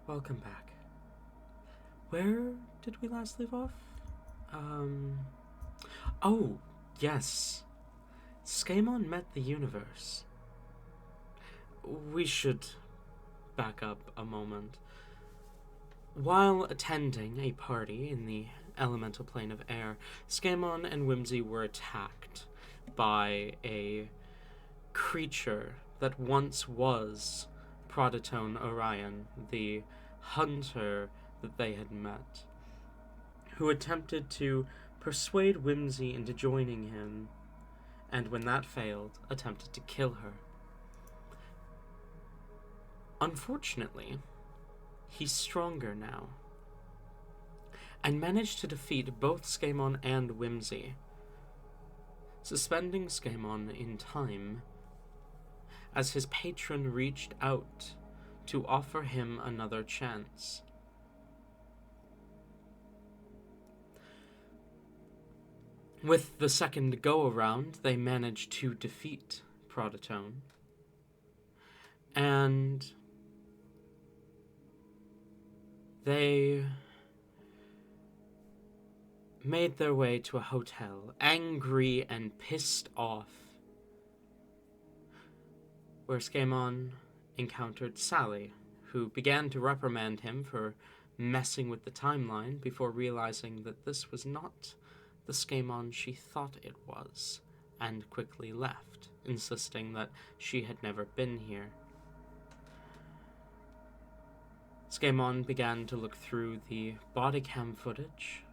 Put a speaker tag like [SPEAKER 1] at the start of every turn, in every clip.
[SPEAKER 1] Welcome back. Where did we last leave off? Oh, yes. Skaaymon met the universe. We should back up a moment. While attending a party in the elemental plane of air, Skaaymon and Whimsy were attacked by a creature that once was Prototype Orion, the hunter that they had met, who attempted to persuade Whimsy into joining him, and when that failed, attempted to kill her. Unfortunately, he's stronger now, and managed to defeat both Skaaymon and Whimsy, suspending Skaaymon in time as his patron reached out to offer him another chance. With the second go-around, they managed to defeat Prototype, and they made their way to a hotel, angry and pissed off, where Skaaymon encountered Sally, who began to reprimand him for messing with the timeline before realizing that this was not the Skaaymon she thought it was, and quickly left, insisting that she had never been here. Skaaymon began to look through the body cam footage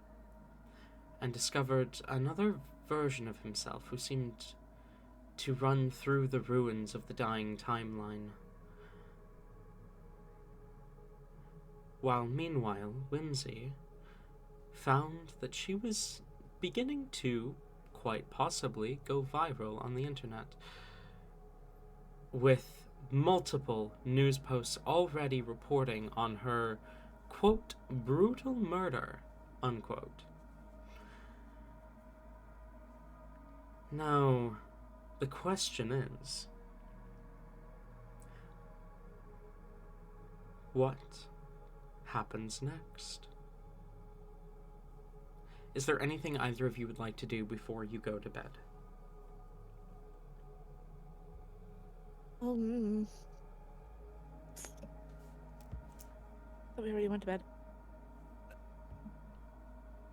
[SPEAKER 1] and discovered another version of himself who seemed to run through the ruins of the dying timeline. While meanwhile, Whimsy found that she was beginning to, quite possibly, go viral on the internet, with multiple news posts already reporting on her, quote, brutal murder, unquote. Now, the question is, what happens next? Is there anything either of you would like to do before you go to bed?
[SPEAKER 2] Thought we already went to bed.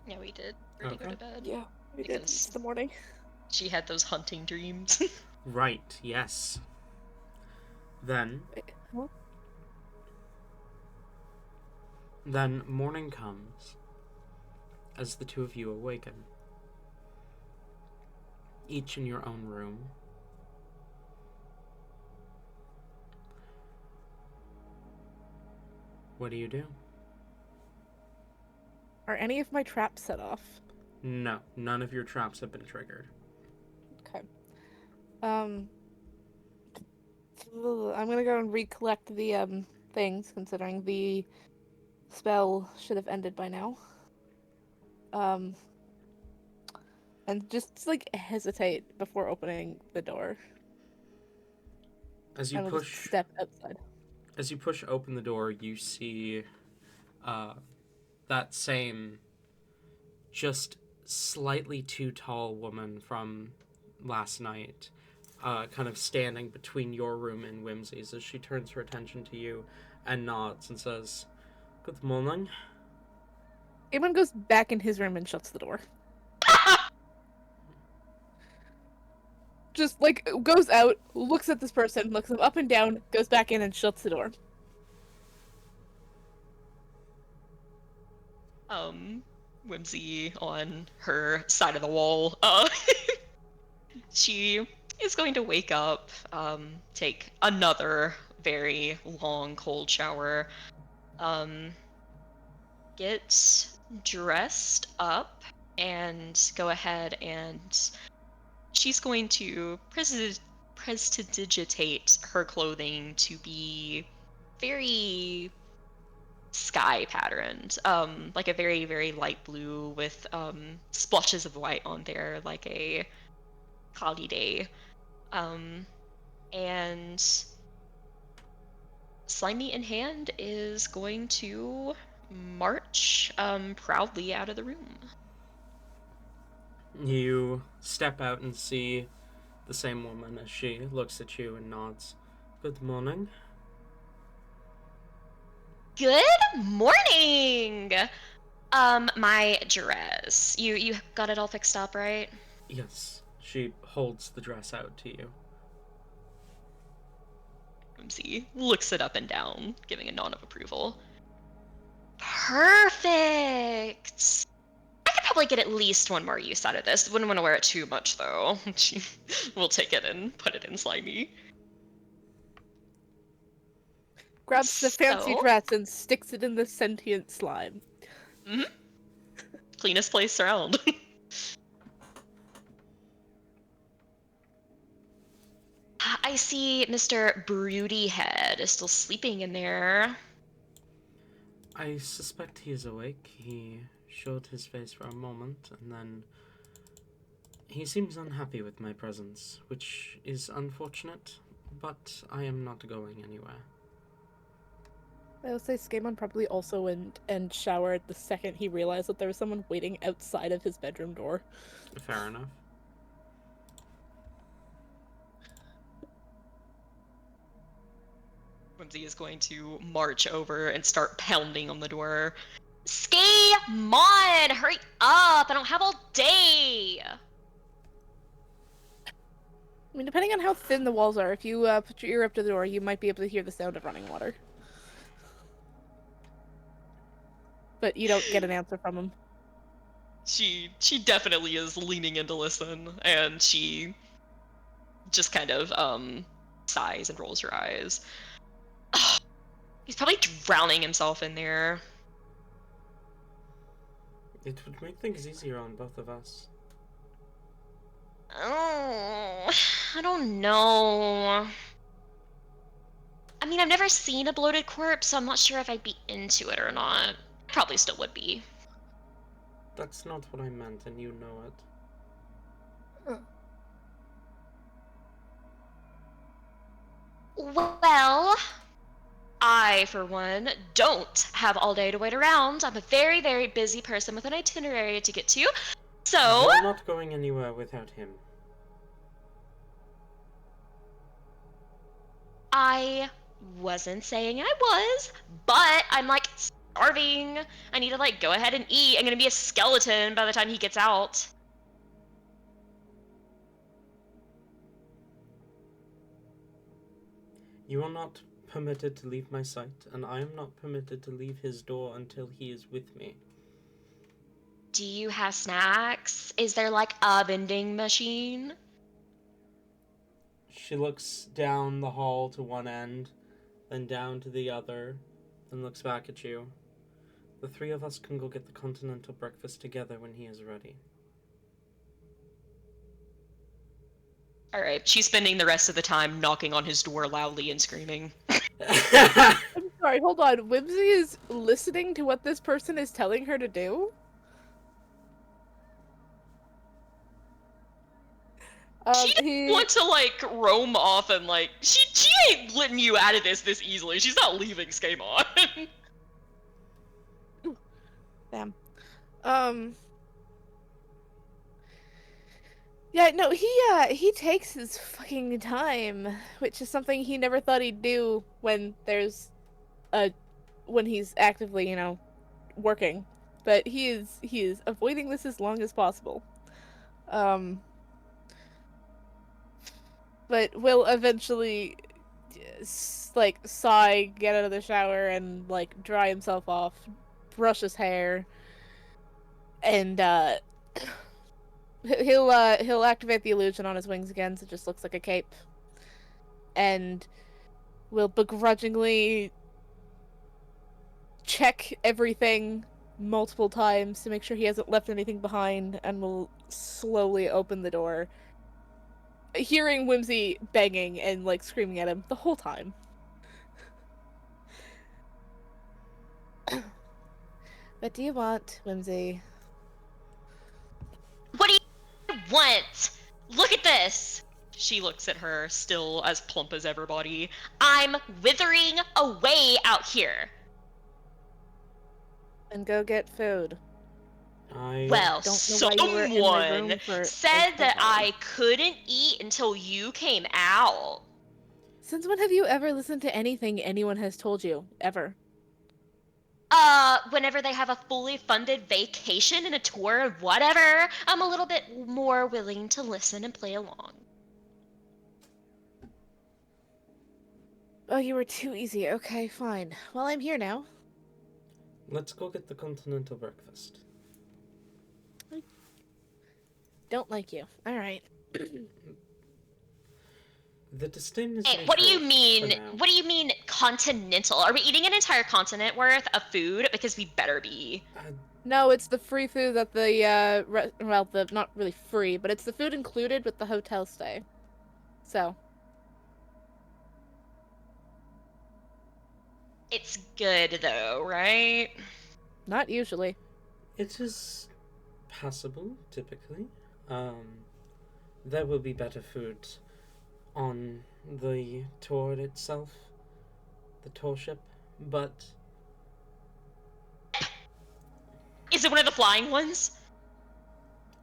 [SPEAKER 3] Yeah, we did. We're to go to bed.
[SPEAKER 2] Yeah, we did. It's the morning.
[SPEAKER 3] She had those hunting dreams.
[SPEAKER 1] Right, yes. Then,
[SPEAKER 2] Wait, what?
[SPEAKER 1] then morning comes as the two of you awaken, each in your own room. What do you do?
[SPEAKER 2] Are any of my traps set off?
[SPEAKER 1] No, none of your traps have been triggered.
[SPEAKER 2] Okay. I'm gonna go and recollect the things, considering the spell should have ended by now. And just like hesitate before opening the door.
[SPEAKER 1] As you
[SPEAKER 2] I will just
[SPEAKER 1] push
[SPEAKER 2] step outside.
[SPEAKER 1] As you push open the door, you see that same, just slightly too tall woman from last night, kind of standing between your room and Whimsy's as she turns her attention to you and nods and says, "Good morning."
[SPEAKER 2] Skaaymon goes back in his room and shuts the door. Just like goes out, looks at this person, looks them up and down, goes back in and shuts the door.
[SPEAKER 3] Whimsy on her side of the wall. She is going to wake up, take another very long cold shower, get dressed up, and go ahead and she's going to prestidigitate her clothing to be very sky patterned, like a very, very light blue with splotches of white on there, like a cloudy day. And Slimy in hand, is going to march proudly out of the room.
[SPEAKER 1] You step out and see the same woman as she looks at you and nods. Good morning.
[SPEAKER 3] Good morning! My dress. You got it all fixed up, right?
[SPEAKER 1] Yes, she holds the dress out to you.
[SPEAKER 3] Whimsy looks it up and down, giving a nod of approval. Perfect! I could probably get at least one more use out of this. Wouldn't want to wear it too much, though. She will take it and put it in Slimy.
[SPEAKER 2] Grabs the fancy
[SPEAKER 3] So-
[SPEAKER 2] dress and sticks it in the sentient slime.
[SPEAKER 3] Mm-hmm. Cleanest place around. I see Mr. Broodyhead is still sleeping in there.
[SPEAKER 1] I suspect he is awake. He showed his face for a moment, and then he seems unhappy with my presence, which is unfortunate, but I am not going anywhere.
[SPEAKER 2] I would say Skaaymon probably also went and showered the second he realized that there was someone waiting outside of his bedroom door.
[SPEAKER 1] Fair enough.
[SPEAKER 3] Whimsy is going to march over and start pounding on the door. Skaaymon! Hurry up! I don't have all day!
[SPEAKER 2] I mean, depending on how thin the walls are, if you put your ear up to the door, you might be able to hear the sound of running water. But you don't get an answer from him.
[SPEAKER 3] She definitely is leaning in to listen, and she just kind of sighs and rolls her eyes. He's probably drowning himself in there.
[SPEAKER 1] It would make things easier on both of us.
[SPEAKER 3] Oh, I don't know. I mean, I've never seen a bloated corpse, so I'm not sure if I'd be into it or not. Probably still would be.
[SPEAKER 1] That's not what I meant, and you know it.
[SPEAKER 3] Well, I, for one, don't have all day to wait around. I'm a very, very busy person with an itinerary to get to. So...
[SPEAKER 1] You're not going anywhere without him.
[SPEAKER 3] I wasn't saying I was, but I'm, like, starving. I need to, like, go ahead and eat. I'm gonna be a skeleton by the time he gets out.
[SPEAKER 1] You are not permitted to leave my sight, and I am not permitted to leave his door until he is with me.
[SPEAKER 3] Do you have snacks? Is there, like, a vending machine?
[SPEAKER 1] She looks down the hall to one end, then down to the other, then looks back at you. The three of us can go get the continental breakfast together when he is ready.
[SPEAKER 3] Alright, she's spending the rest of the time knocking on his door loudly and screaming.
[SPEAKER 2] I'm sorry, hold on. Whimsy is listening to what this person is telling her to do?
[SPEAKER 3] She doesn't want to, like, roam off and, like... She ain't letting you out of this easily. She's not leaving Skaaymon.
[SPEAKER 2] Damn. Yeah, no, he takes his fucking time, which is something he never thought he'd do when when he's actively, you know, working. But he is avoiding this as long as possible. But will eventually, like, sigh, get out of the shower, and, like, dry himself off, brush his hair, and, he'll activate the illusion on his wings again, so it just looks like a cape, and will begrudgingly check everything multiple times to make sure he hasn't left anything behind, and will slowly open the door, hearing Whimsy banging and, like, screaming at him the whole time. What do you want, Whimsy?
[SPEAKER 3] What do you want? Look at this! She looks at her, still as plump as everybody. I'm withering away out here.
[SPEAKER 2] And go get food.
[SPEAKER 3] Well,
[SPEAKER 2] don't know why you were in my room
[SPEAKER 3] someone
[SPEAKER 2] for
[SPEAKER 3] said
[SPEAKER 2] as
[SPEAKER 3] that
[SPEAKER 2] long.
[SPEAKER 3] I couldn't eat until you came out.
[SPEAKER 2] Since when have you ever listened to anything anyone has told you? Ever?
[SPEAKER 3] Whenever they have a fully funded vacation and a tour or whatever, I'm a little bit more willing to listen and play along.
[SPEAKER 2] Oh, you were too easy. Okay, fine. Well, I'm here now.
[SPEAKER 1] Let's go get the continental breakfast.
[SPEAKER 2] Don't like you. All right.
[SPEAKER 1] The disdain is
[SPEAKER 3] Hey, what do you
[SPEAKER 1] mutual
[SPEAKER 3] mean?
[SPEAKER 1] for now.
[SPEAKER 3] What do you mean continental? Are we eating an entire continent worth of food? Because we better be.
[SPEAKER 2] No, it's the free food that the well, the not really free, but it's the food included with the hotel stay. So,
[SPEAKER 3] It's good though, right?
[SPEAKER 2] not usually.
[SPEAKER 1] It is passable, typically. There will be better food on the tour itself, the tour ship, but
[SPEAKER 3] Is it one of the flying ones?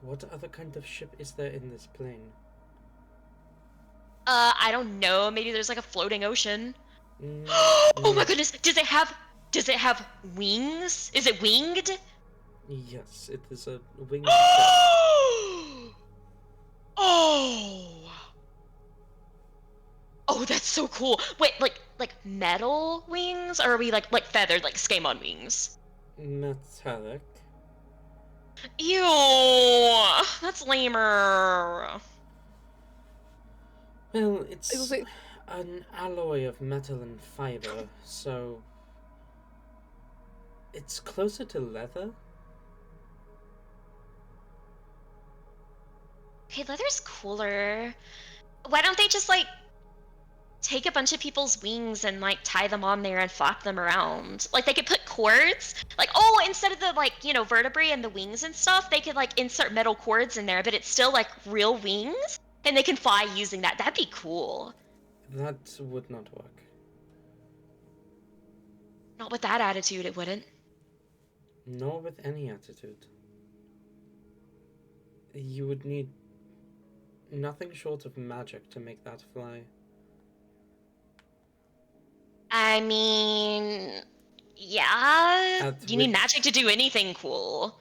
[SPEAKER 1] what other kind of ship is there in this plane?
[SPEAKER 3] I don't know. Maybe there's like a floating ocean.
[SPEAKER 1] Mm,
[SPEAKER 3] Oh my
[SPEAKER 1] no.
[SPEAKER 3] goodness! Does it have wings? Is it winged?
[SPEAKER 1] Yes, it is a winged ship.
[SPEAKER 3] Oh! Oh, that's so cool. Wait, like metal wings, or are we like feathered, like Skaaymon wings?
[SPEAKER 1] Metallic.
[SPEAKER 3] Ew, that's lamer.
[SPEAKER 1] Well,
[SPEAKER 2] It
[SPEAKER 1] it's
[SPEAKER 2] was like,
[SPEAKER 1] an alloy of metal and fiber, so it's closer to leather.
[SPEAKER 3] Okay, leather's cooler. Why don't they just like take a bunch of people's wings and like tie them on there and flap them around? Like they could put cords. Like, oh, instead of the like, vertebrae and the wings and stuff, they could like insert metal cords in there, but it's still like real wings and they can fly using that. That'd be cool.
[SPEAKER 1] That would not work.
[SPEAKER 3] Not with that attitude, it wouldn't.
[SPEAKER 1] Nor with any attitude. You would need nothing short of magic to make that fly.
[SPEAKER 3] I mean, yeah.
[SPEAKER 1] At
[SPEAKER 3] You need
[SPEAKER 1] which-
[SPEAKER 3] magic to do anything cool.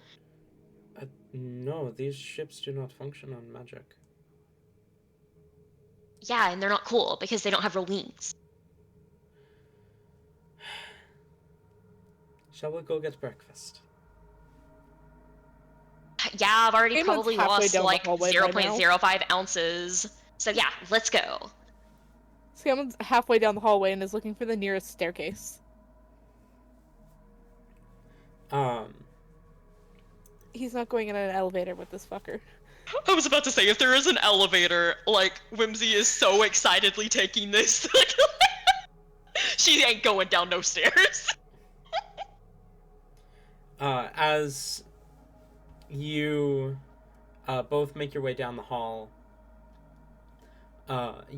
[SPEAKER 1] No, these ships do not function on magic.
[SPEAKER 3] Yeah, and they're not cool because they don't have real wings.
[SPEAKER 1] Shall we go get breakfast?
[SPEAKER 3] Yeah, I've already
[SPEAKER 2] Skaymon's
[SPEAKER 3] probably
[SPEAKER 2] halfway
[SPEAKER 3] lost
[SPEAKER 2] down the
[SPEAKER 3] like
[SPEAKER 2] hallway by now.
[SPEAKER 3] 0.05 ounces. So yeah, let's go.
[SPEAKER 2] Skaymon's halfway down the hallway and is looking for the nearest staircase. He's not going in an elevator with this fucker.
[SPEAKER 3] I was about to say, if there is an elevator, like, Whimsy is so excitedly taking this. She ain't going down no stairs.
[SPEAKER 1] As you both make your way down the hall,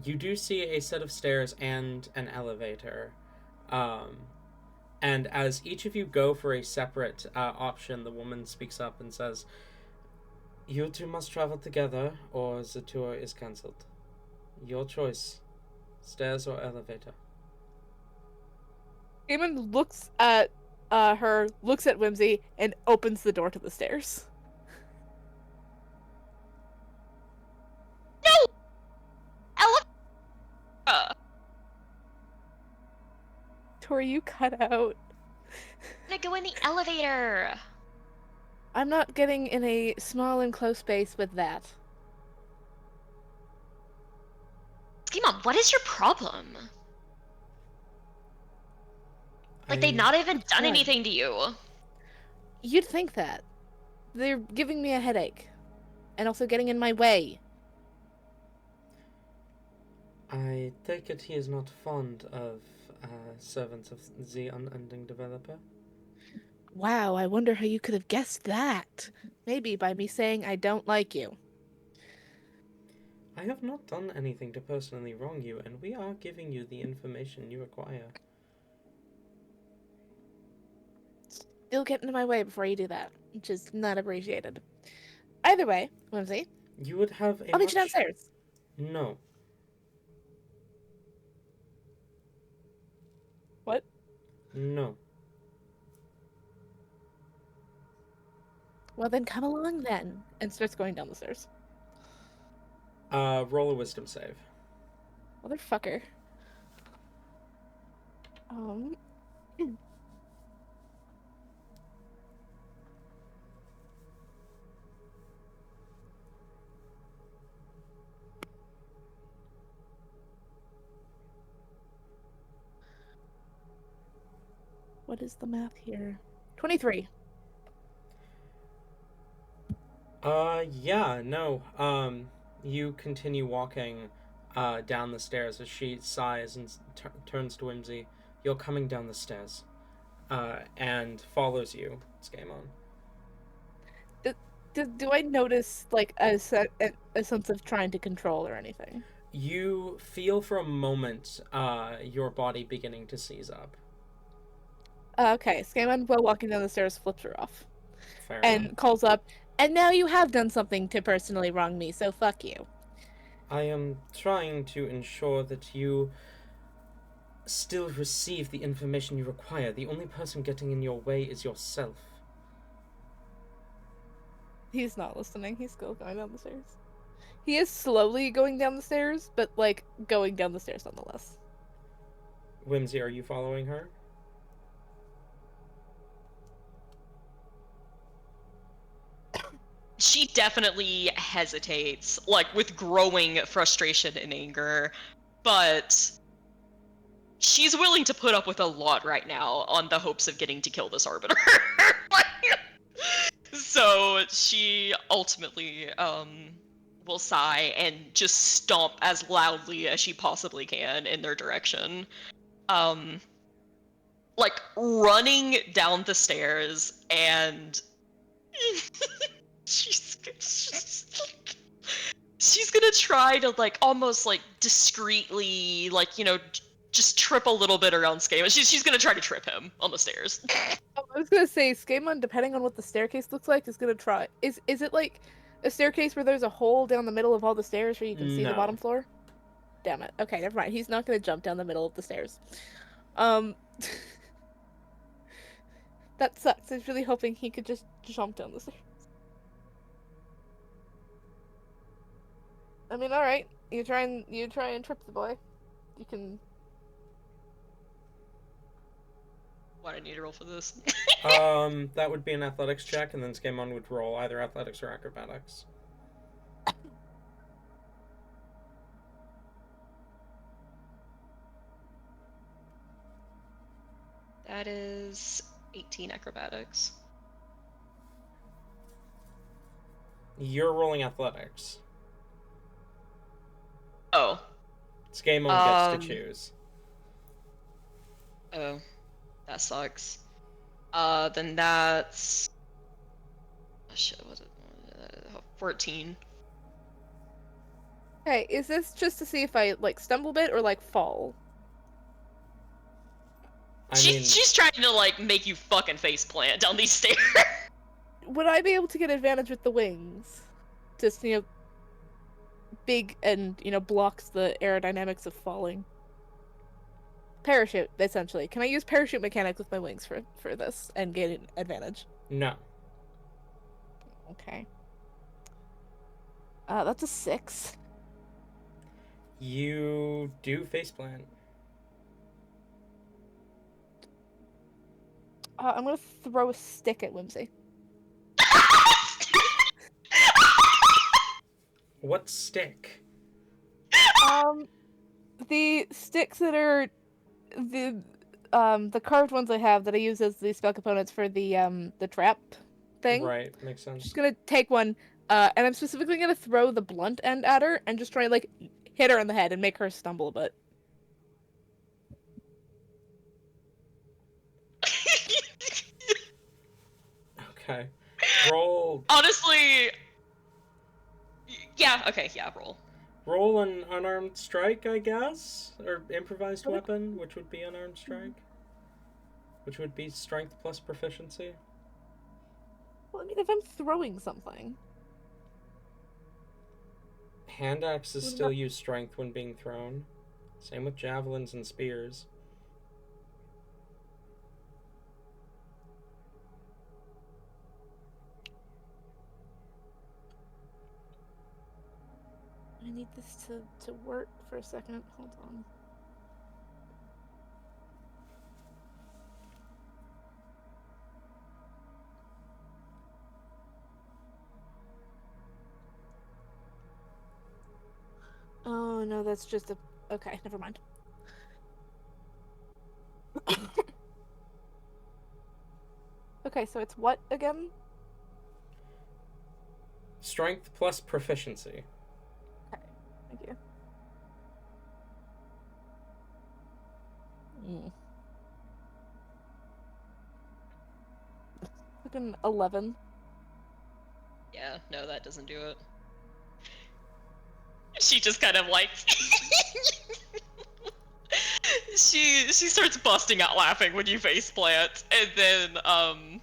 [SPEAKER 1] you do see a set of stairs and an elevator. And as each of you go for a separate option, the woman speaks up and says, "You two must travel together, or the tour is cancelled. Your choice, stairs or elevator."
[SPEAKER 2] Skaymon looks at her, looks at Whimsy, and opens the door to the stairs.
[SPEAKER 3] No! Elevator!
[SPEAKER 2] Tori, you cut out.
[SPEAKER 3] I'm gonna go in the elevator.
[SPEAKER 2] I'm not getting in a small and close space with that.
[SPEAKER 3] Skaaymon, what is your problem? Like, they've not even done
[SPEAKER 2] Fine.
[SPEAKER 3] anything to you.
[SPEAKER 2] You'd think that. They're giving me a headache. And also getting in my way.
[SPEAKER 1] I take it he is not fond of servants of the unending developer.
[SPEAKER 2] Wow, I wonder how you could have guessed that. Maybe by me saying I don't like you.
[SPEAKER 1] I have not done anything to personally wrong you, and we are giving you the information you require.
[SPEAKER 2] You'll get into my way before you do that, which is not appreciated. Either way, Whimsy,
[SPEAKER 1] You would have a
[SPEAKER 2] I'll meet
[SPEAKER 1] much...
[SPEAKER 2] you downstairs.
[SPEAKER 1] No.
[SPEAKER 2] What?
[SPEAKER 1] No.
[SPEAKER 2] Well, then come along then. And starts going down the stairs.
[SPEAKER 1] Roll a wisdom save.
[SPEAKER 2] Motherfucker. What is the math here? 23.
[SPEAKER 1] Yeah, no. You continue walking, down the stairs as she sighs and turns to Whimsy. You're coming down the stairs, and follows you, Skaaymon.
[SPEAKER 2] Do I notice, like, a sense of trying to control or anything?
[SPEAKER 1] You feel for a moment, your body beginning to seize up.
[SPEAKER 2] Okay, Skaaymon, while walking down the stairs, flips her off.
[SPEAKER 1] Fair
[SPEAKER 2] And
[SPEAKER 1] enough.
[SPEAKER 2] calls up, and now you have done something to personally wrong me, so fuck you.
[SPEAKER 1] I am trying to ensure that you still receive the information you require. The only person getting in your way is yourself.
[SPEAKER 2] He's not listening. He's still going down the stairs. He is slowly going down the stairs, but, like, going down the stairs nonetheless.
[SPEAKER 1] Whimsy, are you following her?
[SPEAKER 3] She definitely hesitates, like, with growing frustration and anger, but she's willing to put up with a lot right now on the hopes of getting to kill this Arbiter. So she ultimately will sigh and just stomp as loudly as she possibly can in their direction. Like, running down the stairs, and she's gonna try to, like, almost, like, discreetly, like, you know, just trip a little bit around Skaaymon. She's gonna try to trip him on the stairs.
[SPEAKER 2] Oh, I was gonna say, Skaaymon, depending on what the staircase looks like, is gonna try. Is it like a staircase where there's a hole down the middle of all the stairs where you can see the
[SPEAKER 1] No.
[SPEAKER 2] bottom floor? Damn it. Okay, never mind. He's not gonna jump down the middle of the stairs. That sucks. I was really hoping he could just jump down the stairs. I mean, alright. You try and trip the boy. You can.
[SPEAKER 3] What, I need to roll for this?
[SPEAKER 1] That would be an athletics check, and then Skaaymon would roll either athletics or acrobatics.
[SPEAKER 3] That is 18 acrobatics.
[SPEAKER 1] You're rolling athletics.
[SPEAKER 3] Oh.
[SPEAKER 1] Skaaymon gets to choose.
[SPEAKER 3] Oh. That sucks. Then that's... Oh, shit, what was it? 14.
[SPEAKER 2] Hey, is this just to see if I, like, stumble a bit or, like, fall?
[SPEAKER 3] She's trying to, like, make you fucking faceplant down these stairs.
[SPEAKER 2] Would I be able to get advantage with the wings? Just, you know, big and, you know, blocks the aerodynamics of falling. Parachute, essentially. Can I use parachute mechanics with my wings for this and get an advantage?
[SPEAKER 1] No.
[SPEAKER 2] Okay. That's a 6.
[SPEAKER 1] You do faceplant.
[SPEAKER 2] I'm gonna throw a stick at Whimsy.
[SPEAKER 1] What stick?
[SPEAKER 2] The sticks that are the carved ones I have that I use as the spell components for the trap thing.
[SPEAKER 1] Right, makes
[SPEAKER 2] I'm
[SPEAKER 1] sense.
[SPEAKER 2] just gonna take one, and I'm specifically gonna throw the blunt end at her and just try to, like, hit her in the head and make her stumble a bit.
[SPEAKER 1] Okay. Roll.
[SPEAKER 3] Honestly... Yeah, okay, yeah, roll.
[SPEAKER 1] roll an unarmed strike, I guess? Or improvised weapon, which would be unarmed strike? Which would be strength plus proficiency?
[SPEAKER 2] Well, I mean, if I'm throwing something.
[SPEAKER 1] Hand axes still use strength when being thrown. Same with javelins and spears.
[SPEAKER 2] I need this to work for a second. Hold on. Oh, no, that's just a... Okay, never mind. Okay, so it's what again?
[SPEAKER 1] Strength plus proficiency.
[SPEAKER 2] Okay, thank you. Fucking 11.
[SPEAKER 3] Yeah, no, that doesn't do it. She just kind of like she starts busting out laughing when you face plant, and then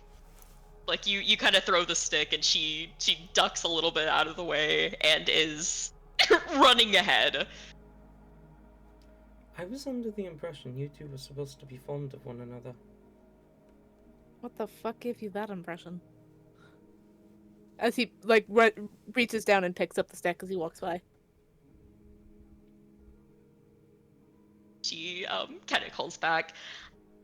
[SPEAKER 3] like you kind of throw the stick, and she ducks a little bit out of the way and is running ahead.
[SPEAKER 1] I was under the impression you two were supposed to be fond of one another.
[SPEAKER 2] What the fuck gave you that impression? As he, like, reaches down and picks up the stick as he walks by.
[SPEAKER 3] She kind of calls back,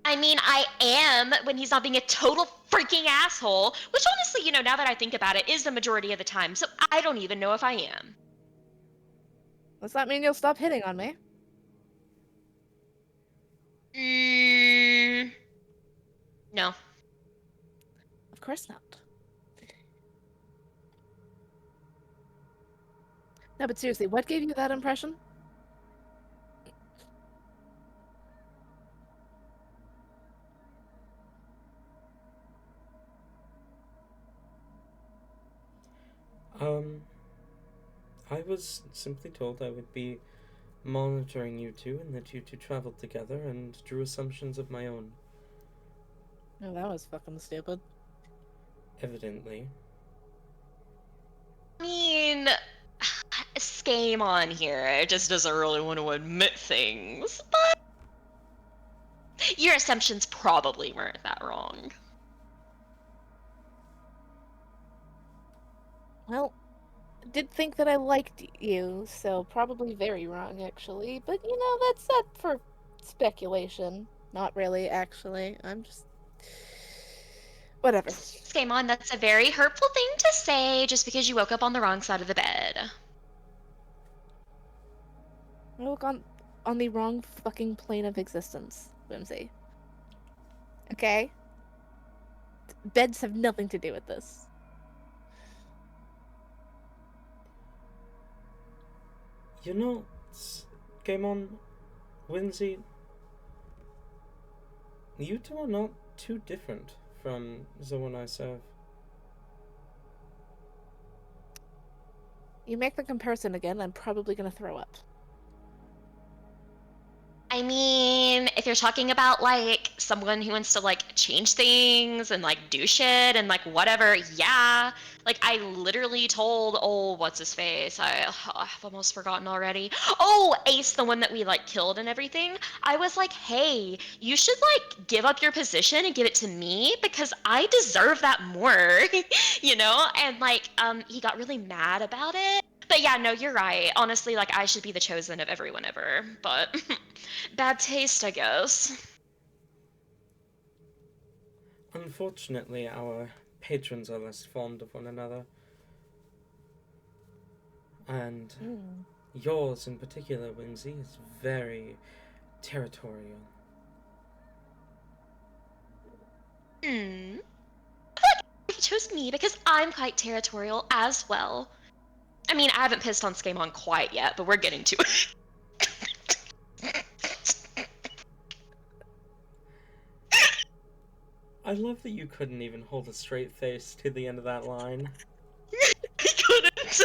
[SPEAKER 3] I mean, I am when he's not being a total freaking asshole, which honestly, you know, now that I think about it, is the majority of the time, so I don't even know if I am.
[SPEAKER 2] Does that mean you'll stop hitting on me?
[SPEAKER 3] No.
[SPEAKER 2] Of course not. No, but seriously, what gave you that impression?
[SPEAKER 1] I was simply told I would be monitoring you two and that you two traveled together and drew assumptions of my own.
[SPEAKER 2] Oh, that was fucking stupid.
[SPEAKER 1] Evidently.
[SPEAKER 3] I mean, Skaaymon here just doesn't really want to admit things, but your assumptions probably weren't that wrong.
[SPEAKER 2] Well, I did think that I liked you, so probably very wrong, actually. But, you know, that's up for speculation. Not really, actually. I'm just... Whatever.
[SPEAKER 3] Skaaymon, that's a very hurtful thing to say just because you woke up on the wrong side of the bed.
[SPEAKER 2] I woke on the wrong fucking plane of existence, Whimsy. Okay? Beds have nothing to do with this.
[SPEAKER 1] You know, Skaaymon, Whimsy, you two are not too different from the one I serve.
[SPEAKER 2] You make the comparison again, I'm probably gonna throw up.
[SPEAKER 3] I mean, if you're talking about, like, someone who wants to, like, change things and, like, do shit and, like, whatever, yeah. Like, I literally told, oh, what's his face? I've almost forgotten already. Oh, Ace, the one that we, like, killed and everything. I was like, hey, you should, like, give up your position and give it to me because I deserve that more, you know? And, like, he got really mad about it. But yeah, no, you're right. Honestly, like, I should be the chosen of everyone ever, but bad taste, I guess.
[SPEAKER 1] Unfortunately, our patrons are less fond of one another. And yours in particular, Whimsy, is very territorial.
[SPEAKER 3] He chose me because I'm quite territorial as well. I mean, I haven't pissed on Skaaymon quite yet, but we're getting to it.
[SPEAKER 1] I love that you couldn't even hold a straight face to the end of that line.
[SPEAKER 3] I couldn't.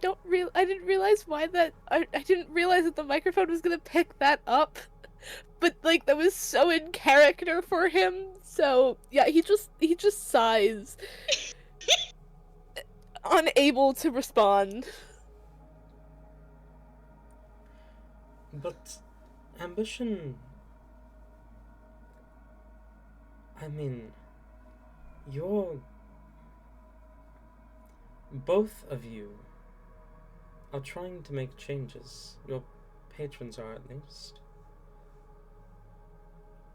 [SPEAKER 2] I didn't realize why I didn't realize that the microphone was gonna pick that up. But like that was so in character for him. So yeah, he just sighs, unable to respond.
[SPEAKER 1] But ambition... I mean, you're... Both of you are trying to make changes. Your patrons are, at least.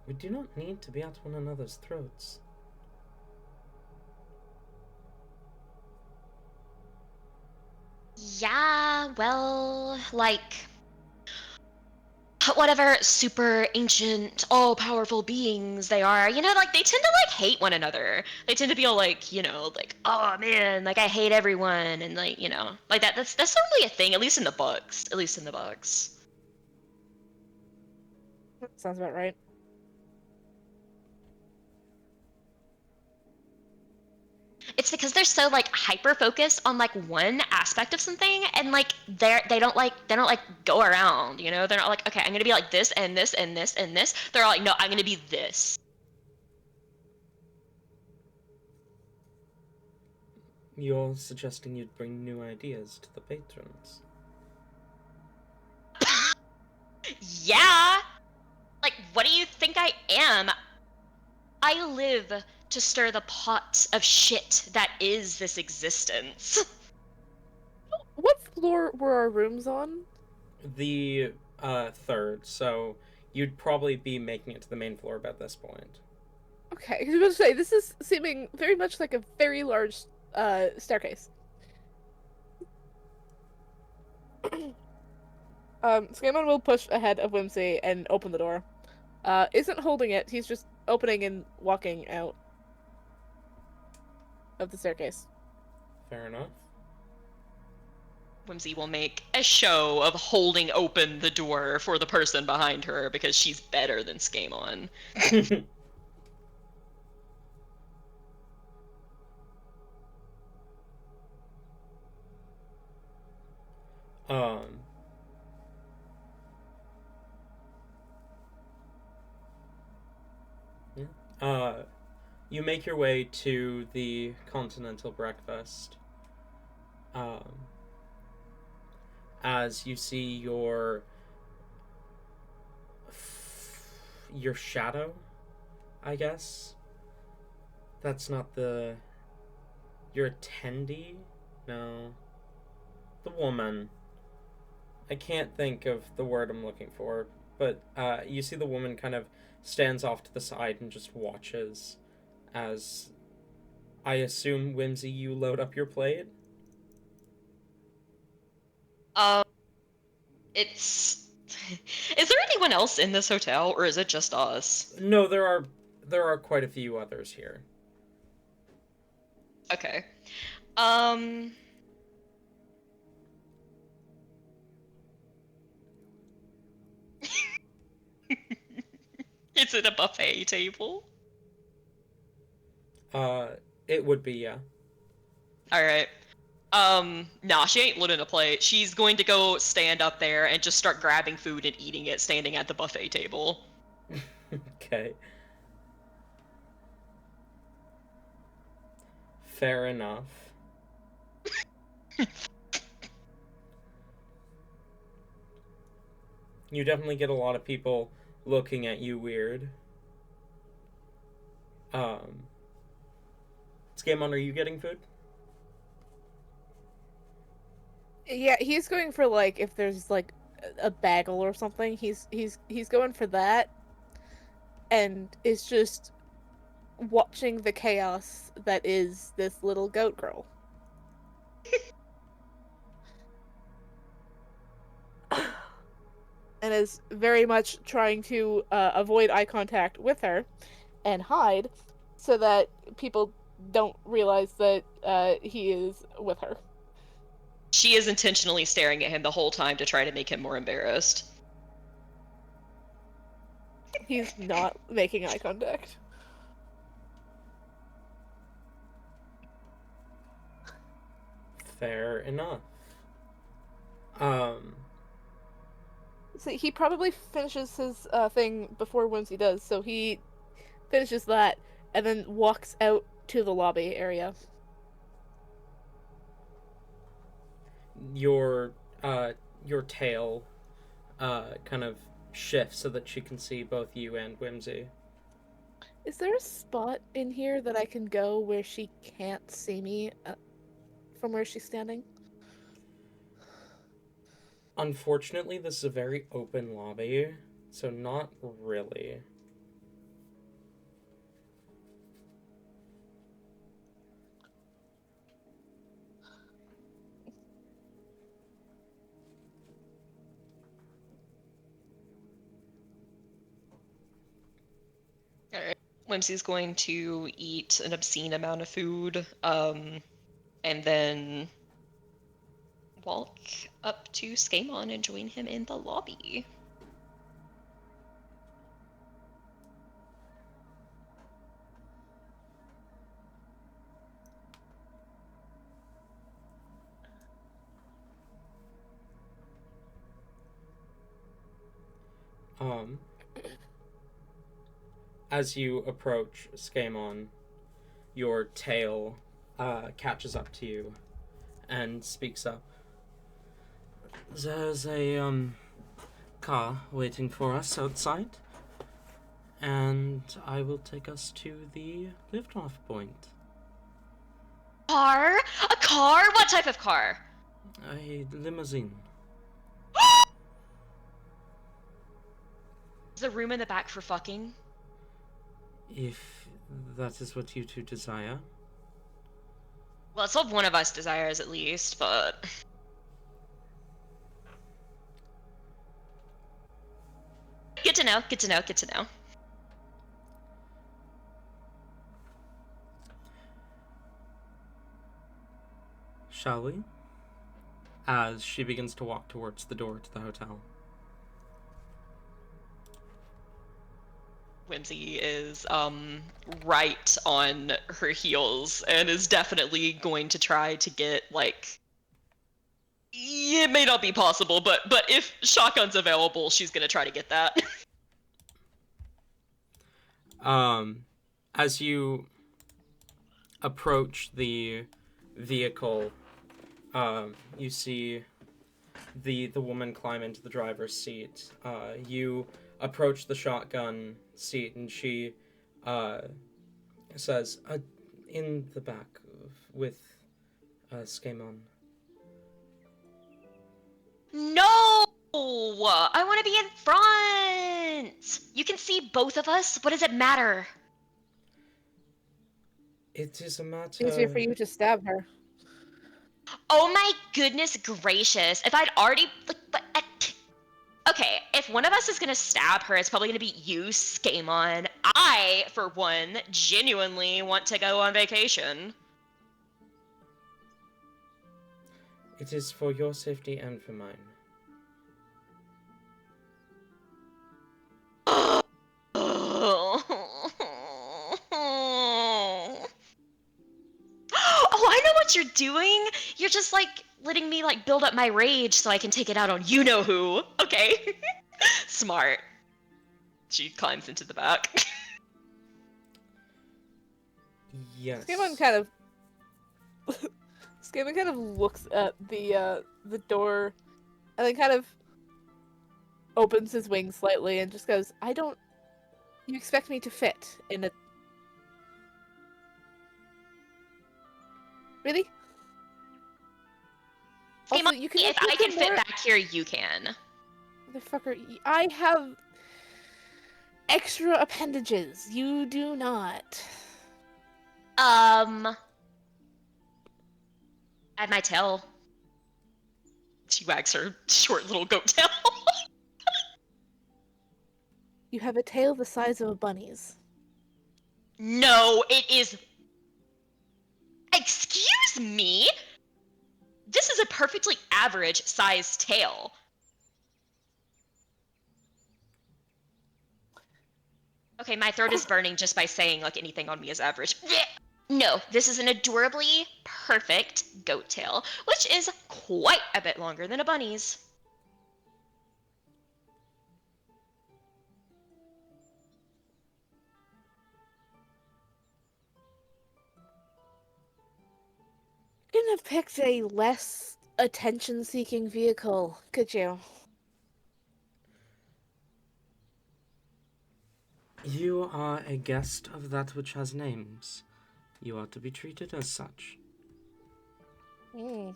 [SPEAKER 1] We do not need to be at one another's throats.
[SPEAKER 3] Yeah, well, like, whatever super ancient, all-powerful beings they are, like, they tend to, like, hate one another. They tend to be all, like, like, oh, man, like, I hate everyone, and, like, like, that's certainly a thing, at least in the books. At least in the books.
[SPEAKER 2] Sounds about right.
[SPEAKER 3] It's because they're so like hyper focused on like one aspect of something, and like they don't like go around, they're not like, okay, I'm gonna be like this and this and this and this. They're all like, no, I'm gonna be this.
[SPEAKER 1] You're suggesting you'd bring new ideas to the patrons.
[SPEAKER 3] Yeah, like, what do you think I am? I live to stir the pot of shit that is this existence.
[SPEAKER 2] What floor were our rooms on?
[SPEAKER 1] The third, so you'd probably be making it to the main floor about this point.
[SPEAKER 2] Okay, I was about to say, this is seeming very much like a very large staircase. Skaaymon will push ahead of Whimsy and open the door. Isn't holding it, he's just opening and walking out of the staircase.
[SPEAKER 1] Fair enough.
[SPEAKER 3] Whimsy will make a show of holding open the door for the person behind her because she's better than Skaaymon.
[SPEAKER 1] You make your way to the continental breakfast. As you see your shadow, I guess. That's not your attendee? No. The woman. I can't think of the word I'm looking for, but you see the woman kind of stands off to the side and just watches as, I assume, Whimsy, you load up your plate?
[SPEAKER 3] It's... Is there anyone else in this hotel, or is it just us?
[SPEAKER 1] No, there are quite a few others here.
[SPEAKER 3] Okay. Is it a buffet table?
[SPEAKER 1] It would be, yeah.
[SPEAKER 3] Alright. Nah, she ain't loading a plate. She's going to go stand up there and just start grabbing food and eating it standing at the buffet table.
[SPEAKER 1] Okay. Fair enough. You definitely get a lot of people looking at you weird. Skaaymon, are you getting food?
[SPEAKER 2] Yeah, he's going for like if there's like a bagel or something. He's going for that, and is just watching the chaos that is this little goat girl. And is very much trying to avoid eye contact with her and hide so that people don't realize that he is with her.
[SPEAKER 3] She is intentionally staring at him the whole time to try to make him more embarrassed.
[SPEAKER 2] He's not making eye contact.
[SPEAKER 1] Fair enough. Um,
[SPEAKER 2] So he probably finishes his thing before Whimsy does, so he finishes that and then walks out to the lobby area.
[SPEAKER 1] your your tail kind of shifts so that she can see both you and Whimsy.
[SPEAKER 2] Is there a spot in here that I can go where she can't see me from where she's standing?
[SPEAKER 1] Unfortunately, this is a very open lobby, so not really.
[SPEAKER 3] Alright. Whimsy's going to eat an obscene amount of food, and then walk up to Skaaymon and join him in the lobby.
[SPEAKER 1] Um, as you approach Skaaymon, your tail catches up to you and speaks up. There's a car waiting for us outside, and I will take us to the liftoff point.
[SPEAKER 3] Car? A car? What type of car?
[SPEAKER 1] A limousine.
[SPEAKER 3] Is there room in the back for fucking?
[SPEAKER 1] If that is what you two desire.
[SPEAKER 3] Well, it's what one of us desires at least, but... Good to know, good to know, good to know.
[SPEAKER 1] Shall we? As she begins to walk towards the door to the hotel.
[SPEAKER 3] Whimsy is right on her heels and is definitely going to try to get, like, it may not be possible, but if shotgun's available, she's gonna try to get that.
[SPEAKER 1] As you approach the vehicle, you see the woman climb into the driver's seat. You approach the shotgun seat, and she says, "In the back with Skaaymon."
[SPEAKER 3] No! I want to be in front! You can see both of us. What does it matter?
[SPEAKER 1] It is a matter.
[SPEAKER 2] Easier for you to stab her.
[SPEAKER 3] Oh my goodness gracious. If I'd already... Okay, if one of us is gonna stab her, it's probably gonna be you, Skaaymon. I, for one, genuinely want to go on vacation.
[SPEAKER 1] It is for your safety and for mine.
[SPEAKER 3] Oh, I know what you're doing. You're just like letting me like build up my rage so I can take it out on you know who. Okay. Smart. She climbs into the back.
[SPEAKER 1] Yes.
[SPEAKER 2] Skaaymon kind of looks at the door and then kind of opens his wings slightly and just goes, you expect me to fit in a... Really? Also,
[SPEAKER 3] Skaaymon, if I can fit back here, you can.
[SPEAKER 2] Motherfucker, I have extra appendages. You do not.
[SPEAKER 3] Add my tail. She wags her short little goat tail.
[SPEAKER 2] You have a tail the size of a bunny's.
[SPEAKER 3] No, it is... Excuse me? This is a perfectly average sized tail. Okay, my throat is burning just by saying like anything on me is average. No, this is an adorably perfect goat tail, which is quite a bit longer than a bunny's.
[SPEAKER 2] Couldn't have picked a less attention-seeking vehicle, could you?
[SPEAKER 1] You are a guest of that which has names. You are to be treated as such.
[SPEAKER 2] Hmm.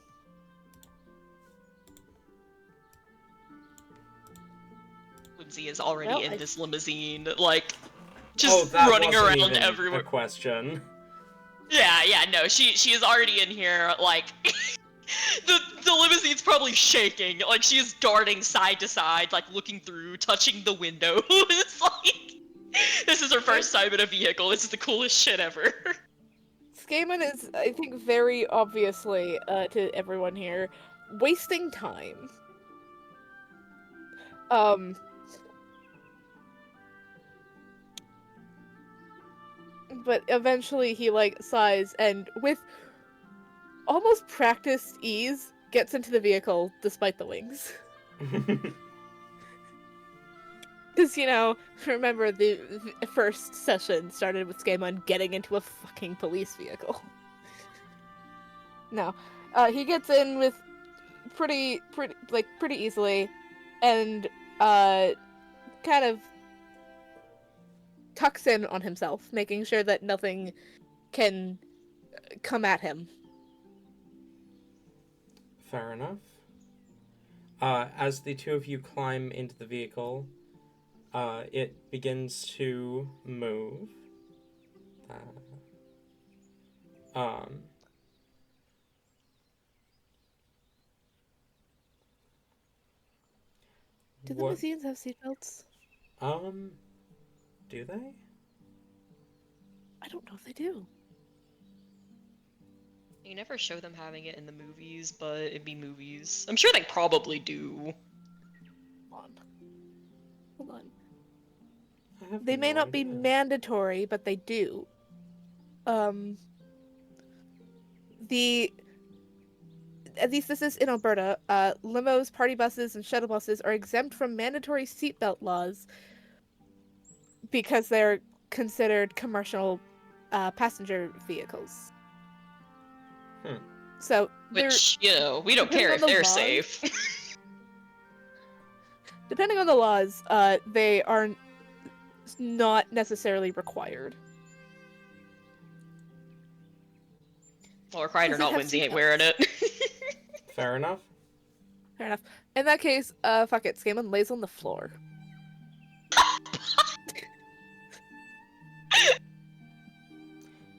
[SPEAKER 3] Whimsy is already
[SPEAKER 2] Well,
[SPEAKER 3] in
[SPEAKER 2] I-
[SPEAKER 3] this limousine, like, just running
[SPEAKER 1] wasn't
[SPEAKER 3] around
[SPEAKER 1] even
[SPEAKER 3] everywhere.
[SPEAKER 1] a question.
[SPEAKER 3] Yeah, no, she is already in here, like, the limousine's probably shaking, like, she is darting side to side, like, looking through, touching the window. It's like, this is her first time in a vehicle, this is the coolest shit ever.
[SPEAKER 2] Skaaymon is, I think, very obviously, to everyone here, wasting time. But eventually he, like, sighs and, with almost practiced ease, gets into the vehicle despite the wings. Because, you know, remember the first session started with Skaaymon getting into a fucking police vehicle. No. He gets in with pretty easily, and, kind of tucks in on himself, making sure that nothing can come at him.
[SPEAKER 1] Fair enough. As the two of you climb into the vehicle, it begins to move.
[SPEAKER 2] Do the
[SPEAKER 1] What?
[SPEAKER 2] museums have seatbelts?
[SPEAKER 1] Do they?
[SPEAKER 2] I don't know if they do.
[SPEAKER 3] You never show them having it in the movies, but it'd be movies. I'm sure they probably do.
[SPEAKER 2] Hold on.
[SPEAKER 1] I have
[SPEAKER 2] They may
[SPEAKER 1] no
[SPEAKER 2] not be
[SPEAKER 1] idea.
[SPEAKER 2] mandatory, but they do. At least this is in Alberta, limos, party buses, and shuttle buses are exempt from mandatory seatbelt laws because they're considered commercial passenger vehicles. So
[SPEAKER 3] Which, you know, we don't
[SPEAKER 2] depending
[SPEAKER 3] care
[SPEAKER 2] on
[SPEAKER 3] if
[SPEAKER 2] the
[SPEAKER 3] they're
[SPEAKER 2] laws-
[SPEAKER 3] safe.
[SPEAKER 2] depending on the laws, they are not necessarily required.
[SPEAKER 3] Well, required or
[SPEAKER 2] Does it
[SPEAKER 3] not,
[SPEAKER 2] have
[SPEAKER 3] Whimsy ain't
[SPEAKER 2] seatbelts?
[SPEAKER 3] wearing it.
[SPEAKER 1] Fair enough.
[SPEAKER 2] Fair enough. In that case, fuck it. Skaaymon lays on the floor.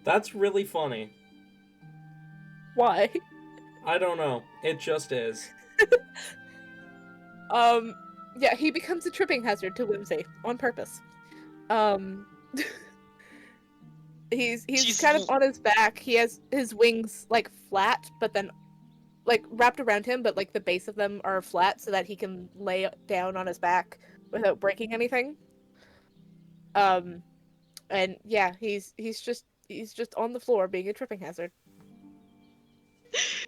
[SPEAKER 1] That's really funny.
[SPEAKER 2] Why?
[SPEAKER 1] I don't know. It just is.
[SPEAKER 2] Yeah, he becomes a tripping hazard to Whimsy on purpose. He's
[SPEAKER 3] She's
[SPEAKER 2] kind of on his back. He has his wings like flat, but then like wrapped around him, but like the base of them are flat so that he can lay down on his back without breaking anything. And yeah, he's just on the floor being a tripping hazard.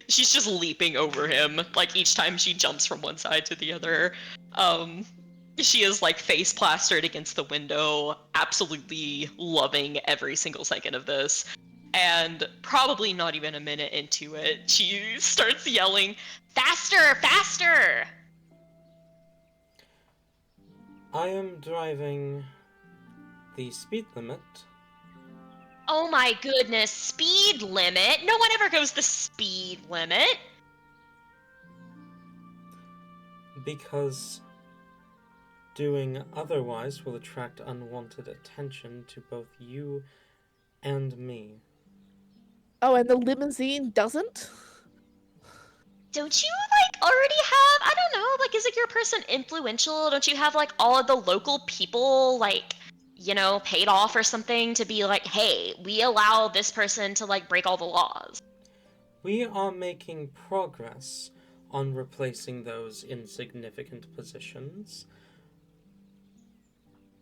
[SPEAKER 3] She's just leaping over him, like each time she jumps from one side to the other. She is like face plastered against the window, absolutely loving every single second of this. And probably not even a minute into it, she starts yelling, "Faster, faster!"
[SPEAKER 1] I am driving the speed limit.
[SPEAKER 3] Oh my goodness, speed limit? No one ever goes the speed limit.
[SPEAKER 1] Because doing otherwise will attract unwanted attention to both you and me.
[SPEAKER 2] Oh, and the limousine doesn't?
[SPEAKER 3] Don't you, like, already have, I don't know, like, isn't your person influential? Don't you have, like, all of the local people, like, you know, paid off or something to be like, hey, we allow this person to, like, break all the laws?
[SPEAKER 1] We are making progress on replacing those insignificant positions.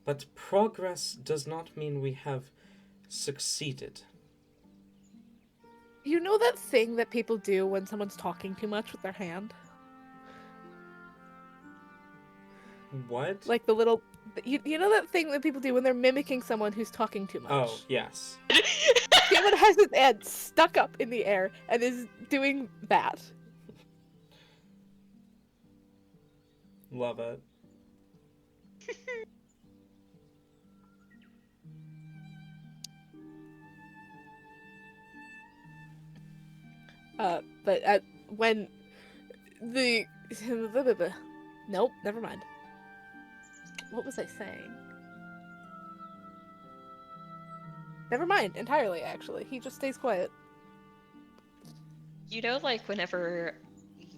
[SPEAKER 1] But progress does not mean we have succeeded.
[SPEAKER 2] You know that thing that people do when someone's talking too much with their hand?
[SPEAKER 1] What?
[SPEAKER 2] Like the little... You know that thing that people do when they're mimicking someone who's talking too much?
[SPEAKER 1] Oh, yes.
[SPEAKER 2] Skaaymon has his hand stuck up in the air and is doing that.
[SPEAKER 1] Love it.
[SPEAKER 2] But when the... Nope, never mind. What was I saying? Never mind, entirely, actually. He just stays quiet.
[SPEAKER 3] You know, like whenever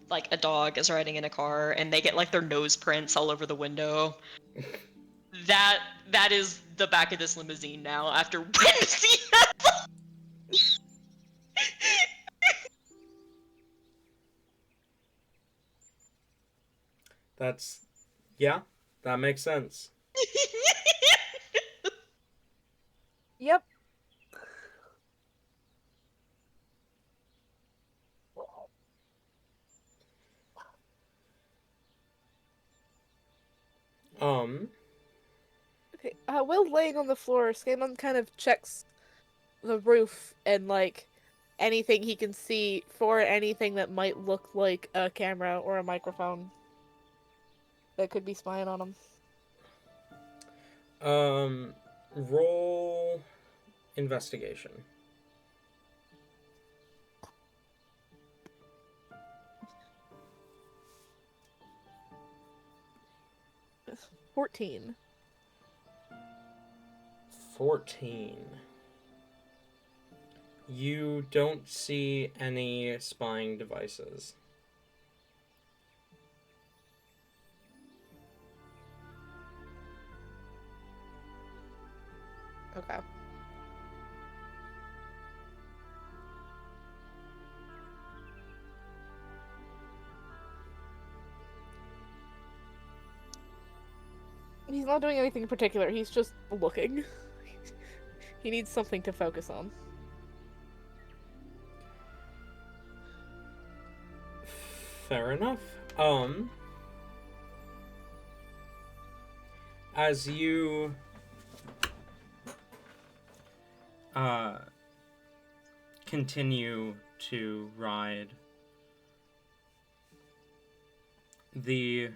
[SPEAKER 3] like a dog is riding in a car and they get like their nose prints all over the window. That is the back of this limousine now after Whimsy.
[SPEAKER 1] That's... yeah, that makes sense.
[SPEAKER 2] Yep. Okay, Will laying on the floor, Skaaymon kind of checks the roof and, like, anything he can see for anything that might look like a camera or a microphone that could be spying on him.
[SPEAKER 1] Roll investigation.
[SPEAKER 2] $14.
[SPEAKER 1] 14. You don't see any spying devices.
[SPEAKER 2] Okay. He's not doing anything in particular, he's just looking. He needs something to focus on.
[SPEAKER 1] Fair enough. As you continue to ride, the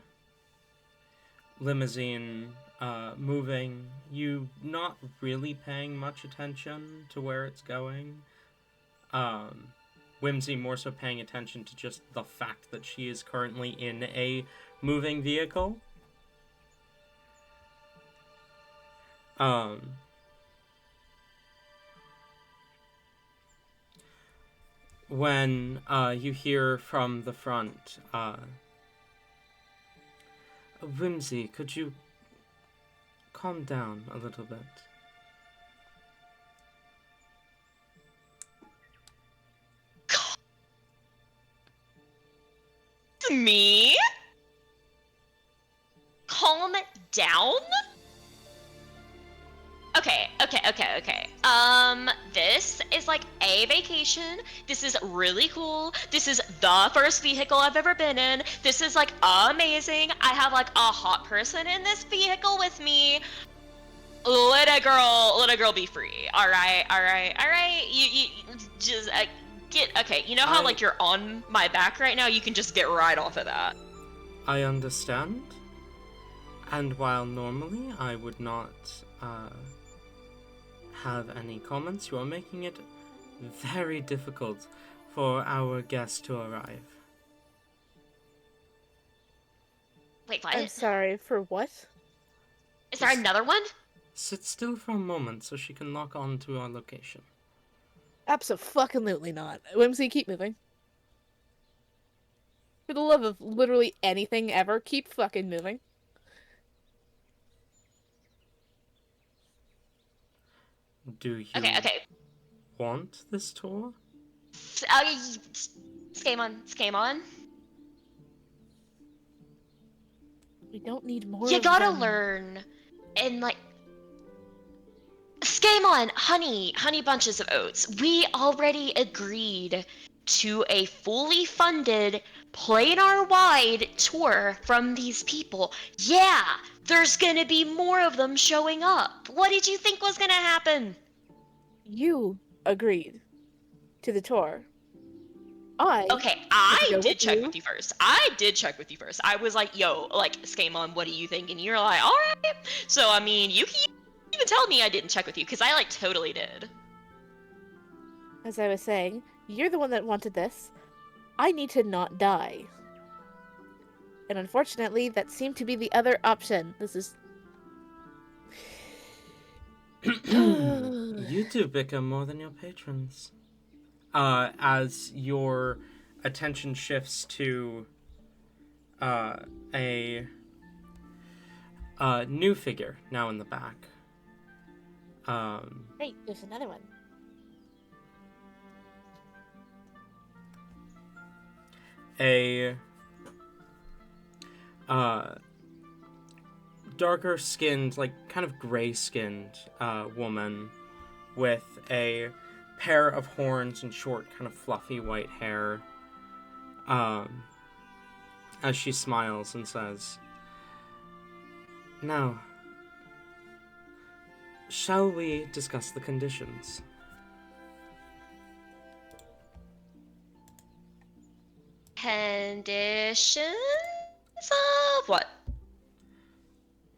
[SPEAKER 1] limousine moving, you not really paying much attention to where it's going. Whimsy more so paying attention to just the fact that she is currently in a moving vehicle. When you hear from the front, Whimsy, could you calm down a little bit?
[SPEAKER 3] Me? Calm down? Okay. This is like a vacation. This is really cool. This is the first vehicle I've ever been in. This is like amazing. I have like a hot person in this vehicle with me. Let a girl be free. All right. You just okay. You know how like you're on my back right now? You can just get right off of that.
[SPEAKER 1] I understand. And while normally I would not have any comments, you are making it very difficult for our guest to arrive.
[SPEAKER 3] Wait, what?
[SPEAKER 2] I'm sorry, for what?
[SPEAKER 3] Is there another one?
[SPEAKER 1] Sit still for a moment so she can lock on to our location.
[SPEAKER 2] Abso-fucking-lutely not. Whimsy, keep moving. For the love of literally anything ever, keep fucking moving.
[SPEAKER 1] Do you
[SPEAKER 3] Okay.
[SPEAKER 1] want this tour?
[SPEAKER 3] Skaaymon.
[SPEAKER 2] We don't need more
[SPEAKER 3] You
[SPEAKER 2] of
[SPEAKER 3] gotta
[SPEAKER 2] them.
[SPEAKER 3] learn, and like, Skaaymon, honey bunches of oats. We already agreed to a fully funded, Planar-wide tour from these people. Yeah, there's gonna be more of them showing up. What did you think was gonna happen?
[SPEAKER 2] You agreed to the tour. I
[SPEAKER 3] Okay,
[SPEAKER 2] had to
[SPEAKER 3] I
[SPEAKER 2] go
[SPEAKER 3] did
[SPEAKER 2] with
[SPEAKER 3] check
[SPEAKER 2] you.
[SPEAKER 3] with you first. I did check with you first. I was like, yo, like, Skaaymon, what do you think? And you're like, alright. So, I mean, you can even tell me I didn't check with you, because I, like, totally did.
[SPEAKER 2] As I was saying, you're the one that wanted this. I need to not die. And unfortunately, that seemed to be the other option. This is...
[SPEAKER 1] You do bicker more than your patrons. As your attention shifts to a new figure now in the back.
[SPEAKER 2] Hey, there's another one.
[SPEAKER 1] A darker skinned, like kind of gray skinned woman with a pair of horns and short, kind of fluffy white hair. As she smiles and says, "Now, shall we discuss the conditions?"
[SPEAKER 3] Conditions of what?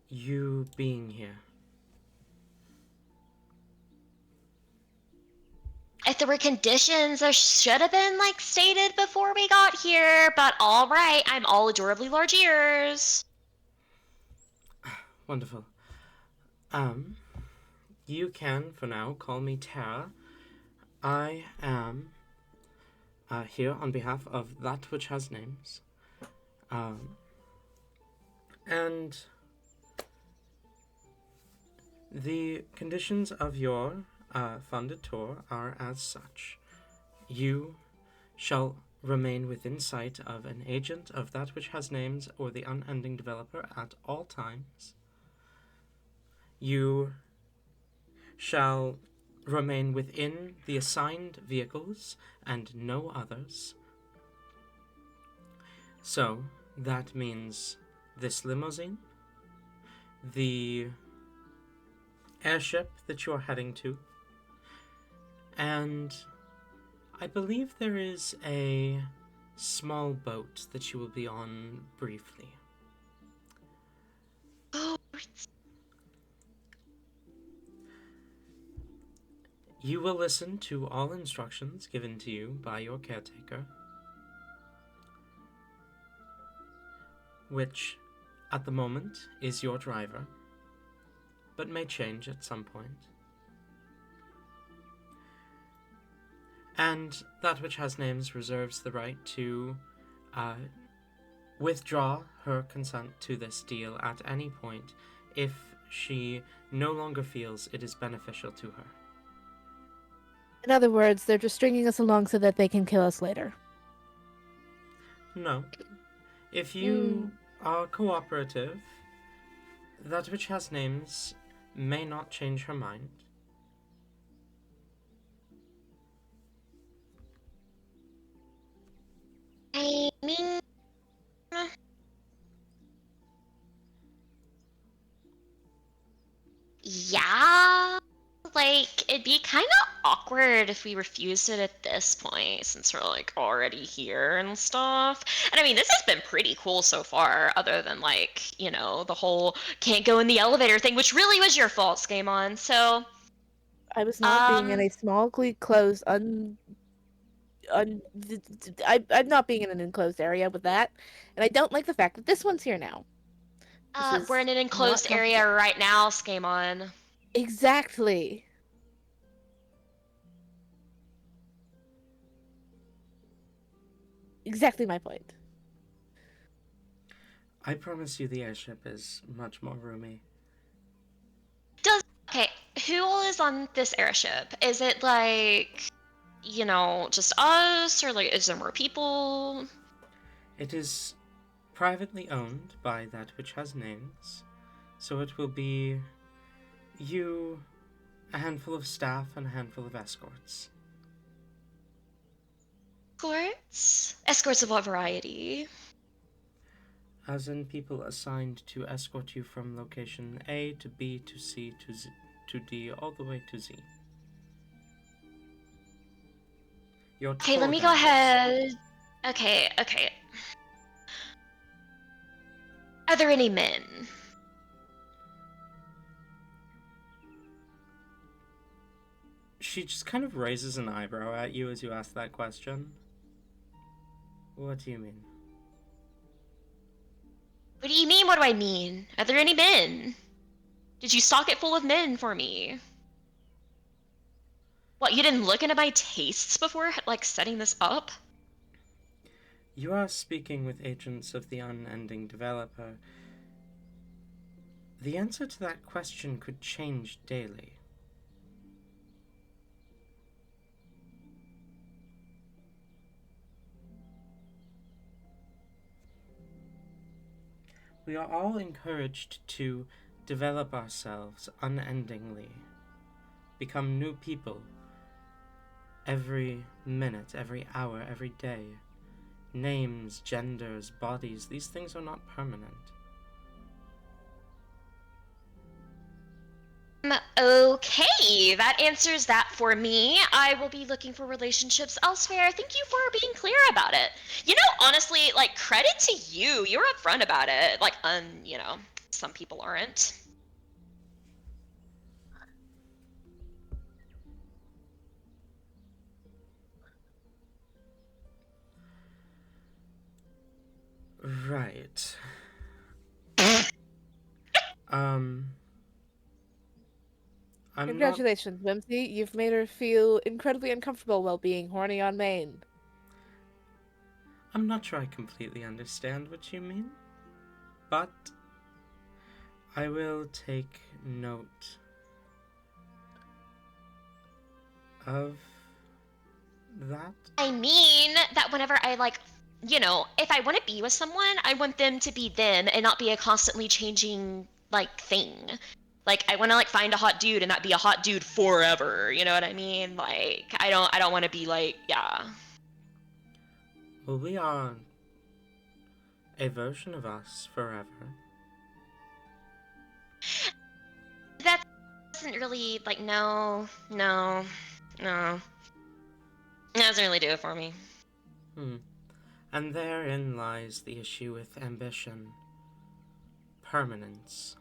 [SPEAKER 1] You being here.
[SPEAKER 3] If there were conditions, there should have been, like, stated before we got here, but alright, I'm all adorably large ears.
[SPEAKER 1] Wonderful. You can, for now, call me Tara. I am here on behalf of that which has names. And the conditions of your funded tour are as such. You shall remain within sight of an agent of that which has names or the unending developer at all times. You shall remain within the assigned vehicles and no others. So, that means this limousine, the airship that you're heading to, and I believe there is a small boat that you will be on briefly.
[SPEAKER 3] Oh,
[SPEAKER 1] You will listen to all instructions given to you by your caretaker, which, at the moment, is your driver, but may change at some point. And that which has names reserves the right to withdraw her consent to this deal at any point if she no longer feels it is beneficial to her.
[SPEAKER 2] In other words, they're just stringing us along so that they can kill us later.
[SPEAKER 1] No. If you are cooperative, that which has names may not change her mind.
[SPEAKER 3] I mean, yeah, like, it'd be kind of awkward if we refused it at this point, since we're, like, already here and stuff. And I mean, this has been pretty cool so far, other than, like, you know, the whole can't go in the elevator thing, which really was your fault, Skaaymon. So,
[SPEAKER 2] I was not being in a small, closed, I'm not being in an enclosed area with that, and I don't like the fact that this one's here now. This is
[SPEAKER 3] we're in an
[SPEAKER 2] not
[SPEAKER 3] enclosed area
[SPEAKER 2] comfortable.
[SPEAKER 3] right now, Skaaymon.
[SPEAKER 2] Exactly. Exactly my point.
[SPEAKER 1] I promise you the airship is much more roomy.
[SPEAKER 3] Okay, who all is on this airship? Is it, like, you know, just us, or, like, is there more people?
[SPEAKER 1] It is privately owned by that which has names, so it will be you A handful of staff and a handful of escorts.
[SPEAKER 3] Escorts? Escorts of what variety?
[SPEAKER 1] As in people assigned to escort you from location A to B to C to Z, to D, all the way to Z. Your
[SPEAKER 3] Okay,
[SPEAKER 1] tour
[SPEAKER 3] let me go
[SPEAKER 1] guides.
[SPEAKER 3] ahead. Okay. Are there any men?
[SPEAKER 1] She just kind of raises an eyebrow at you as you ask that question. What do you mean?
[SPEAKER 3] What do you mean, what do I mean? Are there any men? Did you stock it full of men for me? What, you didn't look into my tastes before, like, setting this up?
[SPEAKER 1] You are speaking with agents of the unending developer. The answer to that question could change daily. We are all encouraged to develop ourselves unendingly, become new people every minute, every hour, every day. Names, genders, bodies, these things are not permanent.
[SPEAKER 3] Okay, that answers that for me. I will be looking for relationships elsewhere. Thank you for being clear about it. You know, honestly, like, credit to you. You're upfront about it. Like, you know, some people aren't.
[SPEAKER 1] Right. I'm
[SPEAKER 2] Congratulations, Whimsy. You've made her feel incredibly uncomfortable while being horny on main.
[SPEAKER 1] I'm not sure I completely understand what you mean, but I will take note of that.
[SPEAKER 3] I mean that whenever I, like, you know, if I want to be with someone, I want them to be them and not be a constantly changing, like, thing. Like, I want to, like, find a hot dude and not be a hot dude forever. You know what I mean? Like, I don't want to be like, yeah.
[SPEAKER 1] Well, we are a version of us forever.
[SPEAKER 3] That doesn't really, like, no. That doesn't really do it for me.
[SPEAKER 1] And therein lies the issue with ambition. Permanence.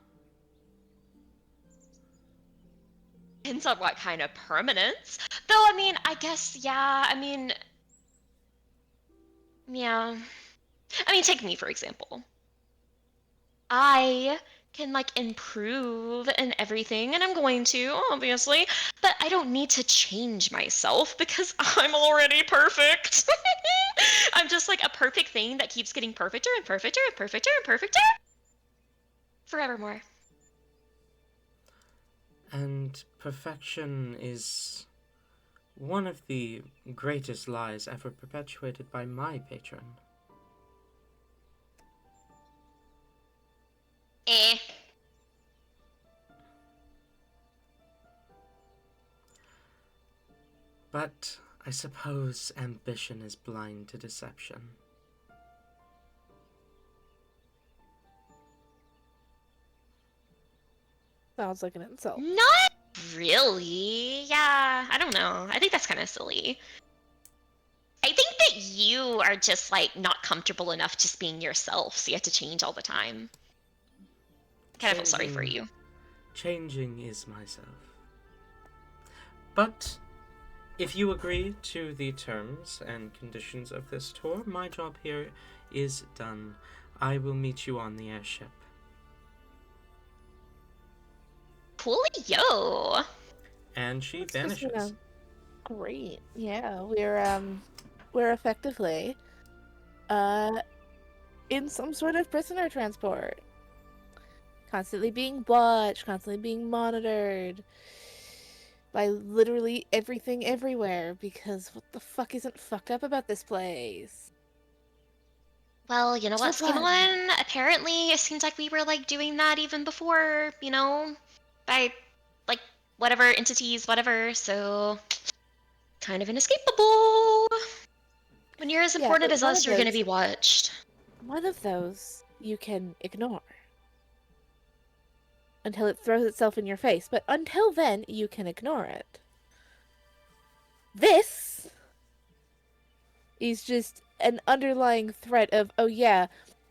[SPEAKER 3] Depends on what kind of permanence. Though, I mean, I guess, yeah, yeah. I mean, take me, for example. I can, like, improve and everything, and I'm going to, obviously, but I don't need to change myself because I'm already perfect. I'm just, like, a perfect thing that keeps getting perfecter and perfecter and perfecter and perfecter forevermore.
[SPEAKER 1] And perfection is one of the greatest lies ever perpetuated by my patron. But I suppose ambition is blind to deception.
[SPEAKER 2] Sounds like an insult.
[SPEAKER 3] Not really. Yeah, I don't know. I think that's kind of silly. I think that you are just, like, not comfortable enough just being yourself, so you have to change all the time. I kind of feel sorry for you.
[SPEAKER 1] Changing is myself. But if you agree to the terms and conditions of this tour, my job here is done. I will meet you on the airship.
[SPEAKER 3] Coolio.
[SPEAKER 1] And she
[SPEAKER 2] That's just,
[SPEAKER 1] vanishes.
[SPEAKER 2] Great. Yeah, we're effectively in some sort of prisoner transport. Constantly being watched, constantly being monitored by literally everything everywhere, because what the fuck isn't fucked up about this place?
[SPEAKER 3] Well, you know what,
[SPEAKER 2] So fun.
[SPEAKER 3] Skaaymon? Apparently, it seems like we were, like, doing that even before, you know, by, like, whatever entities, whatever, so kind of inescapable. When you're as
[SPEAKER 2] Yeah,
[SPEAKER 3] important
[SPEAKER 2] but
[SPEAKER 3] as us, you're gonna be watched.
[SPEAKER 2] one of those you can ignore until it throws itself in your face. But until then, you can ignore it. This is just an underlying threat of, oh yeah,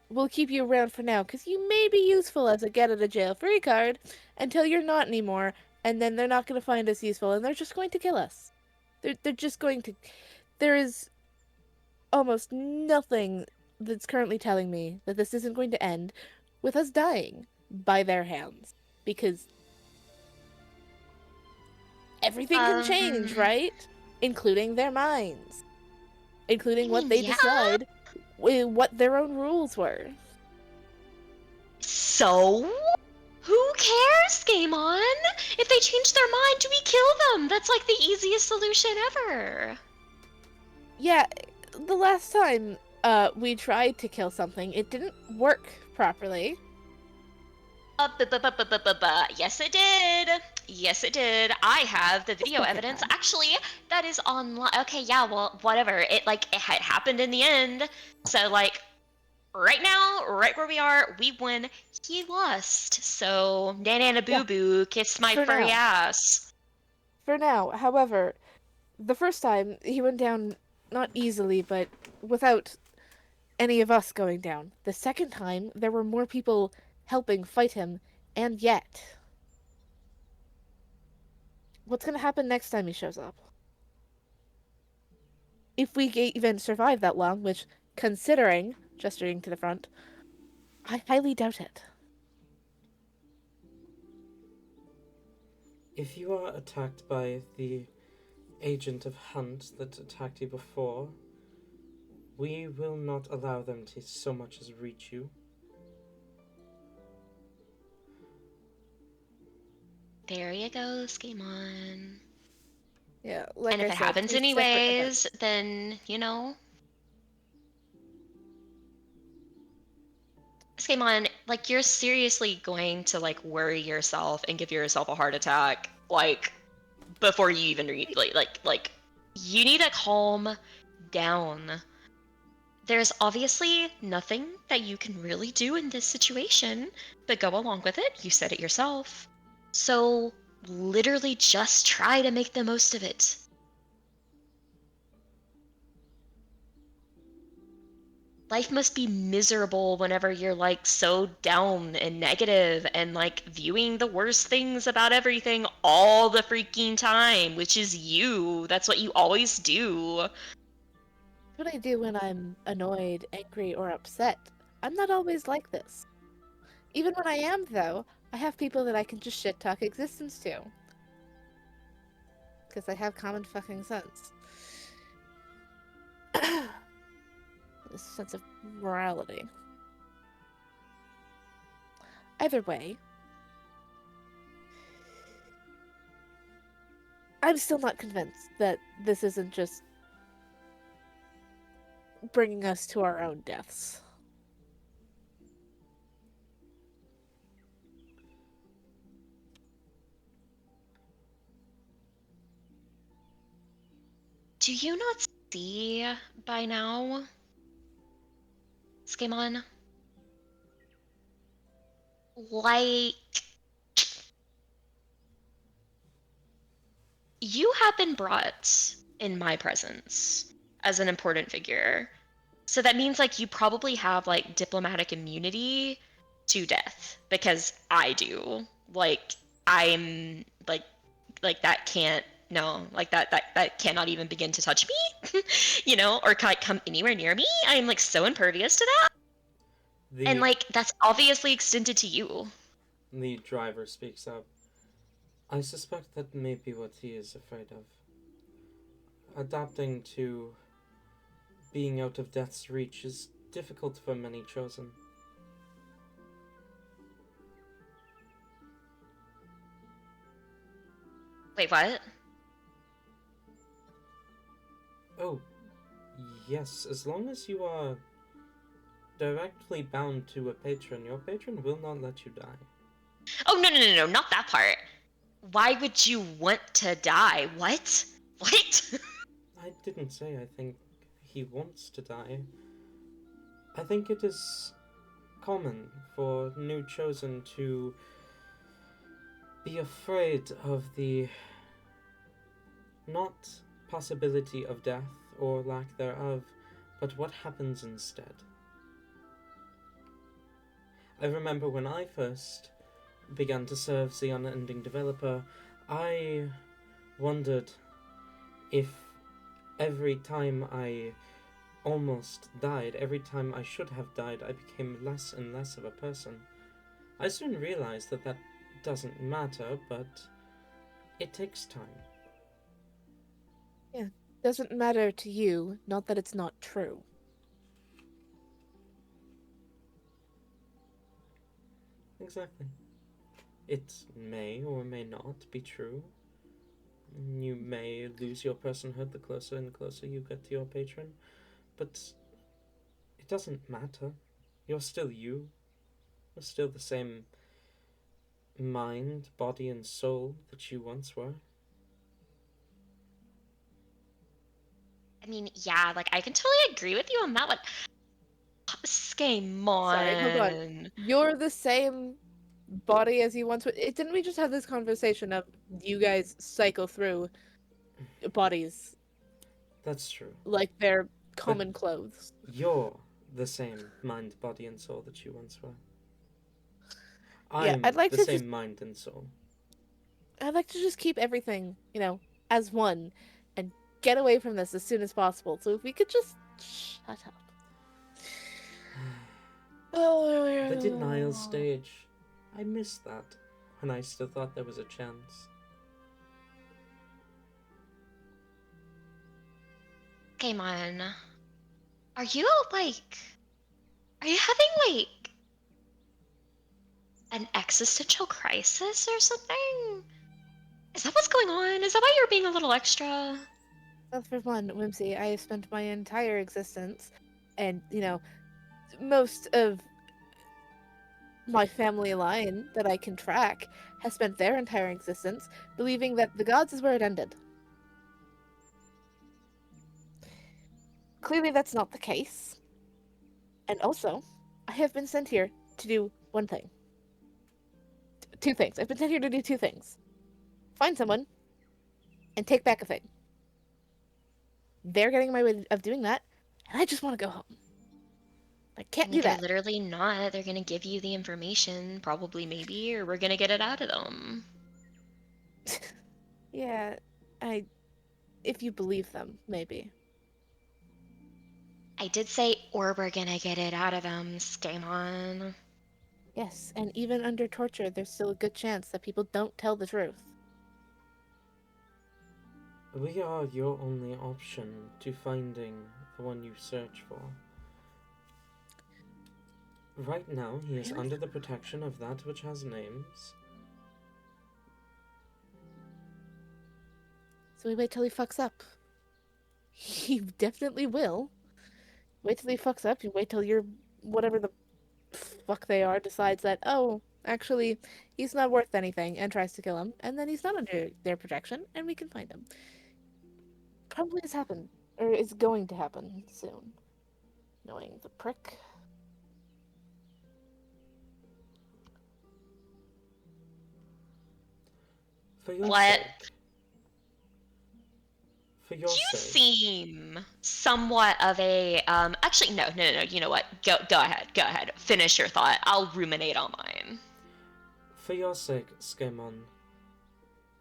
[SPEAKER 2] we'll keep you around for now because you may be useful as a get out of jail free card until you're not anymore, and then they're not going to find us useful and they're just going to kill us. They're just going to. There is almost nothing that's currently telling me that this isn't going to end with us dying by their hands. Because everything can change, right? Including their minds. Including what they
[SPEAKER 3] Yeah.
[SPEAKER 2] decide, what their own rules were.
[SPEAKER 3] So? Who cares, Skaaymon? If they change their mind, do we kill them? That's like the easiest solution ever.
[SPEAKER 2] Yeah, the last time we tried to kill something, it didn't work properly.
[SPEAKER 3] Yes, it did. Yes, it did. I have the video
[SPEAKER 2] Okay,
[SPEAKER 3] evidence.
[SPEAKER 2] fine.
[SPEAKER 3] Actually, that is online. Okay, yeah, well, whatever. It happened in the end. So like, right now, right where we are, we win. He lost. So Nana Boo Boo, kiss my
[SPEAKER 2] For
[SPEAKER 3] furry
[SPEAKER 2] now.
[SPEAKER 3] ass.
[SPEAKER 2] For now, however, the first time he went down not easily, but without any of us going down. The second time, there were more people helping fight him, and yet. What's gonna happen next time he shows up? If we even survive that long, which, considering, gesturing to the front, I highly doubt it.
[SPEAKER 1] If you are attacked by the agent of Hunt that attacked you before, we will not allow them to so much as reach you.
[SPEAKER 3] There you go, Skaaymon.
[SPEAKER 2] Yeah, like
[SPEAKER 3] And if
[SPEAKER 2] I
[SPEAKER 3] it
[SPEAKER 2] said,
[SPEAKER 3] happens
[SPEAKER 2] two separate
[SPEAKER 3] anyways,
[SPEAKER 2] events.
[SPEAKER 3] then, Skaaymon, like, you're seriously going to, like, worry yourself and give yourself a heart attack, like, before you even read, you need to calm down. There's obviously nothing that you can really do in this situation but go along with it. You said it yourself. So, literally just try to make the most of it. Life must be miserable whenever you're like so down and negative and like viewing the worst things about everything all the freaking time, which is you. That's what you always do.
[SPEAKER 2] What I do when I'm annoyed, angry, or upset. I'm not always like this. Even when I am, though, I have people that I can just shit talk existence to. Because I have common fucking sense. This sense of morality. Either way, I'm still not convinced that this isn't just bringing us to our own deaths.
[SPEAKER 3] Do you not see by now, Skimon? Like, you have been brought in my presence as an important figure. So that means like you probably have like diplomatic immunity to death because I do. Like I'm like that can't no like that cannot even begin to touch me, or come anywhere near me. I'm like so impervious to that, and
[SPEAKER 1] The
[SPEAKER 3] like that's obviously extended to you.
[SPEAKER 1] the driver speaks up. I suspect that may be what he is afraid of. Adapting to being out of death's reach is difficult for many chosen.
[SPEAKER 3] Wait, what?
[SPEAKER 1] Oh, yes, as long as you are directly bound to a patron, your patron will not let you die.
[SPEAKER 3] Oh no, not that part. Why would you want to die? What? What?
[SPEAKER 1] I didn't say I think he wants to die. I think it is common for new chosen to be afraid of the not possibility of death or lack thereof, but what happens instead. I remember when I first began to serve the unending developer, I wondered if every time I almost died, every time I should have died, I became less and less of a person. I soon realized that that doesn't matter, but it takes time.
[SPEAKER 2] Yeah, doesn't matter to you, not that it's not true.
[SPEAKER 1] Exactly. It may or may not be true. You may lose your personhood the closer and closer you get to your patron, but it doesn't matter. You're still you. You're still the same mind, body, and soul that you once were.
[SPEAKER 3] I mean, yeah, like I can totally agree with you on that one.
[SPEAKER 2] Sorry, hold on.
[SPEAKER 3] Skaaymon.
[SPEAKER 2] You're the same body as you once were. Didn't we just have this conversation of you guys cycle through bodies
[SPEAKER 1] That's true.
[SPEAKER 2] like they're
[SPEAKER 1] But
[SPEAKER 2] common clothes?
[SPEAKER 1] you're the same mind, body, and soul that you once were.
[SPEAKER 2] Yeah,
[SPEAKER 1] I'm the same mind and soul.
[SPEAKER 2] I'd like to just keep everything, as one and get away from this as soon as possible. So if we could just shut up.
[SPEAKER 1] The denial stage. I missed that when I still thought there was a chance.
[SPEAKER 3] Skaaymon. Are you are you having an existential crisis or something? Is that what's going on? Is that why you're being a little extra?
[SPEAKER 2] Well, for one, Whimsy, I have spent my entire existence and, most of my family line that I can track has spent their entire existence believing that the gods is where it ended. Clearly, that's not the case. And also, I have been sent here to do one thing. Two things. I've been sent here to do two things. Find someone and take back a thing. They're getting in my way of doing that, and I just want to go home. I
[SPEAKER 3] I
[SPEAKER 2] can't
[SPEAKER 3] mean,
[SPEAKER 2] do
[SPEAKER 3] they're
[SPEAKER 2] that.
[SPEAKER 3] literally not. They're gonna give you the information, probably, maybe, or we're gonna get it out of them.
[SPEAKER 2] Yeah, if you believe them, maybe.
[SPEAKER 3] I did say, or we're gonna get it out of them, Skaaymon.
[SPEAKER 2] Yes, and even under torture, there's still a good chance that people don't tell the truth.
[SPEAKER 1] We are your only option to finding the one you search for. Right now, he is
[SPEAKER 2] Really?
[SPEAKER 1] under the protection of that which has names.
[SPEAKER 2] So we wait till he fucks up. He definitely will. Wait till he fucks up. You wait till your whatever the fuck they are decides that, oh, actually, he's not worth anything and tries to kill him, and then he's not under their protection, and we can find him. Probably has happened, or is going to happen soon. Knowing the prick.
[SPEAKER 1] For your
[SPEAKER 3] What?
[SPEAKER 1] sake. For your
[SPEAKER 3] You
[SPEAKER 1] sake.
[SPEAKER 3] seem somewhat of a actually no, you know what, go ahead, finish your thought. I'll ruminate on mine.
[SPEAKER 1] For your sake, Skaaymon,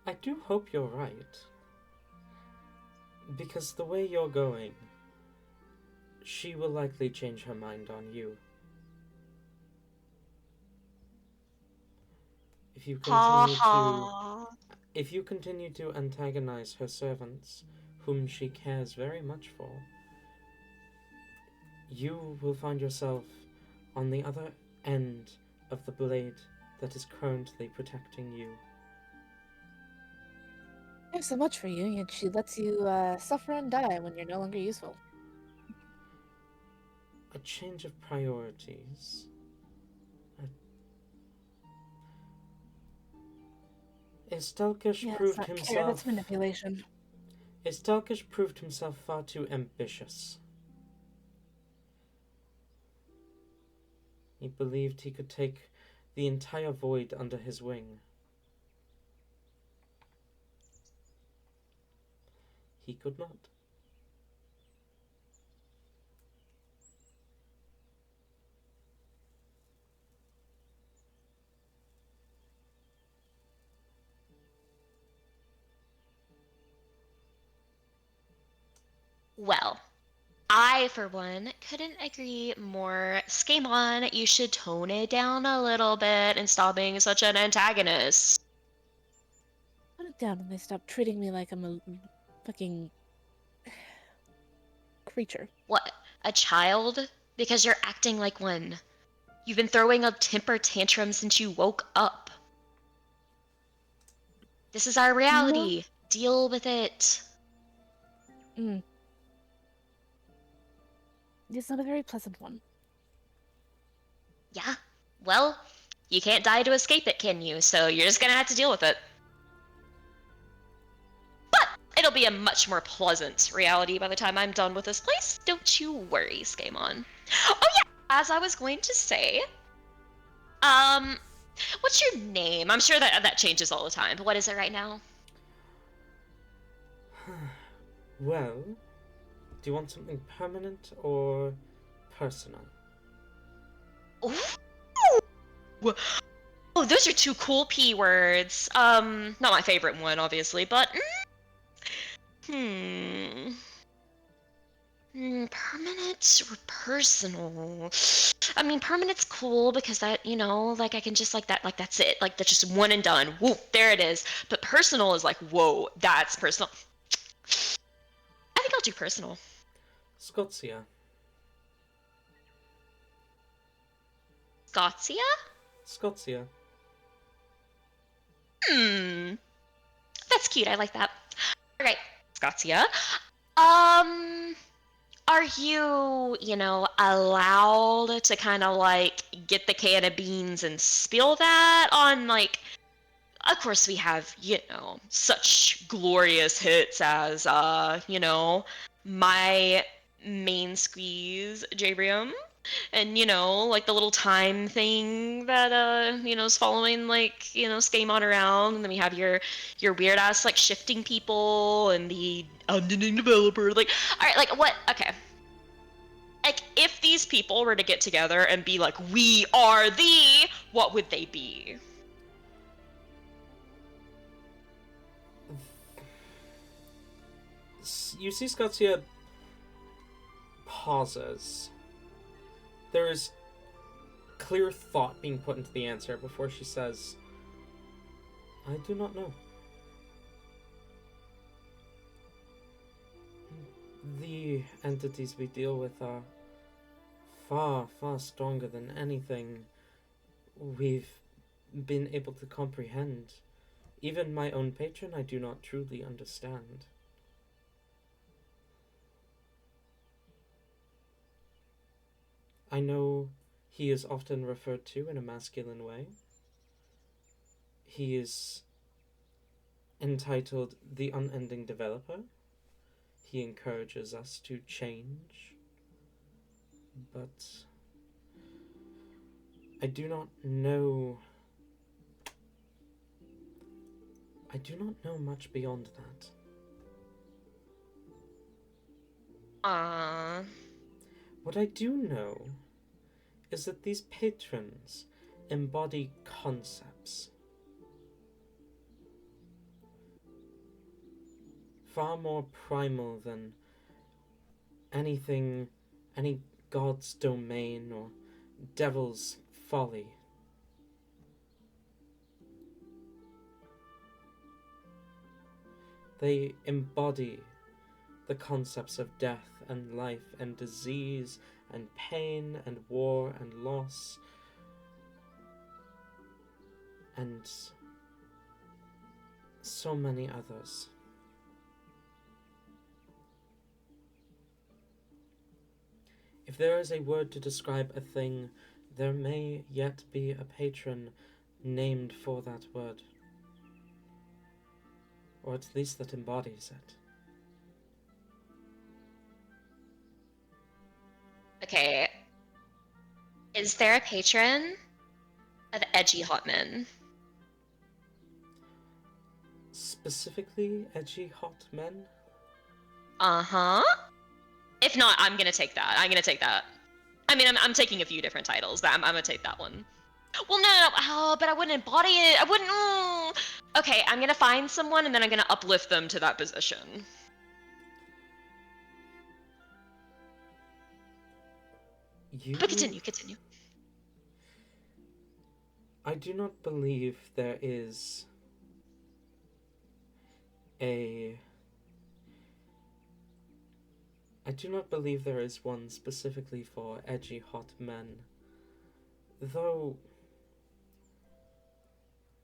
[SPEAKER 1] I do hope you're right. Because the way you're going, she will likely change her mind on you. If you
[SPEAKER 3] Ha
[SPEAKER 1] continue to
[SPEAKER 3] ha.
[SPEAKER 1] if you continue to antagonize her servants, whom she cares very much for, you will find yourself on the other end of the blade that is currently protecting you.
[SPEAKER 2] I have so much for you, yet she lets you suffer and die when you're no longer useful.
[SPEAKER 1] A change of priorities. Istelkish
[SPEAKER 2] Yeah, it's
[SPEAKER 1] proved
[SPEAKER 2] not care,
[SPEAKER 1] himself.
[SPEAKER 2] that's manipulation.
[SPEAKER 1] Istelkish proved himself far too ambitious. He believed he could take the entire void under his wing. He could not.
[SPEAKER 3] Well, I, for one, couldn't agree more. Skaaymon, you should tone it down a little bit and stop being such an antagonist.
[SPEAKER 2] Put it down and they stop treating me like I'm a fucking creature.
[SPEAKER 3] What? A child? Because you're acting like one. You've been throwing a temper tantrum since you woke up. This is our reality. Deal with it.
[SPEAKER 2] It's not a very pleasant one.
[SPEAKER 3] Yeah. Well, you can't die to escape it, can you? So you're just gonna have to deal with it. But it'll be a much more pleasant reality by the time I'm done with this place. Don't you worry, Skaaymon. Oh yeah, as I was going to say, what's your name? I'm sure that changes all the time, but what is it right now?
[SPEAKER 1] Well, do you want something permanent or personal?
[SPEAKER 3] Ooh. Oh, those are two cool P words. Not my favorite one, obviously, but permanent or personal? I mean, permanent's cool because that, like I can just like that, like that's it, like that's just one and done. Whoop, there it is. But personal is like, whoa, that's personal. I think I'll do personal.
[SPEAKER 1] Scottsia.
[SPEAKER 3] Scottsia?
[SPEAKER 1] Scottsia.
[SPEAKER 3] That's cute. I like that. All right, Scottsia. Are you, allowed to kind of like get the can of beans and spill that on like, of course we have, such glorious hits as, my main squeeze, Jabrium, and, like the little time thing that, is following, like, Skaaymon around, and then we have your weird ass, like, shifting people, and the unending developer, like, alright, like, what, okay. Like, if these people were to get together and be like, we are the, what would they be?
[SPEAKER 1] You see Scottsia pauses. There is clear thought being put into the answer before she says, I do not know. The entities we deal with are far, far stronger than anything we've been able to comprehend. Even my own patron I do not truly understand. I know he is often referred to in a masculine way. He is entitled the Unending Developer. He encourages us to change. But I do not know much beyond that. What I do know is that these patrons embody concepts far more primal than any god's domain or devil's folly. They embody the concepts of death and life and disease and pain and war and loss and so many others. If there is a word to describe a thing, there may yet be a patron named for that word. Or at least that embodies it.
[SPEAKER 3] Okay. Is there a patron of edgy hot men?
[SPEAKER 1] Specifically, edgy hot men?
[SPEAKER 3] Uh-huh. If not, I'm gonna take that. I mean, I'm taking a few different titles, but I'm gonna take that one. Well, no, oh, but I wouldn't embody it. I wouldn't. Okay, I'm gonna find someone and then I'm gonna uplift them to that position. But continue.
[SPEAKER 1] I do not believe there is a... I do not believe there is one specifically for edgy hot men. Though...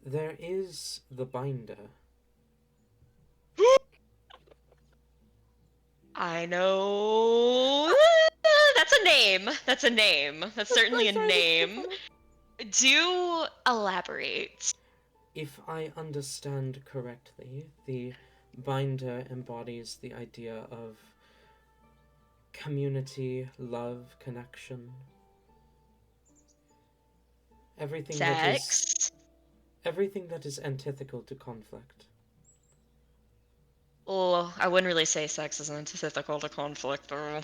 [SPEAKER 1] there is the binder.
[SPEAKER 3] I know. That's a name. That's certainly a name. Do elaborate.
[SPEAKER 1] If I understand correctly, the binder embodies the idea of community, love, connection. Everything
[SPEAKER 3] Sex.
[SPEAKER 1] everything that is antithetical to conflict.
[SPEAKER 3] Oh, I wouldn't really say sex is antithetical to conflict, though.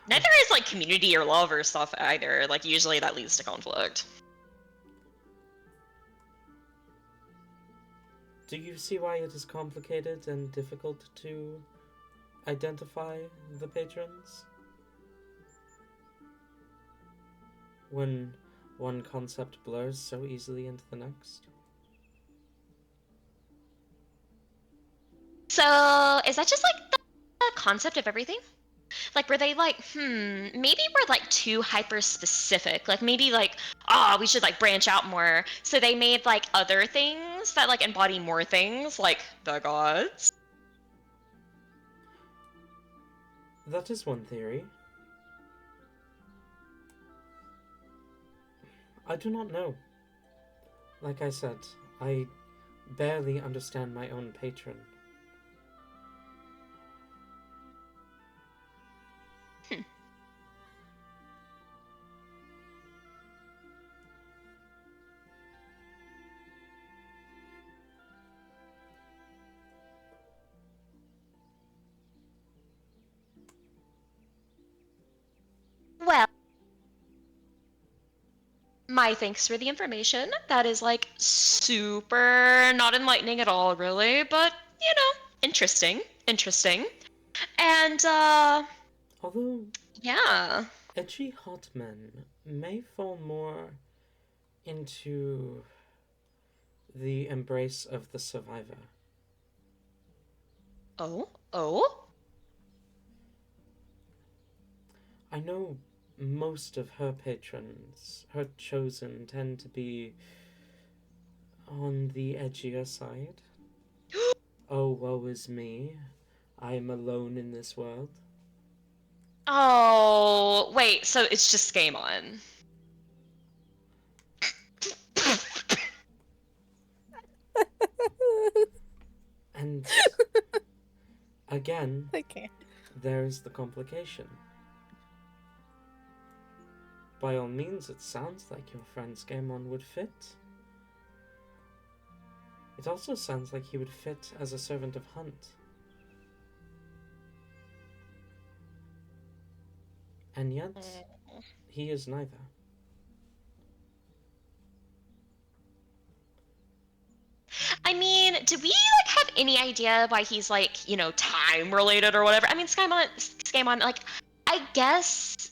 [SPEAKER 3] Neither is like community or love or stuff either. Like usually that leads to conflict.
[SPEAKER 1] Do you see why it is complicated and difficult to identify the patrons? When one concept blurs so easily into the next?
[SPEAKER 3] So, is that just like the concept of everything? Like, were they like, maybe we're like too hyper specific. Like, maybe like, we should like branch out more. So they made like other things that like embody more things, like the gods.
[SPEAKER 1] That is one theory. I do not know. Like I said, I barely understand my own patron.
[SPEAKER 3] Well, my thanks for the information. That is like super not enlightening at all, really, but you know, interesting. And
[SPEAKER 1] Although
[SPEAKER 3] yeah.
[SPEAKER 1] edgy hot men may fall more into the embrace of the survivor.
[SPEAKER 3] Oh?
[SPEAKER 1] I know most of her patrons, her chosen, tend to be on the edgier side. Oh, woe is me. I am alone in this world.
[SPEAKER 3] Oh, wait, so it's just Skaaymon.
[SPEAKER 1] And again,
[SPEAKER 2] I can't.
[SPEAKER 1] there's the complication. By all means, it sounds like your friend Skaaymon would fit. It also sounds like he would fit as a servant of Hunt. And yet, he is neither.
[SPEAKER 3] I mean, do we like have any idea why he's like, you know, time related or whatever? I mean, Skaaymon, like, I guess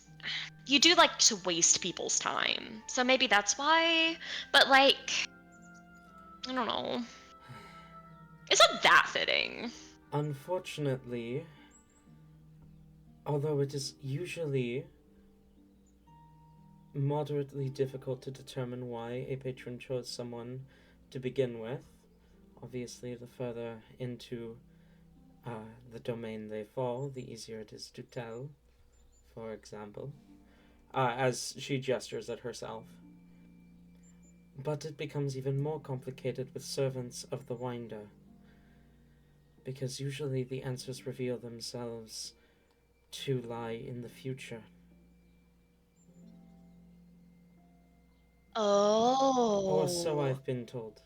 [SPEAKER 3] you do like to waste people's time, so maybe that's why. But like, I don't know. It's not that fitting.
[SPEAKER 1] Unfortunately, although it is usually moderately difficult to determine why a patron chose someone to begin with, obviously the further into the domain they fall, the easier it is to tell, for example, as she gestures at herself. But it becomes even more complicated with servants of the Winder, because usually the answers reveal themselves to lie in the future. Or so
[SPEAKER 3] Oh.
[SPEAKER 1] I've been told.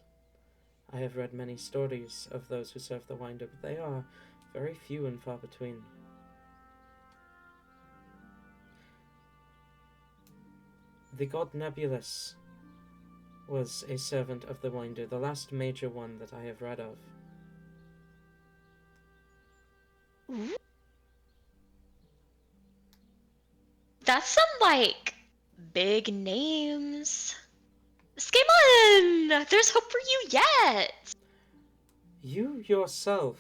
[SPEAKER 1] I have read many stories of those who serve the Winder, but they are very few and far between. The god Nebulus was a servant of the Winder, the last major one that I have read of.
[SPEAKER 3] Ooh. That's some, like, big names. Skaaymon! There's hope for you yet!
[SPEAKER 1] You yourself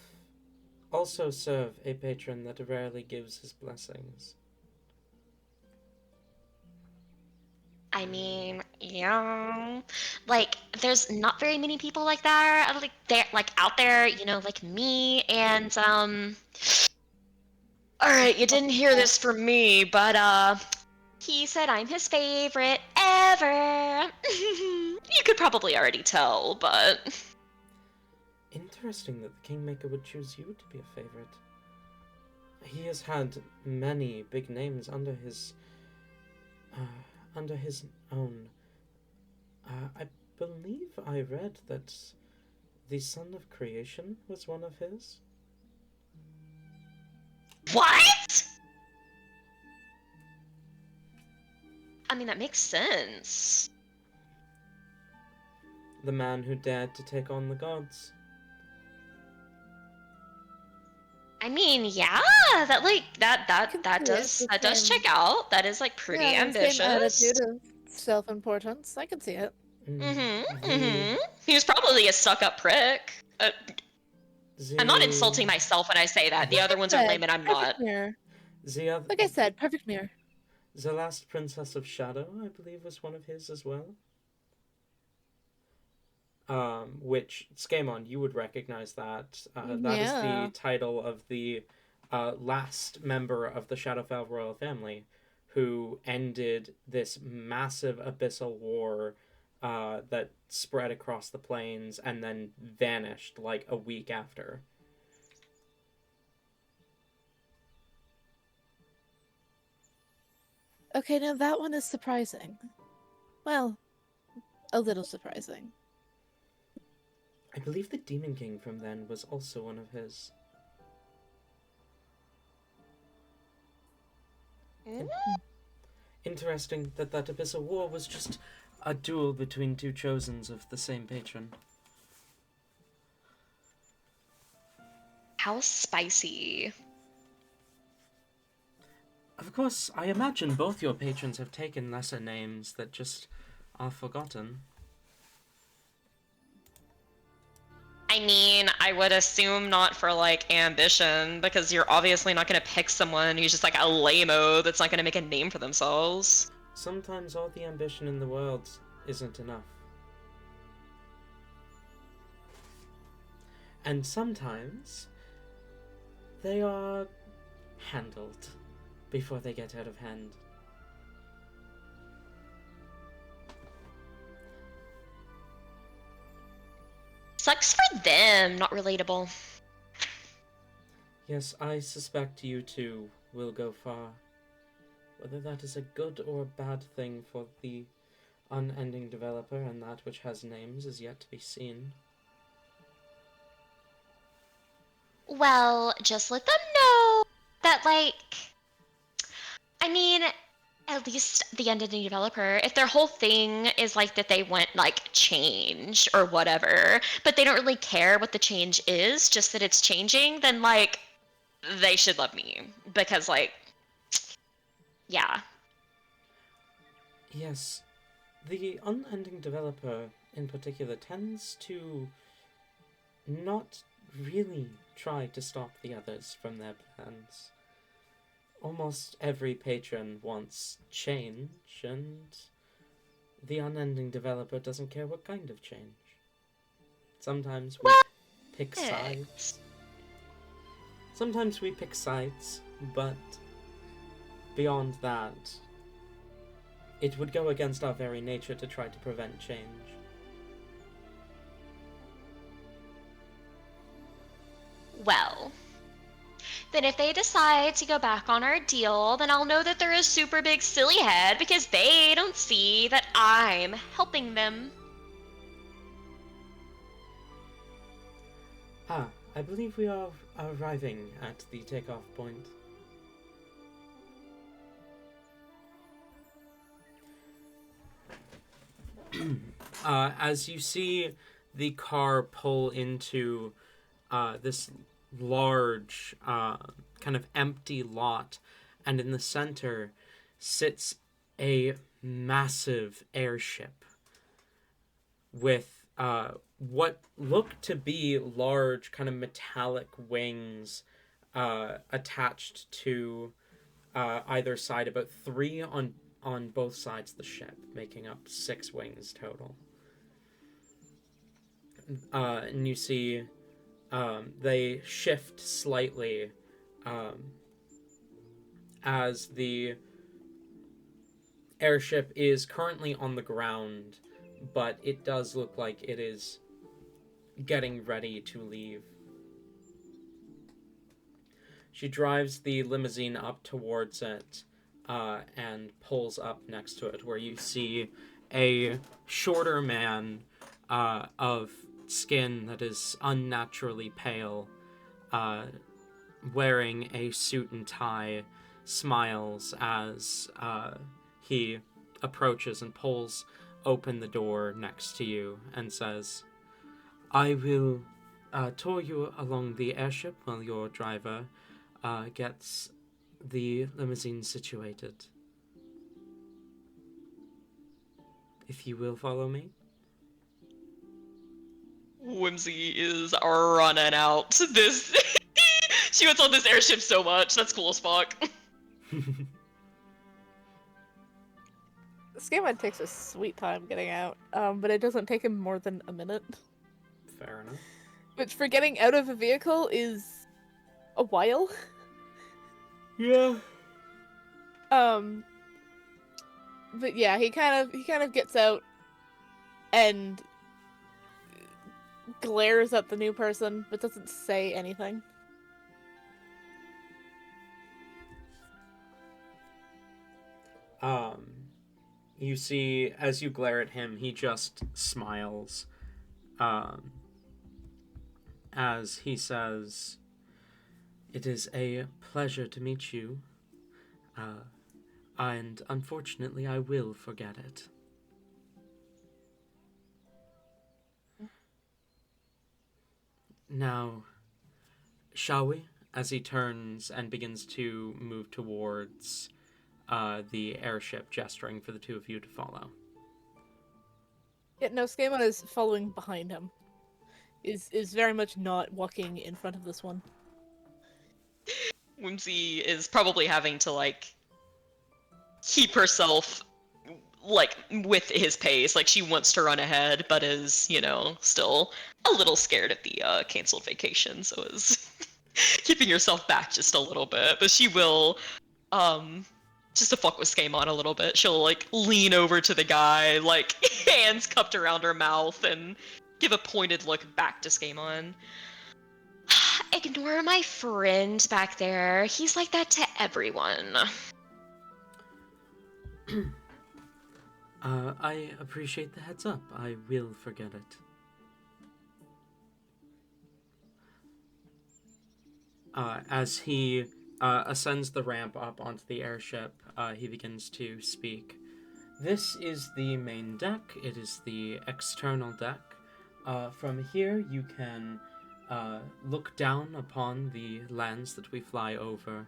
[SPEAKER 1] also serve a patron that rarely gives his blessings.
[SPEAKER 3] I mean, yeah. Like, there's not very many people like that, like, they're, like, out there, you know, like me, and, Alright, you didn't hear this from me, but, he said I'm his favorite ever! You could probably already tell, but...
[SPEAKER 1] Interesting that the Kingmaker would choose you to be a favorite. He has had many big names under his own. I believe I read that the Son of Creation was one of his.
[SPEAKER 3] What?! I mean, that makes sense.
[SPEAKER 1] The man who dared to take on the gods.
[SPEAKER 3] I mean, yeah, that, like, that does check out. That is, like, pretty ambitious.
[SPEAKER 2] Same attitude of self-importance. I can see it.
[SPEAKER 3] He was probably a stuck-up prick. I'm not insulting myself when I say that. The other ones are lame and I'm not.
[SPEAKER 2] Mirror.
[SPEAKER 1] The
[SPEAKER 2] Like I said, perfect mirror.
[SPEAKER 1] The last Princess of Shadow, I believe, was one of his as well. Which, Skaaymon, you would recognize that. That is the title of the last member of the Shadowfell royal family who ended this massive abyssal war that spread across the plains and then vanished like a week after.
[SPEAKER 2] Okay, now that one is surprising. Well, a little surprising.
[SPEAKER 1] I believe the Demon King from then was also one of his. Interesting that Abyssal War was just a duel between two chosens of the same patron.
[SPEAKER 3] How spicy.
[SPEAKER 1] Of course, I imagine both your patrons have taken lesser names that just are forgotten.
[SPEAKER 3] I mean, I would assume not for, like, ambition, because you're obviously not gonna pick someone who's just, like, a lame-o that's not gonna make a name for themselves.
[SPEAKER 1] Sometimes all the ambition in the world isn't enough. And sometimes they are handled before they get out of hand.
[SPEAKER 3] Sucks for them, not relatable.
[SPEAKER 1] Yes, I suspect you two will go far. Whether that is a good or a bad thing for the unending developer and that which has names is yet to be seen.
[SPEAKER 3] Well, just let them know that, like, I mean, at least the unending developer, if their whole thing is, like, that they want, like, change or whatever, but they don't really care what the change is, just that it's changing, then, like, they should love me. Because, like, yeah.
[SPEAKER 1] Yes, the unending developer in particular tends to not really try to stop the others from their plans. Almost every patron wants change, and the unending developer doesn't care what kind of change. Sometimes we pick sides. Sometimes we pick sides, but beyond that, it would go against our very nature to try to prevent change.
[SPEAKER 3] Well, then if they decide to go back on our deal, then I'll know that they're a super big silly head because they don't see that I'm helping them.
[SPEAKER 1] I believe we are arriving at the takeoff point. As you see the car pull into this large, kind of empty lot, and in the center sits a massive airship with what look to be large, kind of metallic wings attached to either side, about 3 on both sides of the ship, making up 6 wings total. And you see they shift slightly as the airship is currently on the ground, but it does look like it is getting ready to leave. She drives the limousine up towards it and pulls up next to it, where you see a shorter man of skin that is unnaturally pale, wearing a suit and tie, smiles as he approaches and pulls open the door next to you and says, "I will tow you along the airship while your driver gets the limousine situated. If you will follow me."
[SPEAKER 3] Whimsy is running out. This she wants on this airship so much. That's cool as fuck.
[SPEAKER 2] Skaaymon takes a sweet time getting out, but it doesn't take him more than a minute.
[SPEAKER 1] Fair enough.
[SPEAKER 2] Which, for getting out of a vehicle, is a while.
[SPEAKER 1] Yeah.
[SPEAKER 2] But yeah, he kind of gets out and glares at the new person, but doesn't say anything.
[SPEAKER 1] You see, as you glare at him, he just smiles, as he says, "It is a pleasure to meet you, and unfortunately I will forget it." Now, shall we? As he turns and begins to move towards the airship, gesturing for the two of you to follow.
[SPEAKER 2] Yeah, no, Skaaymon is following behind him. Is very much not walking in front of this one.
[SPEAKER 3] Whimsy is probably having to like keep herself like with his pace. Like she wants to run ahead, but is, you know, still a little scared of the canceled vacation, so is keeping herself back just a little bit. But she will just to fuck with Skaaymon a little bit, she'll like lean over to the guy, like hands cupped around her mouth, and give a pointed look back to Skaaymon. Ignore my friend back there. He's like that to everyone.
[SPEAKER 1] I appreciate the heads up. I will forget it. As he ascends the ramp up onto the airship, he begins to speak. "This is the main deck. It is the external deck. From here, you can look down upon the lands that we fly over.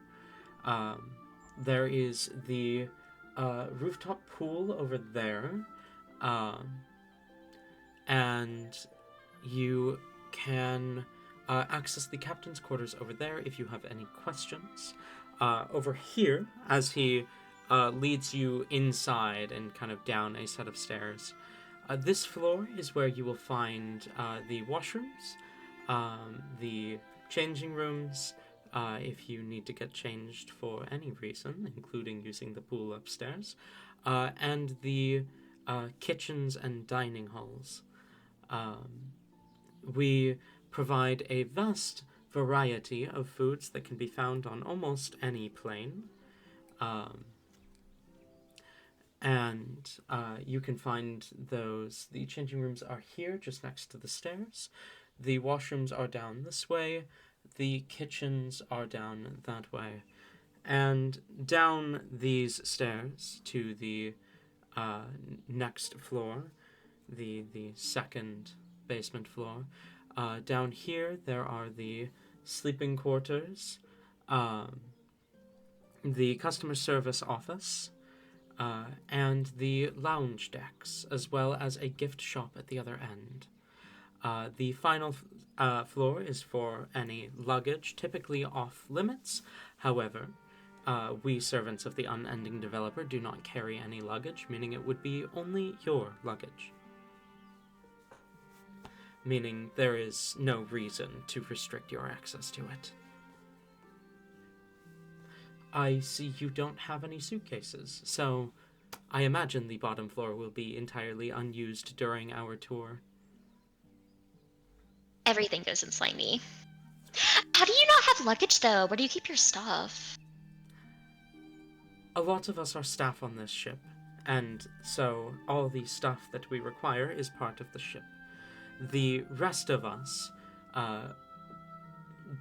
[SPEAKER 1] There is the rooftop pool over there, and you can access the captain's quarters over there if you have any questions. Over here, as he leads you inside and kind of down a set of stairs, this floor is where you will find the washrooms, the changing rooms, if you need to get changed for any reason, including using the pool upstairs, and the kitchens and dining halls. We provide a vast variety of foods that can be found on almost any plane. And you can find those. The changing rooms are here, just next to the stairs. The washrooms are down this way. The kitchens are down that way. And down these stairs to the next floor, the second basement floor, down here there are the sleeping quarters, the customer service office, and the lounge decks, as well as a gift shop at the other end. The final floor is for any luggage, typically off limits. However, we servants of the unending developer do not carry any luggage, meaning it would be only your luggage. Meaning there is no reason to restrict your access to it. I see you don't have any suitcases, so I imagine the bottom floor will be entirely unused during our tour.
[SPEAKER 3] Everything goes inside me. How do you not have luggage, though? Where do you keep your stuff?
[SPEAKER 1] A lot of us are staff on this ship, and so all the stuff that we require is part of the ship. The rest of us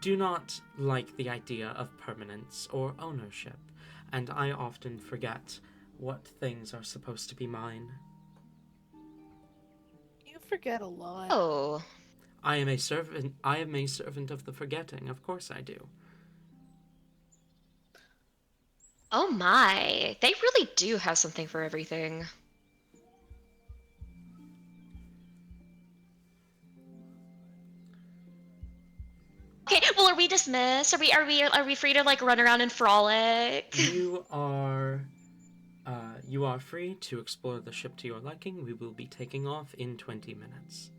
[SPEAKER 1] do not like the idea of permanence or ownership, and I often forget what things are supposed to be mine.
[SPEAKER 2] You forget a lot.
[SPEAKER 3] Oh.
[SPEAKER 1] I am a servant of the forgetting, of course I do.
[SPEAKER 3] Oh my. They really do have something for everything. Okay, well, are we dismissed? Are we free to like run around and frolic?
[SPEAKER 1] You are free to explore the ship to your liking. We will be taking off in 20 minutes.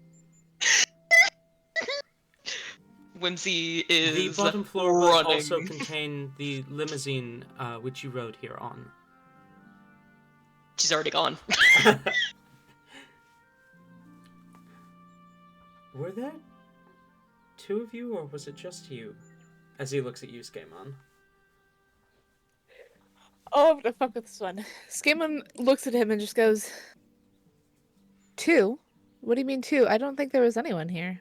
[SPEAKER 3] Whimsy is
[SPEAKER 1] the bottom floor will
[SPEAKER 3] running.
[SPEAKER 1] also contain the limousine which you rode here on.
[SPEAKER 3] She's already gone.
[SPEAKER 1] Were there two of you, or was it just you? As he looks at you, Skaaymon.
[SPEAKER 2] Oh, I'm gonna fuck with this one. Skaaymon looks at him and just goes, 2? What do you mean 2? I don't think there was anyone here.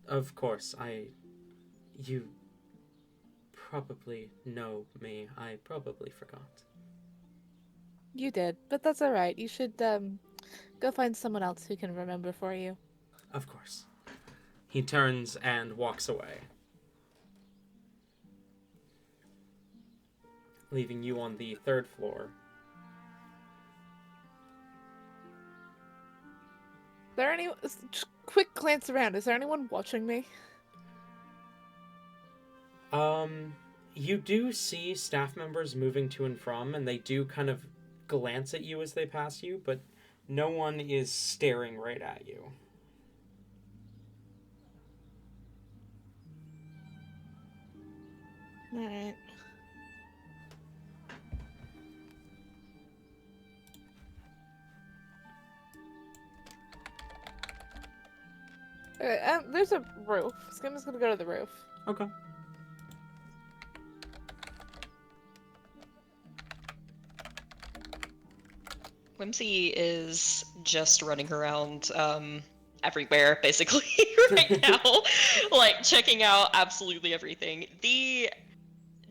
[SPEAKER 1] Of course, you probably know me. I probably forgot.
[SPEAKER 2] You did, but that's alright. You should, go find someone else who can remember for you.
[SPEAKER 1] Of course. He turns and walks away, leaving you on the 3rd floor.
[SPEAKER 2] Just quick glance around. Is there anyone watching me?
[SPEAKER 1] You do see staff members moving to and from, and they do kind of glance at you as they pass you, but no one is staring right at you.
[SPEAKER 2] Alright. There's a roof. Skim's gonna go to the roof.
[SPEAKER 1] Okay.
[SPEAKER 3] Whimsy is just running around everywhere, basically, right now. Like, checking out absolutely everything. The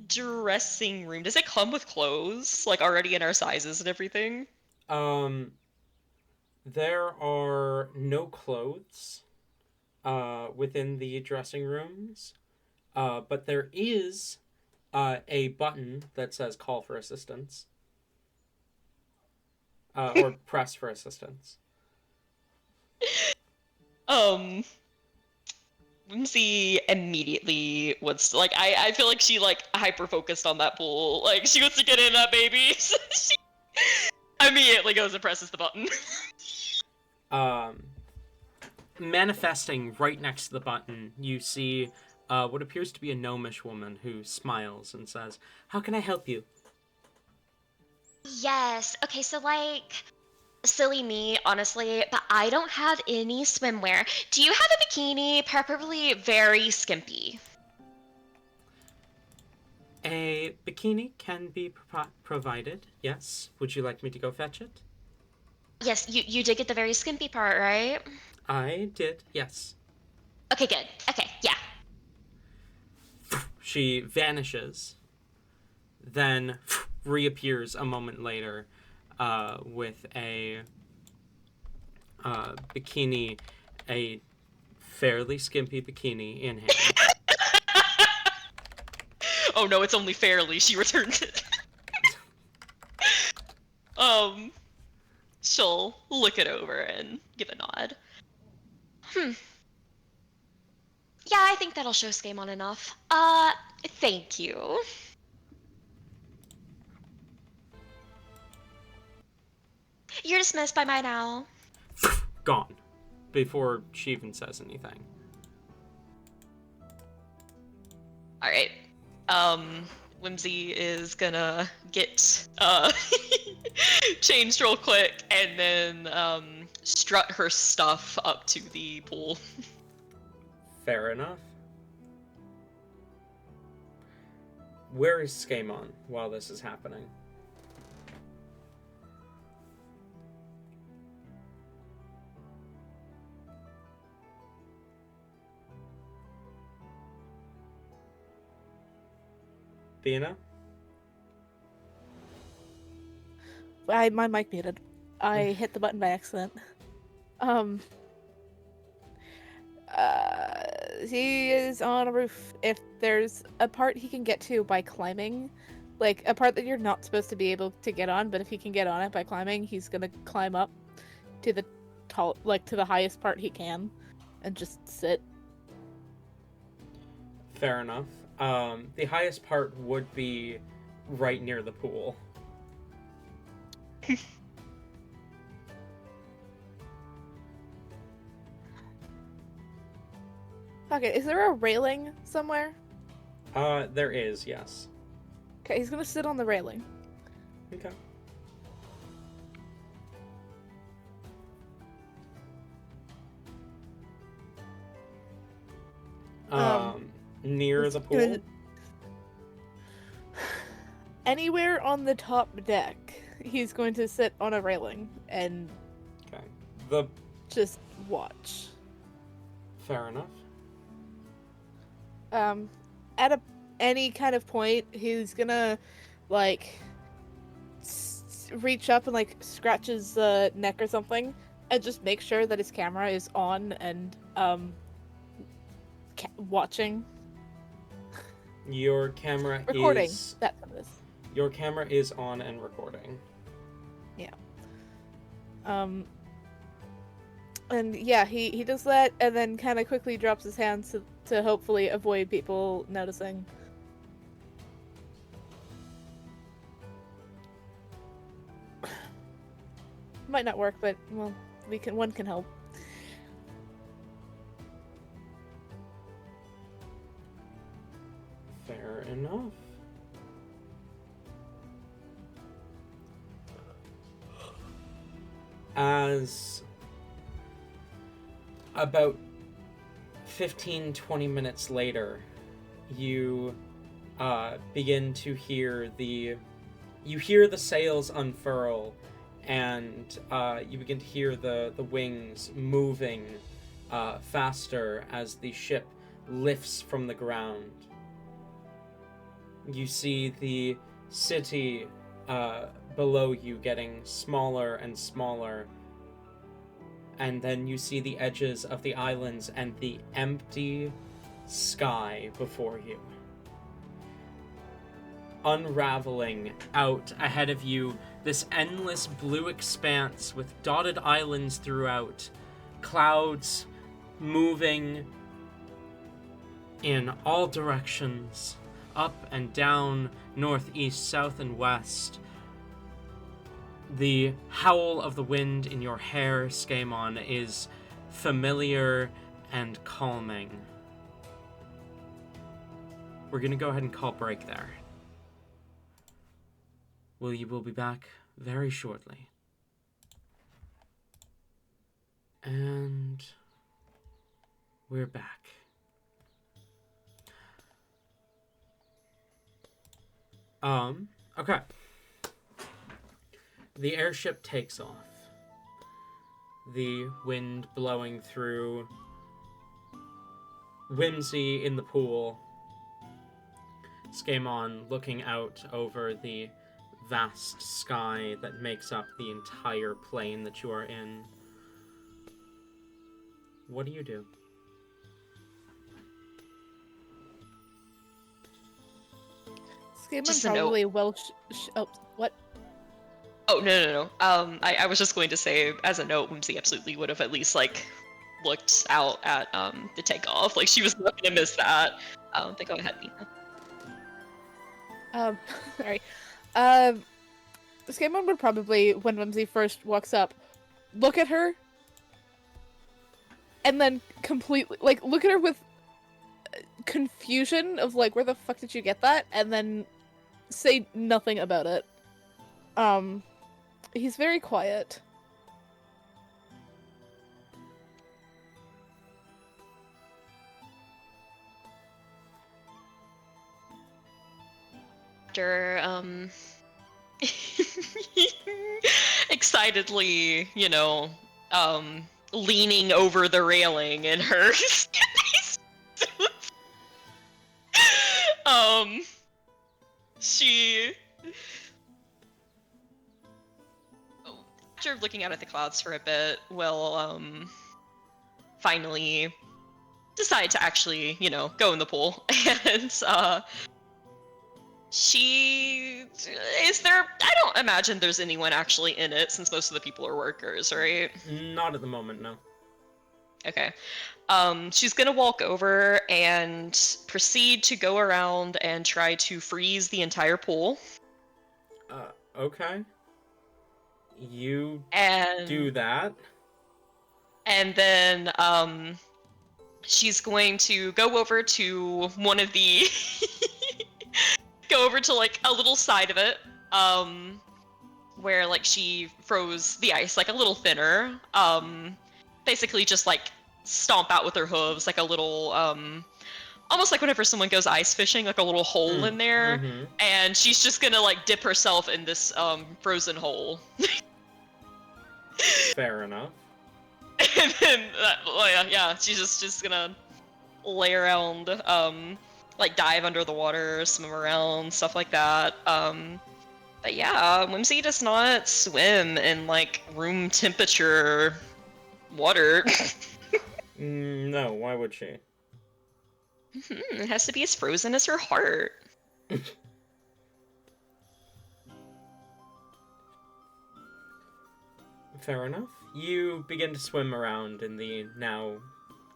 [SPEAKER 3] dressing room, does it come with clothes? Like, already in our sizes and everything?
[SPEAKER 1] There are no clothes within the dressing rooms, but there is a button that says call for assistance. Or press for assistance.
[SPEAKER 3] Whimsy immediately wants to, like, I feel like she, like, hyper-focused on that pool. Like, she wants to get in that baby. So she immediately goes and presses the button.
[SPEAKER 1] Manifesting right next to the button, you see what appears to be a gnomish woman who smiles and says, "How can I help you?"
[SPEAKER 3] Yes. Okay, so, like, Silly me, honestly, but I don't have any swimwear. Do you have a bikini, preferably very skimpy?
[SPEAKER 1] A bikini can be provided, yes. Would you like me to go fetch it?
[SPEAKER 3] Yes, you did get the very skimpy part, right?
[SPEAKER 1] I did, yes.
[SPEAKER 3] Okay, good. Okay, yeah.
[SPEAKER 1] She vanishes, then reappears a moment later with a bikini, a fairly skimpy bikini in hand.
[SPEAKER 3] Oh no, it's only fairly. She returns it. um, she'll look it over and give a nod. Yeah, I think that'll show Skaaymon enough. Thank you. You're dismissed by my now.
[SPEAKER 1] Gone. Before she even says anything.
[SPEAKER 3] Alright. Whimsy is gonna get changed real quick and then strut her stuff up to the pool.
[SPEAKER 1] Fair enough. Where is Skaaymon while this is happening? Thena?
[SPEAKER 2] My mic muted. I hit the button by accident. He is on a roof. If there's a part he can get to by climbing, like a part that you're not supposed to be able to get on, but if he can get on it by climbing, he's gonna climb up to the to the highest part he can, and just sit.
[SPEAKER 1] Fair enough. The highest part would be right near the pool.
[SPEAKER 2] Okay, is there a railing somewhere?
[SPEAKER 1] There is, yes.
[SPEAKER 2] Okay, he's gonna sit on the railing.
[SPEAKER 1] Okay. Near the pool?
[SPEAKER 2] Anywhere on the top deck, he's going to sit on a railing and
[SPEAKER 1] Okay.
[SPEAKER 2] just watch.
[SPEAKER 1] Fair enough.
[SPEAKER 2] At any kind of point, he's gonna like reach up and like scratch his neck or something, and just make sure that his camera is on and watching.
[SPEAKER 1] Your camera
[SPEAKER 2] Recording.
[SPEAKER 1] is...
[SPEAKER 2] That's what it is.
[SPEAKER 1] Your camera is on and recording.
[SPEAKER 2] Yeah. And yeah, he does that, and then kind of quickly drops his hands to hopefully avoid people noticing. Might not work, but well, one can help.
[SPEAKER 1] Fair enough. As about 15-20 minutes later, you begin to hear the sails unfurl, and you begin to hear the wings moving faster as the ship lifts from the ground. You see the city below you getting smaller and smaller, and then you see the edges of the islands and the empty sky before you. Unraveling out ahead of you, this endless blue expanse with dotted islands throughout, clouds moving in all directions, up and down, north, east, south, and west. The howl of the wind in your hair, Skaaymon, is familiar and calming. We're gonna go ahead and call break there. You will be back very shortly. We're back. Okay. The airship takes off. The wind blowing through Whimsy in the pool. Skaaymon looking out over the vast sky that makes up the entire plane that you are in. What do you do?
[SPEAKER 2] Skaaymon probably will. Oh, what?
[SPEAKER 3] Oh, no. I was just going to say, as a note, Whimsy absolutely would have at least, like, looked out at the takeoff. Like, she was not going to miss that. But go ahead, Nina.
[SPEAKER 2] Sorry. Skaaymon would probably, when Whimsy first walks up, look at her, and then completely, like, look at her with confusion of, like, where the fuck did you get that? And then say nothing about it. He's very quiet.
[SPEAKER 3] After, excitedly, leaning over the railing in her she after looking out at the clouds for a bit will finally decide to actually, go in the pool. And I don't imagine there's anyone actually in it, since most of the people are workers, right?
[SPEAKER 1] Not at the moment, no.
[SPEAKER 3] Okay. She's gonna walk over and proceed to go around and try to freeze the entire pool.
[SPEAKER 1] Okay. You
[SPEAKER 3] And
[SPEAKER 1] do that.
[SPEAKER 3] And then she's going to go over to one of the go over to like a little side of it, where like she froze the ice like a little thinner. Basically just like stomp out with her hooves like a little almost like whenever someone goes ice fishing, like a little hole in there.
[SPEAKER 1] Mm-hmm.
[SPEAKER 3] And she's just gonna like dip herself in this frozen hole.
[SPEAKER 1] Fair enough.
[SPEAKER 3] And then yeah, she's just gonna lay around, like dive under the water, swim around, stuff like that. But yeah, Whimsy does not swim in like room temperature water.
[SPEAKER 1] No, why would she?
[SPEAKER 3] It has to be as frozen as her heart.
[SPEAKER 1] Fair enough. You begin to swim around in the now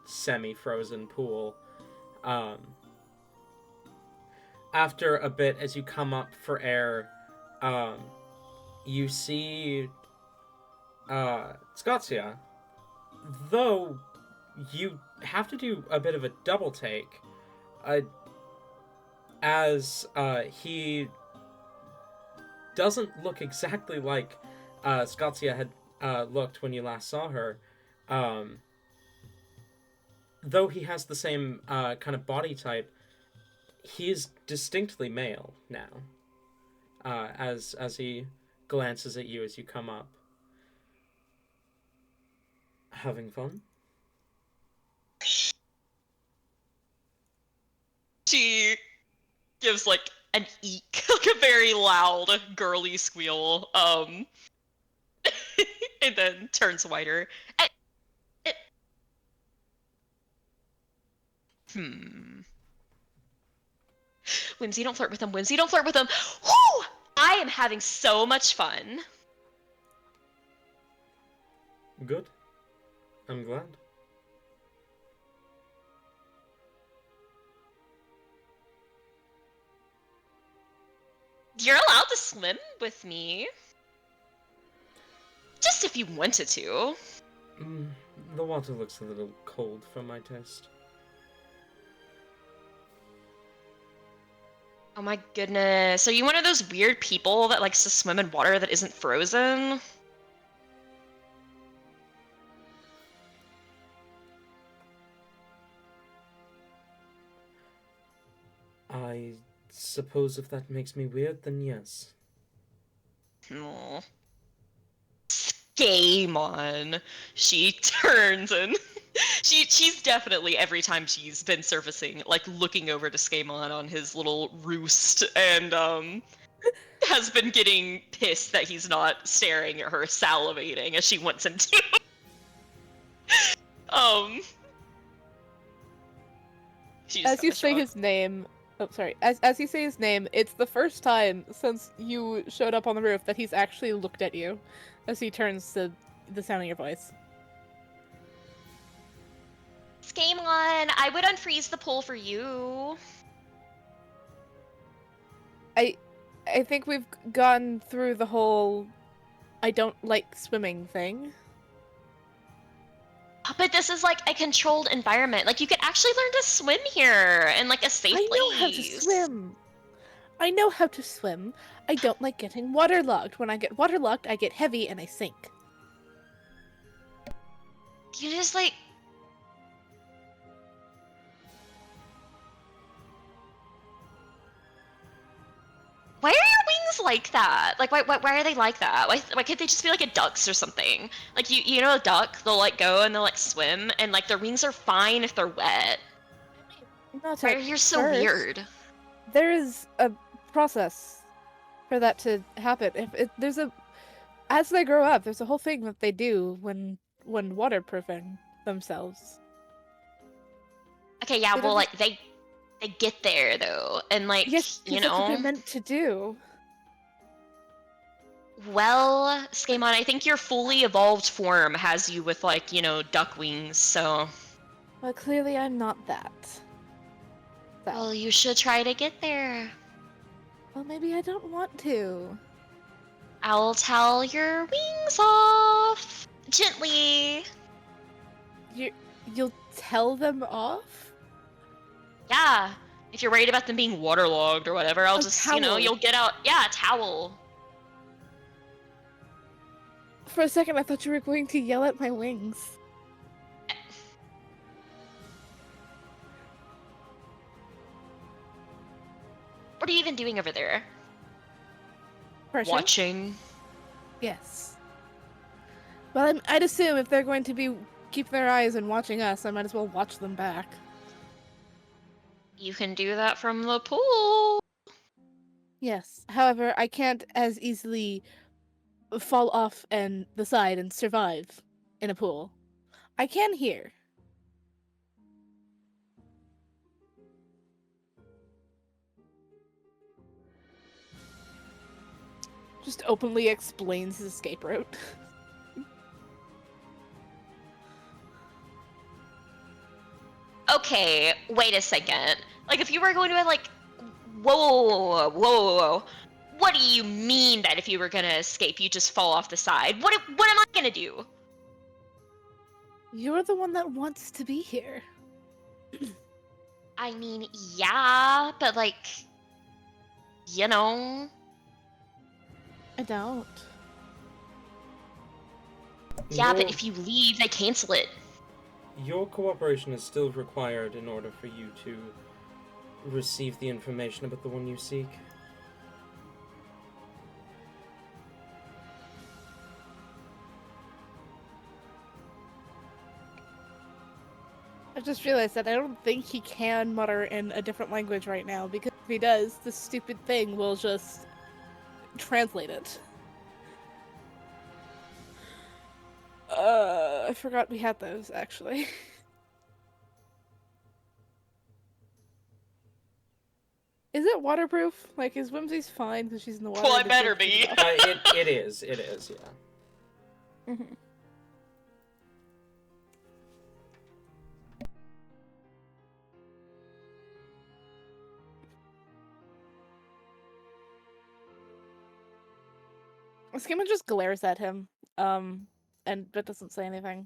[SPEAKER 1] semi-frozen pool. After a bit, as you come up for air, you see Scottsia. Though you have to do a bit of a double take, as he doesn't look exactly like Scottsia had looked when you last saw her. Though he has the same kind of body type, he is distinctly male now. As he glances at you as you come up. Having fun?
[SPEAKER 3] She gives like an eek, like a very loud girly squeal, and then turns whiter. Whimsy, don't flirt with him. Whimsy, don't flirt with him. Whew! I am having so much fun.
[SPEAKER 1] Good. I'm glad.
[SPEAKER 3] You're allowed to swim with me. Just if you wanted to.
[SPEAKER 1] The water looks a little cold for my taste.
[SPEAKER 3] Oh my goodness. Are you one of those weird people that likes to swim in water that isn't frozen?
[SPEAKER 1] I suppose if that makes me weird, then yes.
[SPEAKER 3] Aw. Skaaymon. She turns and she's definitely, every time she's been surfacing, like looking over to Skaaymon on his little roost, and has been getting pissed that he's not staring at her, salivating as she wants him to. She just
[SPEAKER 2] As you
[SPEAKER 3] kinda
[SPEAKER 2] say
[SPEAKER 3] shrugs.
[SPEAKER 2] his name, oh sorry, as you say his name, it's the first time since you showed up on the roof that he's actually looked at you, as he turns to the sound of your voice.
[SPEAKER 3] Skaaymon, I would unfreeze the pool for you.
[SPEAKER 2] I think we've gone through the whole I don't like swimming thing.
[SPEAKER 3] But this is like a controlled environment. Like, you could actually learn to swim here in like a safe
[SPEAKER 2] I
[SPEAKER 3] place.
[SPEAKER 2] know how to swim. I know how to swim. I don't like getting waterlogged. When I get waterlogged, I get heavy and I sink.
[SPEAKER 3] You just like. Why are your wings like that? Like, why are they like that? Why can't they just be like a duck's or something? Like, you know a duck, they'll like go and they'll like swim, and like their wings are fine if they're wet.
[SPEAKER 2] Not
[SPEAKER 3] Why
[SPEAKER 2] at
[SPEAKER 3] are you so
[SPEAKER 2] first.
[SPEAKER 3] weird?
[SPEAKER 2] There is a process for that to happen. There's a as they grow up, there's a whole thing that they do when waterproofing themselves.
[SPEAKER 3] Okay, yeah,
[SPEAKER 2] They
[SPEAKER 3] well,
[SPEAKER 2] don't
[SPEAKER 3] like they get there though, and like
[SPEAKER 2] Yes,
[SPEAKER 3] you
[SPEAKER 2] because that's what they're
[SPEAKER 3] know.
[SPEAKER 2] meant to do.
[SPEAKER 3] Well, Skaaymon, I think your fully evolved form has you with like duck wings. So,
[SPEAKER 2] Well, clearly I'm not that. So,
[SPEAKER 3] well, you should try to get there.
[SPEAKER 2] well, maybe I don't want to.
[SPEAKER 3] I'll tell your wings off gently.
[SPEAKER 2] You'll tell them off?
[SPEAKER 3] Yeah. If you're worried about them being waterlogged or whatever, I'll
[SPEAKER 2] A
[SPEAKER 3] just,
[SPEAKER 2] towel.
[SPEAKER 3] you'll get out. Yeah, a towel.
[SPEAKER 2] For a second, I thought you were going to yell at my wings.
[SPEAKER 3] What are you even doing over there?
[SPEAKER 2] Pershing?
[SPEAKER 3] Watching.
[SPEAKER 2] Yes. Well, I'd assume if they're going to be keeping their eyes and watching us, I might as well watch them back.
[SPEAKER 3] You can do that from the pool.
[SPEAKER 2] Yes. However, I can't as easily fall off and the side and survive in a pool. I can here. Just openly explains his escape route.
[SPEAKER 3] Okay, wait a second. Like, if you were going to, like, whoa. What do you mean that if you were gonna escape, you just fall off the side? What am I gonna do?
[SPEAKER 2] You're the one that wants to be here.
[SPEAKER 3] I mean, yeah, but like,
[SPEAKER 2] I don't.
[SPEAKER 3] yeah, but if you leave, they cancel it.
[SPEAKER 1] Your cooperation is still required in order for you to receive the information about the one you seek.
[SPEAKER 2] I just realized that I don't think he can mutter in a different language right now, because if he does, this stupid thing will just translate it. I forgot we had those, actually. Is it waterproof? Like, is Whimsy's fine because she's in the water?
[SPEAKER 3] Well, I better be.
[SPEAKER 1] It is, yeah.
[SPEAKER 2] Mm-hmm. Skaaymon just glares at him, but doesn't say anything.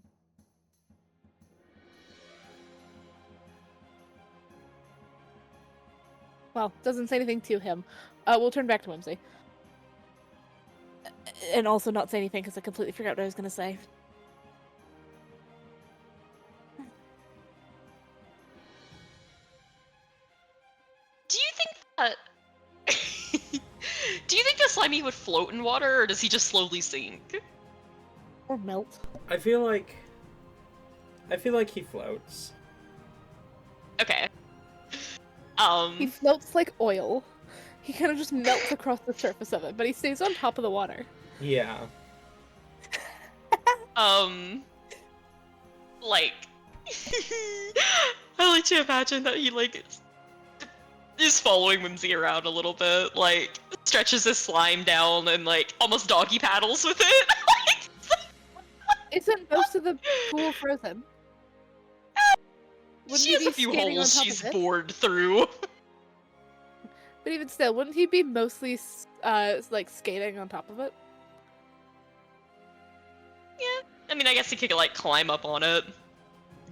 [SPEAKER 2] Well, doesn't say anything to him. We'll turn back to Whimsy. And also not say anything because I completely forgot what I was gonna say.
[SPEAKER 3] Do you think Uh, do you think the slimy would float in water, or does he just slowly sink?
[SPEAKER 2] Or melt.
[SPEAKER 1] I feel like he floats.
[SPEAKER 3] Okay.
[SPEAKER 2] He floats like oil. He kind of just melts across the surface of it, but he stays on top of the water.
[SPEAKER 1] Yeah.
[SPEAKER 3] Like, I like to imagine that he, like, is following Whimsy around a little bit, like, stretches his slime down and, like, almost doggy paddles with it.
[SPEAKER 2] Isn't most of the pool frozen? Wouldn't
[SPEAKER 3] She
[SPEAKER 2] he
[SPEAKER 3] has
[SPEAKER 2] be
[SPEAKER 3] a few
[SPEAKER 2] skating on
[SPEAKER 3] holes
[SPEAKER 2] top
[SPEAKER 3] she's
[SPEAKER 2] of it?
[SPEAKER 3] bored through.
[SPEAKER 2] But even still, wouldn't he be mostly, like, skating on top of it?
[SPEAKER 3] Yeah. I mean, I guess he could, like, climb up on it,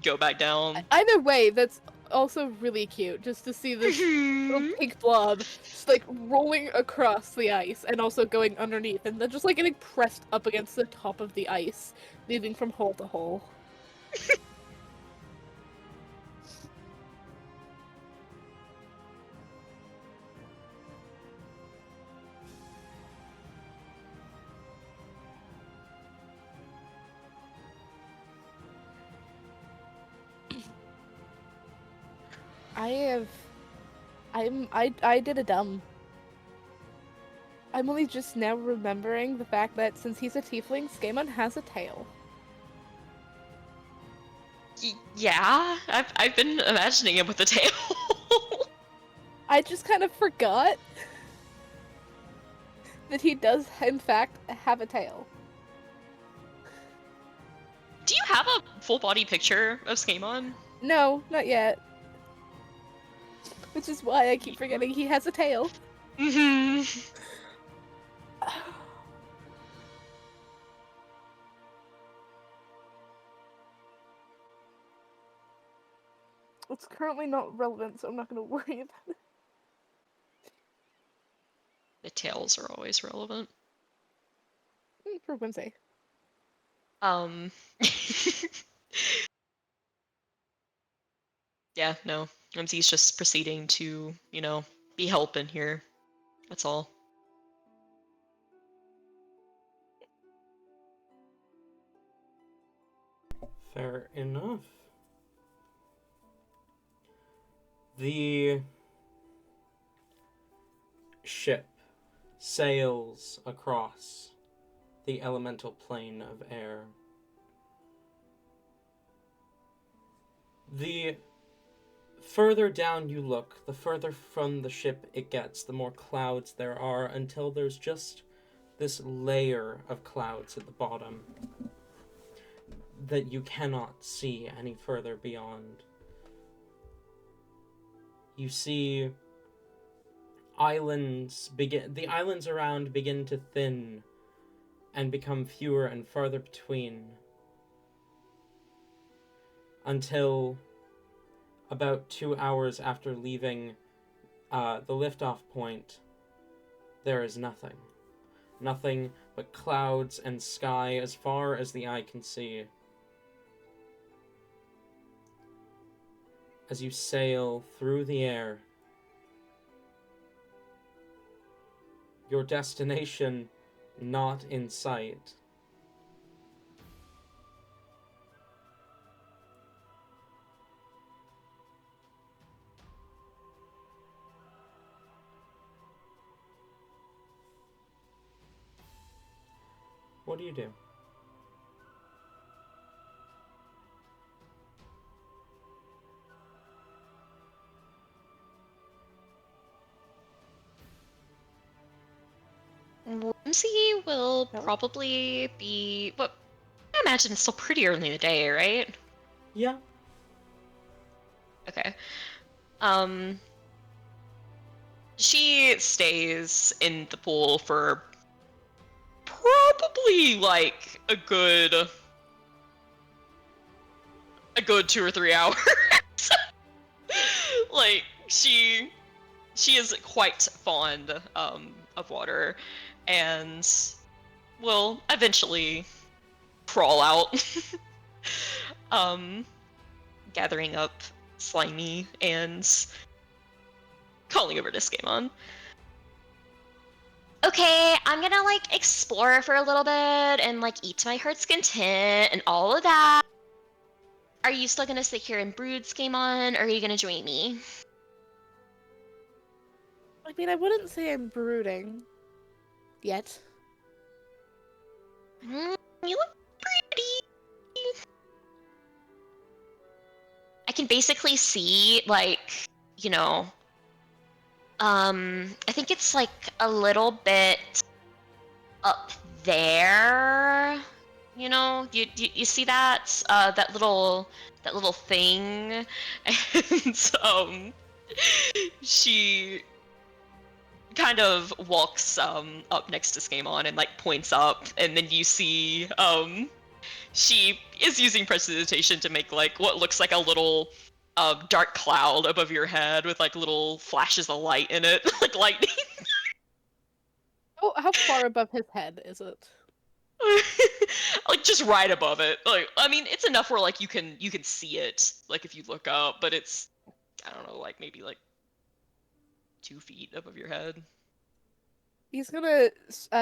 [SPEAKER 3] go back down.
[SPEAKER 2] Either way, that's also really cute, just to see this little pink blob just, like, rolling across the ice and also going underneath, and then just, like, getting pressed up against the top of the ice, moving from hole to hole. I did a dumb. I'm only just now remembering the fact that since he's a tiefling, Skaaymon has a tail.
[SPEAKER 3] Yeah, I've been imagining him with a tail.
[SPEAKER 2] I just kind of forgot that he does, in fact, have a tail.
[SPEAKER 3] Do you have a full body picture of Skaaymon?
[SPEAKER 2] No, not yet. Which is why I keep forgetting he has a tail.
[SPEAKER 3] Mm-hmm.
[SPEAKER 2] It's currently not relevant, so I'm not going to worry about it.
[SPEAKER 3] The tails are always relevant.
[SPEAKER 2] For Whimsy.
[SPEAKER 3] Yeah, no. Whimsy's just proceeding to, you know, be helping here. That's all.
[SPEAKER 1] Fair enough. The ship sails across the elemental plane of air. The further down you look, the further from the ship it gets, the more clouds there are, until there's just this layer of clouds at the bottom that you cannot see any further beyond. You see the islands around begin to thin and become fewer and farther between, until about 2 hours after leaving the liftoff point, there is nothing. Nothing but clouds and sky as far as the eye can see. As you sail through the air, your destination not in sight. What do you do?
[SPEAKER 3] Whimsy will probably be... What? I imagine it's still pretty early in the day, right?
[SPEAKER 1] Yeah.
[SPEAKER 3] Okay. She stays in the pool for probably like a good 2 or 3 hours. Like she is quite fond of water, and will eventually crawl out, gathering up slimy and calling over to Skaaymon. Okay, I'm gonna, like, explore for a little bit and, like, eat to my heart's content and all of that. Are you still gonna sit here and brood, Skaaymon, or are you gonna join me?
[SPEAKER 2] I mean, I wouldn't say I'm brooding. Yet.
[SPEAKER 3] You look pretty. I can basically see, like, you know, I think it's, like, a little bit up there. You know, you see that that little thing, and she kind of walks up next to Skaaymon and, like, points up, and then you see she is using prestidigitation to make, like, what looks like a little dark cloud above your head with, like, little flashes of light in it, like lightning.
[SPEAKER 2] Oh, how far above his head is it?
[SPEAKER 3] Like, just right above it. Like, I mean, it's enough where, like, you can see it, like, if you look up, but it's, I don't know, like, maybe like 2 feet above your head.
[SPEAKER 2] He's gonna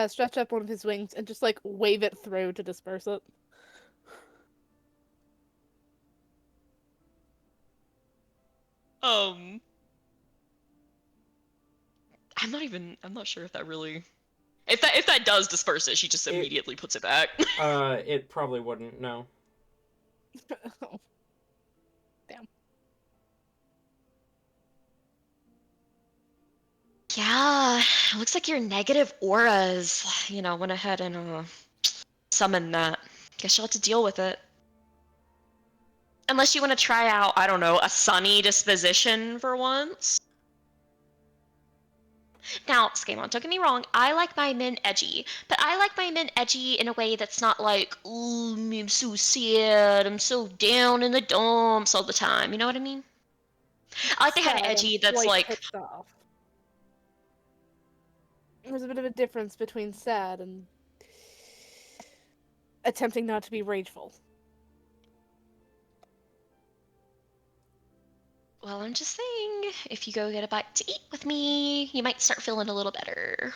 [SPEAKER 2] stretch up one of his wings and just, like, wave it through to disperse it.
[SPEAKER 3] I'm not sure if that really, if that does disperse it, she just immediately puts it back.
[SPEAKER 1] It probably wouldn't, no.
[SPEAKER 2] Oh. Damn.
[SPEAKER 3] Yeah, it looks like your negative auras, went ahead and summoned that. Guess you'll have to deal with it. Unless you want to try out, I don't know, a sunny disposition for once. Now, Skaaymon, don't get me wrong, I like my men edgy, but I like my men edgy in a way that's not like, ooh, I'm so sad, I'm so down in the dumps all the time, you know what I mean? I like the kind of edgy that's
[SPEAKER 2] quite
[SPEAKER 3] like...
[SPEAKER 2] pissed off. There's a bit of a difference between sad and attempting not to be rageful.
[SPEAKER 3] Well, I'm just saying, if you go get a bite to eat with me, you might start feeling a little better.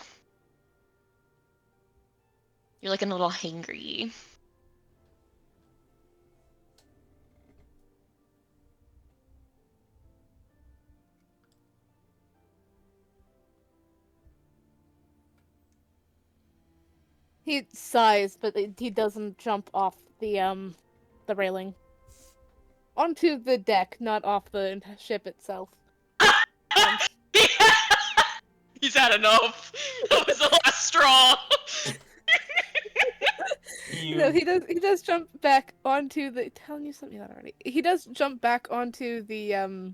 [SPEAKER 3] You're looking a little hangry.
[SPEAKER 2] He sighs, but he doesn't jump off the railing. Onto the deck, not off the ship itself.
[SPEAKER 3] He's had enough. That was the last straw.
[SPEAKER 2] No, he does jump back onto the... Telling you something that already. He does jump back onto the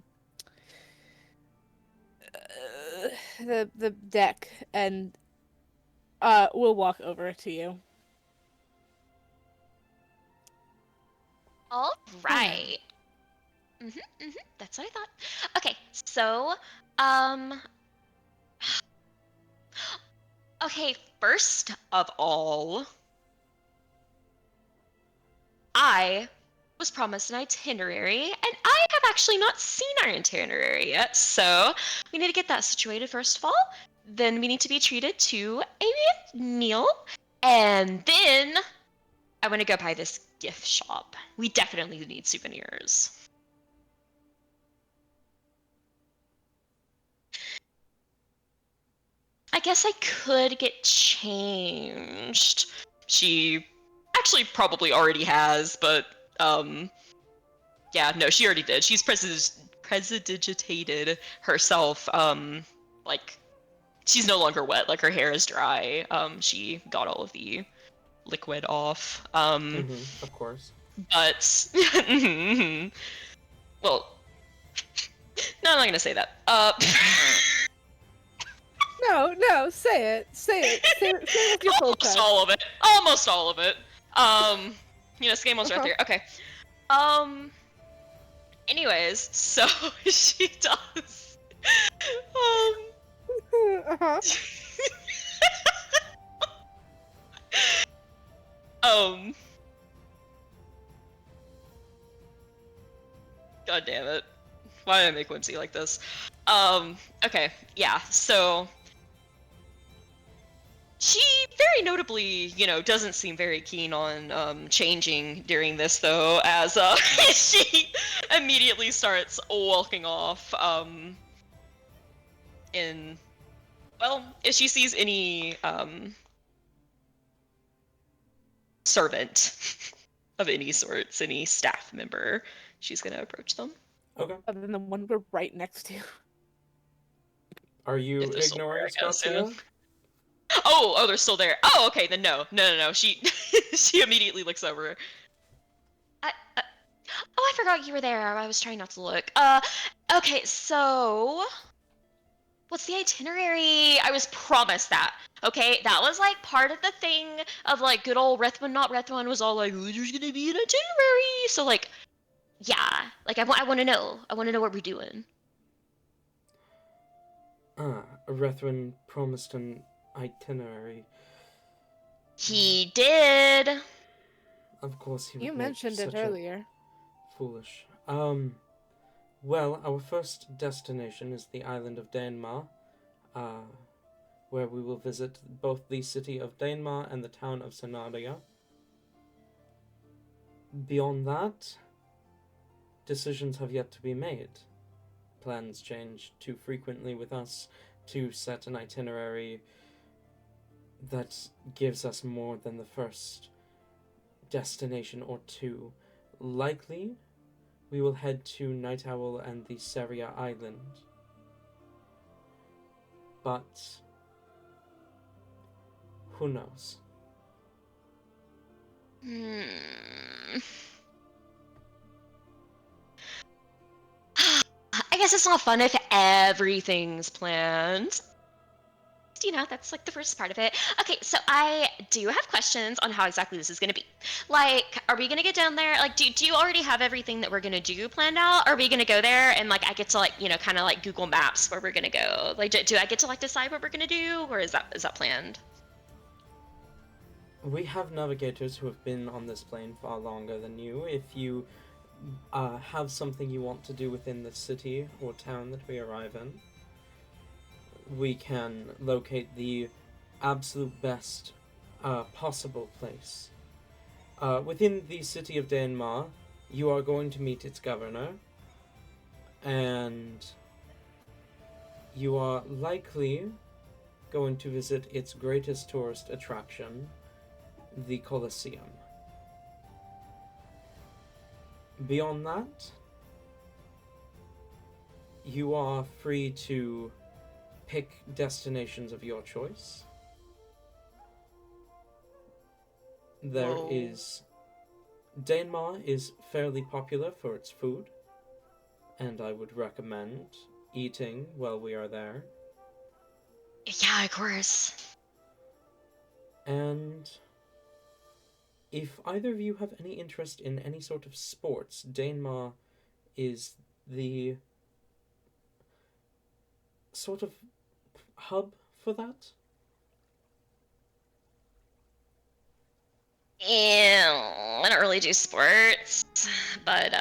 [SPEAKER 2] the deck and we'll walk over to you.
[SPEAKER 3] All right. That's what I thought. Okay, so, okay, first of all, I was promised an itinerary, and I have actually not seen our itinerary yet, so we need to get that situated first of all. Then we need to be treated to a meal, and then I want to go by this gift shop. We definitely need souvenirs. I guess I could get changed. She actually probably already has, but yeah, no, she already did. She's prestidigitated herself. Like, she's no longer wet. Like, her hair is dry. She got all of the liquid off.
[SPEAKER 1] Of course.
[SPEAKER 3] But well, no, I'm not gonna say that.
[SPEAKER 2] No, say it. Say it with your full chest.
[SPEAKER 3] Almost all of it. Skaymon's right there. Okay. Anyways, so she does.
[SPEAKER 2] Uh-huh.
[SPEAKER 3] God damn it. Why did I make Whimsy like this? Okay, yeah, so she very notably, doesn't seem very keen on changing during this, though, as she immediately starts walking off. If she sees any servant of any sorts, any staff member, she's gonna approach them.
[SPEAKER 1] Okay.
[SPEAKER 2] Other than the one we're right next to.
[SPEAKER 1] Are you
[SPEAKER 3] If they're still
[SPEAKER 1] ignoring
[SPEAKER 3] there, I guess, yeah.
[SPEAKER 1] Scottsia?
[SPEAKER 3] Oh, they're still there. Oh, okay, then no. She she immediately looks over. I forgot you were there. I was trying not to look. Okay, so what's the itinerary? I was promised that. Okay, that was like part of the thing of like good old Reth'Win, not Reth'Win was all like, oh, there's gonna be an itinerary. So like, yeah, like I want to know. I want to know what we're doing.
[SPEAKER 1] Reth'Win promised an itinerary.
[SPEAKER 3] He did.
[SPEAKER 1] Of course he would
[SPEAKER 2] You
[SPEAKER 1] make
[SPEAKER 2] mentioned it
[SPEAKER 1] such a
[SPEAKER 2] earlier.
[SPEAKER 1] foolish. Well, our first destination is the island of Daenmar, where we will visit both the city of Daenmar and the town of Sonaria. Beyond that, decisions have yet to be made. Plans change too frequently with us to set an itinerary that gives us more than the first destination or two. Likely, we will head to Night Owl and the Seria Island. But who knows?
[SPEAKER 3] I guess it's not fun if everything's planned. That's like the first part of it. Okay, so I do have questions on how exactly this is going to be. Like, are we going to get down there? Like, do you already have everything that we're going to do planned out? Are we going to go there and, like, I get to, like, kind of, like, Google Maps where we're going to go? Like, do I get to, like, decide what we're going to do? Or is that planned?
[SPEAKER 1] We have navigators who have been on this plane far longer than you. If you have something you want to do within the city or town that we arrive in, we can locate the absolute best possible place. Within the city of Daenmar, you are going to meet its governor, and you are likely going to visit its greatest tourist attraction, the Colosseum. Beyond that, you are free to pick destinations of your choice. Daenmar is fairly popular for its food, and I would recommend eating while we are there.
[SPEAKER 3] Yeah, of course.
[SPEAKER 1] And if either of you have any interest in any sort of sports, Daenmar is the sort of hub for that.
[SPEAKER 3] I don't really do sports, but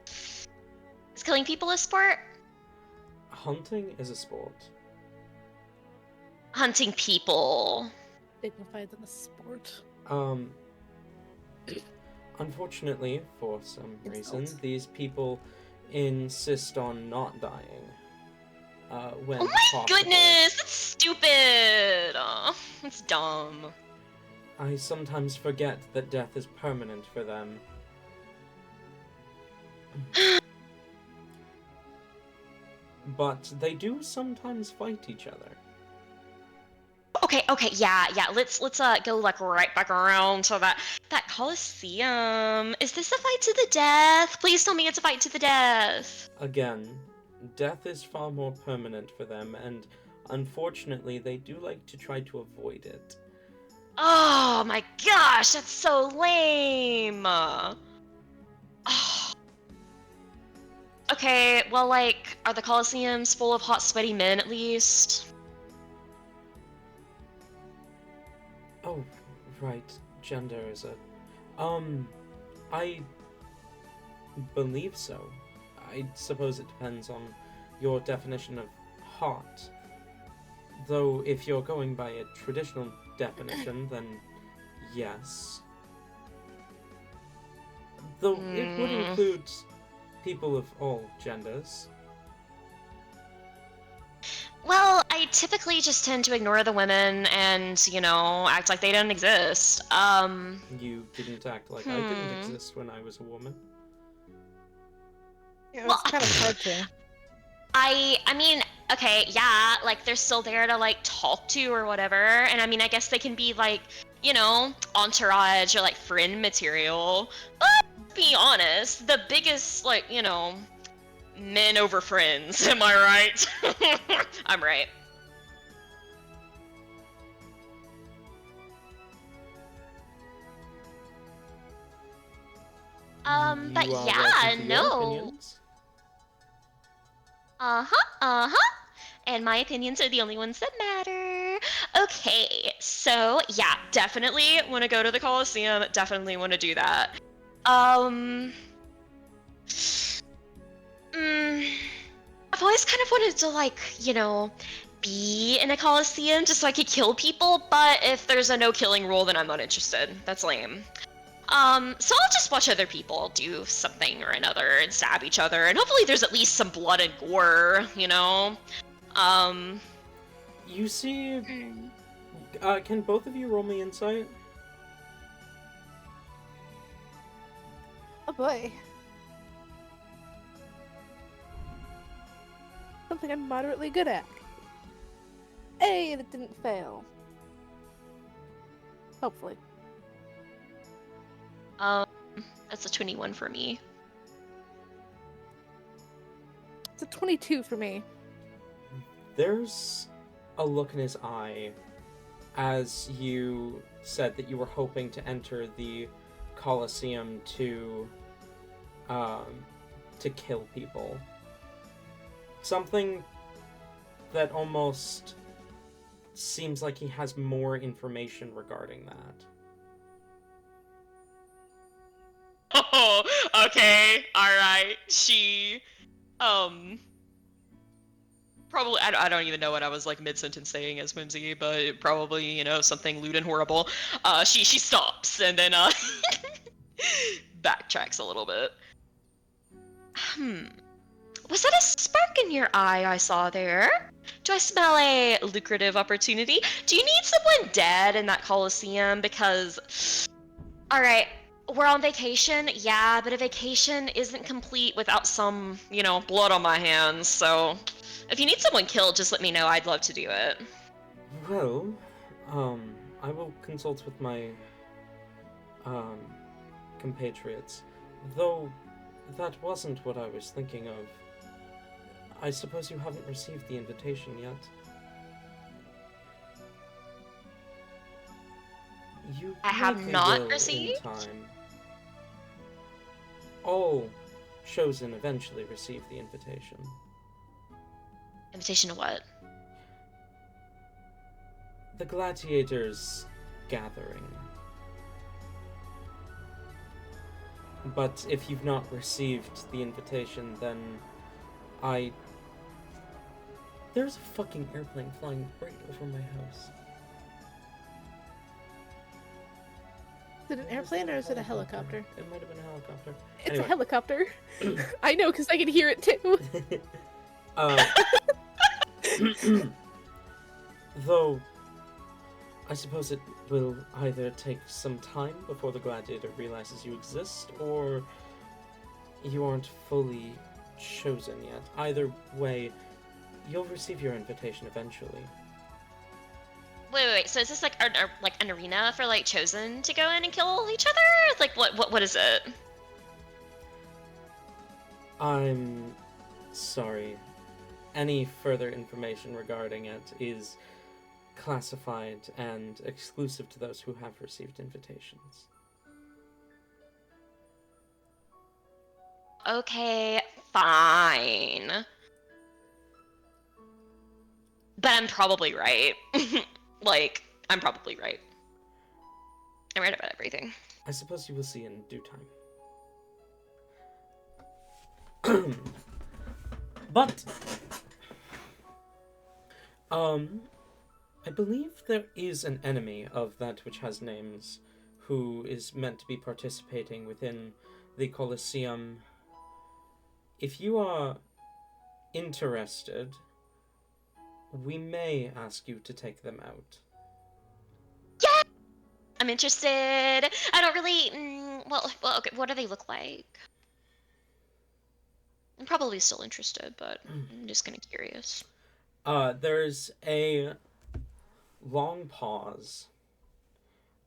[SPEAKER 3] is killing people a sport?
[SPEAKER 1] Hunting is a sport.
[SPEAKER 3] Hunting people.
[SPEAKER 2] Dignified than a sport.
[SPEAKER 1] Unfortunately, for some reason,
[SPEAKER 2] Insult.
[SPEAKER 1] these people insist on not dying. When
[SPEAKER 3] Oh my
[SPEAKER 1] possible.
[SPEAKER 3] goodness, that's stupid. Oh, that's dumb.
[SPEAKER 1] I sometimes forget that death is permanent for them. But they do sometimes fight each other.
[SPEAKER 3] Okay, yeah. Let's go like right back around to that Colosseum. Is this a fight to the death? Please tell me it's a fight to the death.
[SPEAKER 1] Again, death is far more permanent for them, and unfortunately, they do like to try to avoid it.
[SPEAKER 3] Oh my gosh, that's so lame. Oh. Okay, well, like, are the Colosseums full of hot, sweaty men at least?
[SPEAKER 1] Oh, right. Gender is a... I believe so. I suppose it depends on your definition of hot. Though, if you're going by a traditional definition, then yes. Though it would include people of all genders.
[SPEAKER 3] Well, I typically just tend to ignore the women and, act like they don't exist.
[SPEAKER 1] You didn't act like I didn't exist when I was a woman.
[SPEAKER 2] It was kind of hard to.
[SPEAKER 3] I mean, okay, yeah, like, they're still there to, like, talk to or whatever, and I mean, I guess they can be, like, entourage or, like, friend material, but, to be honest, the biggest, like, men over friends, am I right? I'm right. But
[SPEAKER 1] You are
[SPEAKER 3] yeah,
[SPEAKER 1] welcome to your
[SPEAKER 3] no.
[SPEAKER 1] opinions.
[SPEAKER 3] And my opinions are the only ones that matter. Okay, so yeah, definitely want to go to the Coliseum. Definitely want to do that. I've always kind of wanted to, like, be in a Coliseum just so I could kill people, but if there's a no killing rule, then I'm not interested. That's lame. So I'll just watch other people do something or another and stab each other, and hopefully there's at least some blood and gore,
[SPEAKER 1] You see... can both of you roll me insight?
[SPEAKER 2] Oh boy. Something I'm moderately good at. Hey, that didn't fail. Hopefully.
[SPEAKER 3] That's a 21 for me.
[SPEAKER 2] It's a 22 for me.
[SPEAKER 1] There's a look in his eye as you said that you were hoping to enter the Colosseum to kill people. Something that almost seems like he has more information regarding that.
[SPEAKER 3] Oh, okay, alright. She, probably, I don't even know what I was, like, mid-sentence saying as Whimsy, but probably, something lewd and horrible. She stops, and then, backtracks a little bit. Was that a spark in your eye I saw there? Do I smell a lucrative opportunity? Do you need someone dead in that Coliseum? Because, alright, we're on vacation, yeah, but a vacation isn't complete without some, blood on my hands, so if you need someone killed, just let me know. I'd love to do it.
[SPEAKER 1] Well, I will consult with my, compatriots. Though, that wasn't what I was thinking of. I suppose you haven't received the invitation yet. You
[SPEAKER 3] I have
[SPEAKER 1] likely
[SPEAKER 3] not
[SPEAKER 1] will
[SPEAKER 3] received?
[SPEAKER 1] in time. All chosen eventually receive the invitation.
[SPEAKER 3] Invitation to what?
[SPEAKER 1] The gladiators' gathering. But if you've not received the invitation, then there's a fucking airplane flying right over my house.
[SPEAKER 2] Is it an airplane or is it a helicopter?
[SPEAKER 1] It might have been a helicopter.
[SPEAKER 2] It's
[SPEAKER 1] Anyway.
[SPEAKER 2] a helicopter. I know, because I can hear it too.
[SPEAKER 1] Though, I suppose it will either take some time before the gladiator realizes you exist, or you aren't fully chosen yet. Either way, you'll receive your invitation eventually.
[SPEAKER 3] Wait. So is this like an arena for, like, chosen to go in and kill each other? Like, what is it?
[SPEAKER 1] I'm sorry. Any further information regarding it is classified and exclusive to those who have received invitations.
[SPEAKER 3] Okay, fine. But I'm probably right. Like, I'm probably right. I'm right about everything.
[SPEAKER 1] I suppose you will see in due But, I believe there is an enemy of that which has names who is meant to be participating within the Colosseum. If you are interested, we may ask you to take them out.
[SPEAKER 3] Yeah, I'm interested. I don't really. Well, okay. What do they look like? I'm probably still interested, but I'm just kind of curious.
[SPEAKER 1] There's a long pause,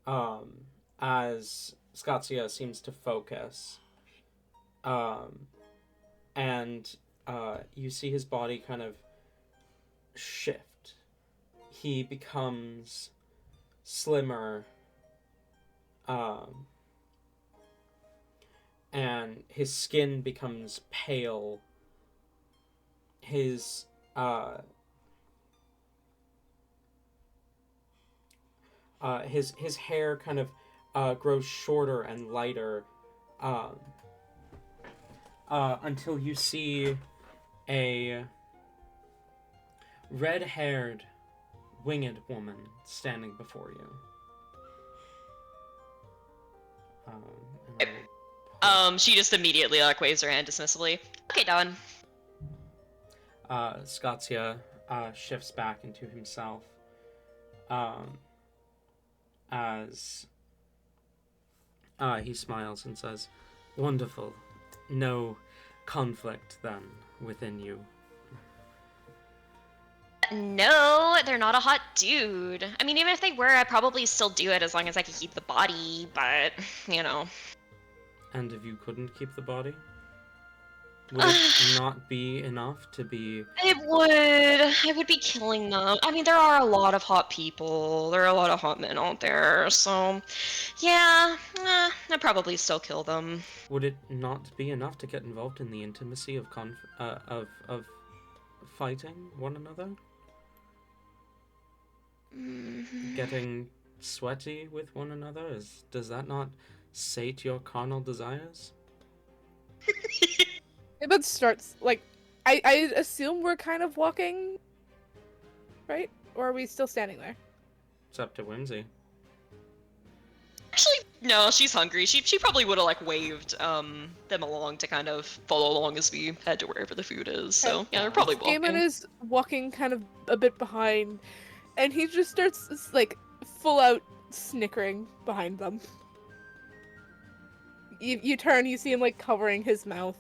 [SPEAKER 1] as Scottsia seems to focus, and you see his body kind of shift. He becomes slimmer, and his skin becomes pale. His his hair kind of grows shorter and lighter, until you see a red-haired, winged woman standing before you.
[SPEAKER 3] She just immediately waves her hand dismissively. Okay, done.
[SPEAKER 1] Scottsia shifts back into himself, as he smiles and says, "Wonderful. No conflict, then, within you."
[SPEAKER 3] No, they're not a hot dude. I mean, even if they were, I'd probably still do it as long as I could keep the body, but, you know.
[SPEAKER 1] And if you couldn't keep the body? Would it not be enough to be...
[SPEAKER 3] It would. I would be killing them. I mean, there are a lot of hot people. There are a lot of hot men out there, so... Yeah, I'd probably still kill them.
[SPEAKER 1] Would it not be enough to get involved in the intimacy of fighting one another? Getting sweaty with one another? Does that not sate your carnal desires?
[SPEAKER 2] It starts, like, I assume we're kind of walking, right? Or are we still standing there?
[SPEAKER 1] It's up to Whimsy.
[SPEAKER 3] Actually, no, she's hungry. She probably would have, waved them along to kind of follow along as we head to wherever the food is. So, yeah, they're probably walking.
[SPEAKER 2] Skaaymon is walking kind of a bit behind, and he just starts, full out snickering behind them. You turn, you see him, covering his mouth.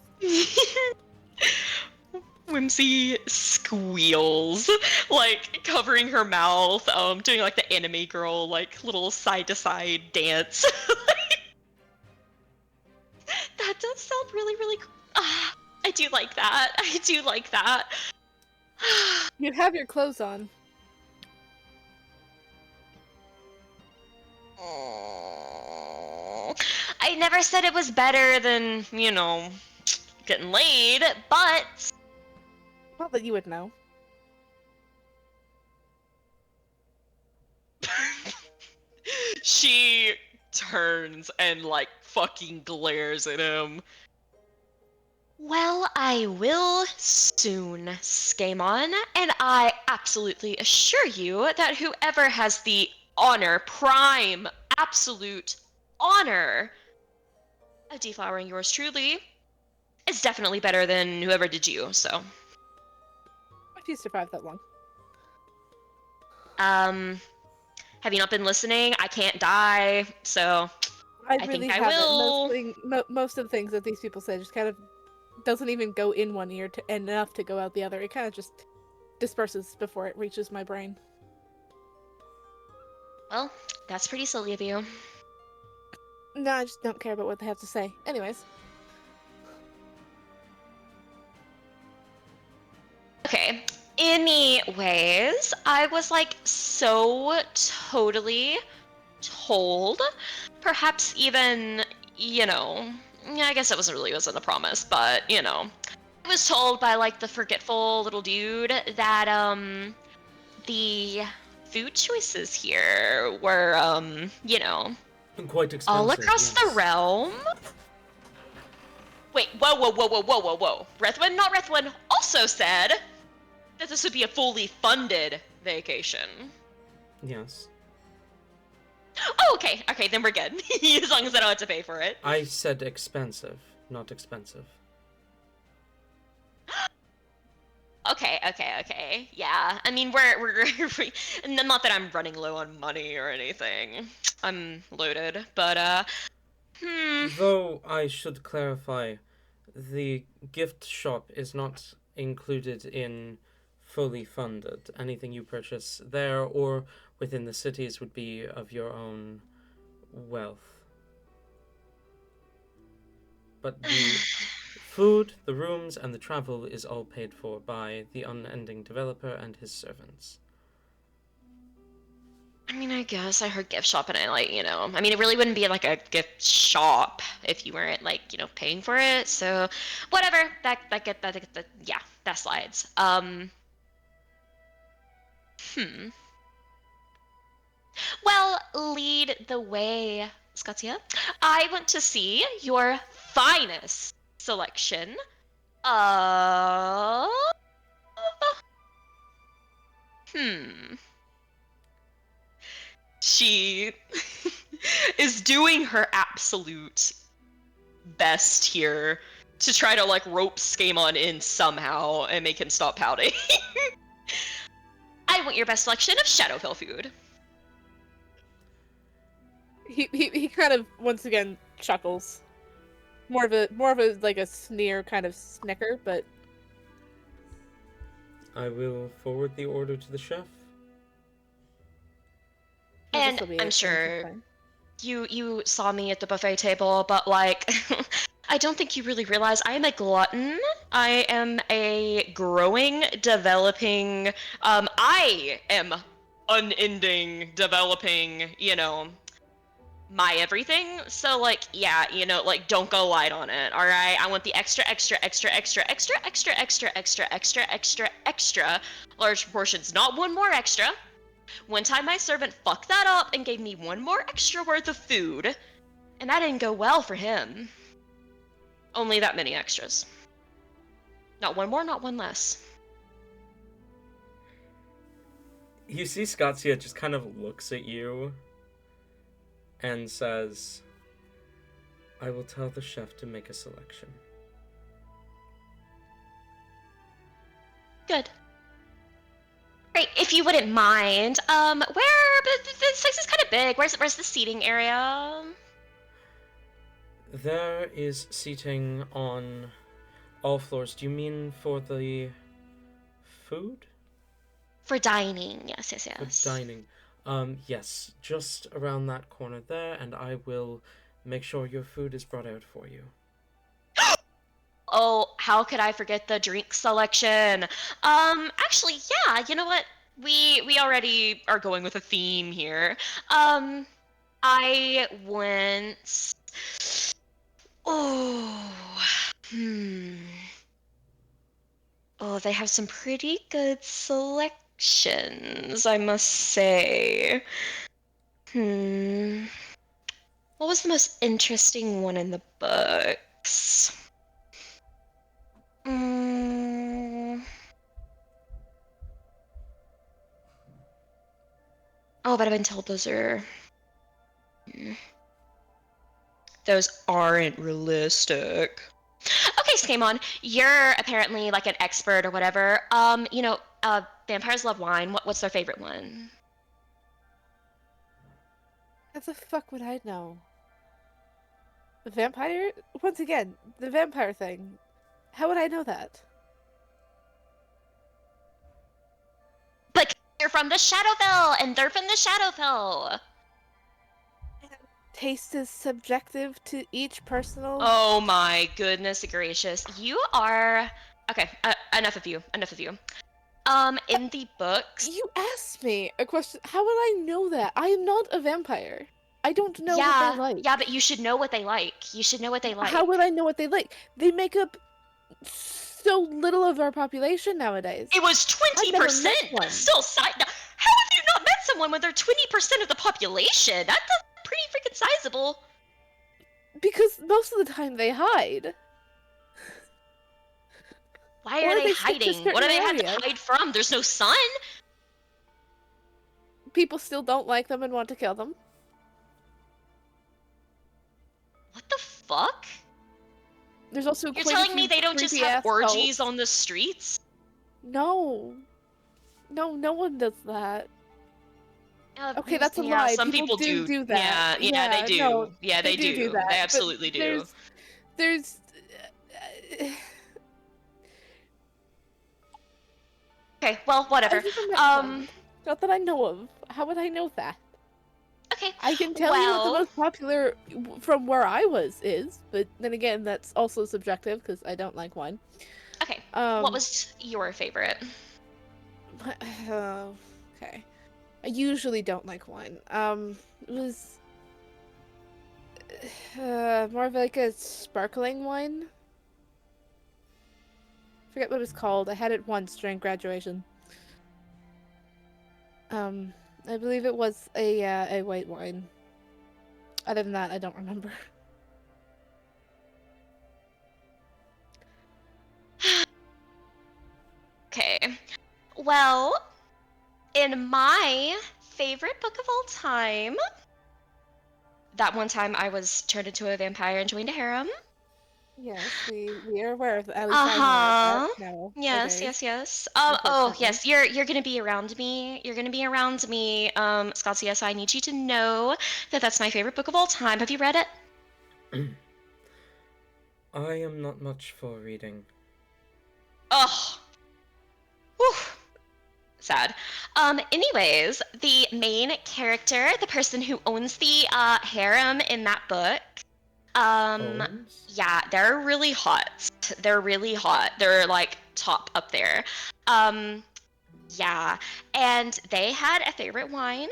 [SPEAKER 3] Whimsy squeals, covering her mouth, doing the anime girl, little side to side dance. That does sound really, really cool. I do like that. I do like that.
[SPEAKER 2] You have your clothes on.
[SPEAKER 3] I never said it was better than, getting laid, but...
[SPEAKER 2] Not that you would know.
[SPEAKER 3] She turns and, fucking glares at him. Well, I will soon, Skaaymon, and I absolutely assure you that whoever has the honor, prime, absolute honor of deflowering yours truly is definitely better than whoever did you, so.
[SPEAKER 2] If you survive that long.
[SPEAKER 3] Have you not been listening? I can't die, so
[SPEAKER 2] I
[SPEAKER 3] think
[SPEAKER 2] really
[SPEAKER 3] I
[SPEAKER 2] haven't.
[SPEAKER 3] will.
[SPEAKER 2] Most of the things that these people say just kind of doesn't even go in one ear enough to go out the other. It kind of just disperses before it reaches my brain.
[SPEAKER 3] Well, that's pretty silly of you.
[SPEAKER 2] No, I just don't care about what they have to say. Anyways.
[SPEAKER 3] Okay. Anyways, I was so totally told, perhaps even, I guess it wasn't a promise, but, I was told by the forgetful little dude that the food choices here were
[SPEAKER 1] Quite expensive,
[SPEAKER 3] all across
[SPEAKER 1] yes.
[SPEAKER 3] the realm. Wait, whoa. Reth'Win, not Reth'Win, also said that this would be a fully funded vacation.
[SPEAKER 1] Yes.
[SPEAKER 3] Oh, okay, then we're good. As long as I don't have to pay for it.
[SPEAKER 1] I said expensive, not expensive.
[SPEAKER 3] Okay. Yeah, I mean, we're not that I'm running low on money or anything. I'm loaded, but
[SPEAKER 1] Though I should clarify, the gift shop is not included in fully funded. Anything you purchase there or within the cities would be of your own wealth. But the food, the rooms, and the travel is all paid for by the unending developer and his servants.
[SPEAKER 3] I mean, I guess I heard gift shop and I mean, it really wouldn't be like a gift shop if you weren't paying for it. So, whatever. Yeah, that slides. Well, lead the way, Scottsia. I want to see your finest selection of... She is doing her absolute best here to try to rope Skaaymon in somehow and make him stop pouting. I want your best selection of Shadowfell food.
[SPEAKER 2] He kind of once again chuckles. More of a like a sneer kind of snicker, but
[SPEAKER 1] I will forward the order to the chef.
[SPEAKER 3] And I'm sure you saw me at the buffet table, but I don't think you really realize I am a glutton. I am a growing, developing, I am unending, developing, my everything. So yeah, don't go light on it, all right? I want the extra large portions, not one more extra. One time my servant fucked that up and gave me one more extra worth of food, and that didn't go well for him. Only that many extras. Not one more, not one less.
[SPEAKER 1] You see Scottsia just kind of looks at you and says, I will tell the chef to make a selection.
[SPEAKER 3] Good. Great, if you wouldn't mind, this place is kind of big. Where's the seating area?
[SPEAKER 1] There is seating on all floors. Do you mean for the food?
[SPEAKER 3] For dining, yes.
[SPEAKER 1] For dining. Yes, just around that corner there, and I will make sure your food is brought out for you.
[SPEAKER 3] Oh, how could I forget the drink selection? Actually, yeah, you know what? We already are going with a theme here. I went... Oh, Oh, they have some pretty good selections, I must say. What was the most interesting one in the books? Oh, but I've been told those aren't realistic. Okay, Skaaymon, you're apparently an expert or whatever. Vampires love wine. What's their favorite one?
[SPEAKER 2] how the fuck would I know? The vampire? Once again, the vampire thing. How would I know that?
[SPEAKER 3] But you're from the Shadowfell, and they're from the Shadowfell.
[SPEAKER 2] Taste is subjective to each personal...
[SPEAKER 3] Oh my goodness gracious. You are... Okay, enough of you. In the books...
[SPEAKER 2] You asked me a question. How would I know that? I am not a vampire. I don't know what they like.
[SPEAKER 3] Yeah, but you should know what they like.
[SPEAKER 2] How would I know what they like? They make up so little of our population nowadays.
[SPEAKER 3] It was 20%. That's still side. How have you not met someone when they're 20% of the population? That's pretty freaking sizable.
[SPEAKER 2] Because most of the time they hide.
[SPEAKER 3] Why
[SPEAKER 2] Or
[SPEAKER 3] are they
[SPEAKER 2] they stick to
[SPEAKER 3] hiding? What do
[SPEAKER 2] certain
[SPEAKER 3] they have to
[SPEAKER 2] areas.
[SPEAKER 3] hide from? There's no sun?
[SPEAKER 2] People still don't like them and want to kill them.
[SPEAKER 3] What the fuck?
[SPEAKER 2] There's also
[SPEAKER 3] You're
[SPEAKER 2] quite a
[SPEAKER 3] telling me
[SPEAKER 2] few
[SPEAKER 3] they don't just have
[SPEAKER 2] creepy-ass
[SPEAKER 3] orgies
[SPEAKER 2] cults.
[SPEAKER 3] on the streets?
[SPEAKER 2] No. No one does that. Okay, that's a
[SPEAKER 3] Yeah,
[SPEAKER 2] lie.
[SPEAKER 3] some
[SPEAKER 2] People
[SPEAKER 3] people
[SPEAKER 2] do that.
[SPEAKER 3] Yeah, they do.
[SPEAKER 2] No,
[SPEAKER 3] Yeah, they
[SPEAKER 2] do
[SPEAKER 3] do.
[SPEAKER 2] that.
[SPEAKER 3] They
[SPEAKER 2] But
[SPEAKER 3] absolutely do.
[SPEAKER 2] there's
[SPEAKER 3] Okay, well, whatever.
[SPEAKER 2] I've never met one. Not that I know of. How would I know that?
[SPEAKER 3] Okay,
[SPEAKER 2] I can tell you what the most popular from where I was is, but then again, that's also subjective because I don't like wine.
[SPEAKER 3] okay. What was your favorite?
[SPEAKER 2] Okay. I usually don't like wine. It was more of like a sparkling wine. Forget what it was called. I had it once during graduation. I believe it was a white wine. Other than that, I don't remember.
[SPEAKER 3] Okay. Well, in my favorite book of all time, that one time I was turned into a vampire and joined a harem.
[SPEAKER 2] Yes, we are aware of that. At least I'm aware of that now.
[SPEAKER 3] Yes. Oh, yes. You're gonna be around me. You're gonna be around me, Scottsia. So I need you to know that that's my favorite book of all time. Have you read it?
[SPEAKER 1] I am not much for reading.
[SPEAKER 3] Ugh. Whew. Sad. Anyways, the main character, the person who owns the harem in that book,
[SPEAKER 1] Owns?
[SPEAKER 3] yeah, they're really hot. They're really hot. They're like top up there. Yeah, and they had a favorite wine.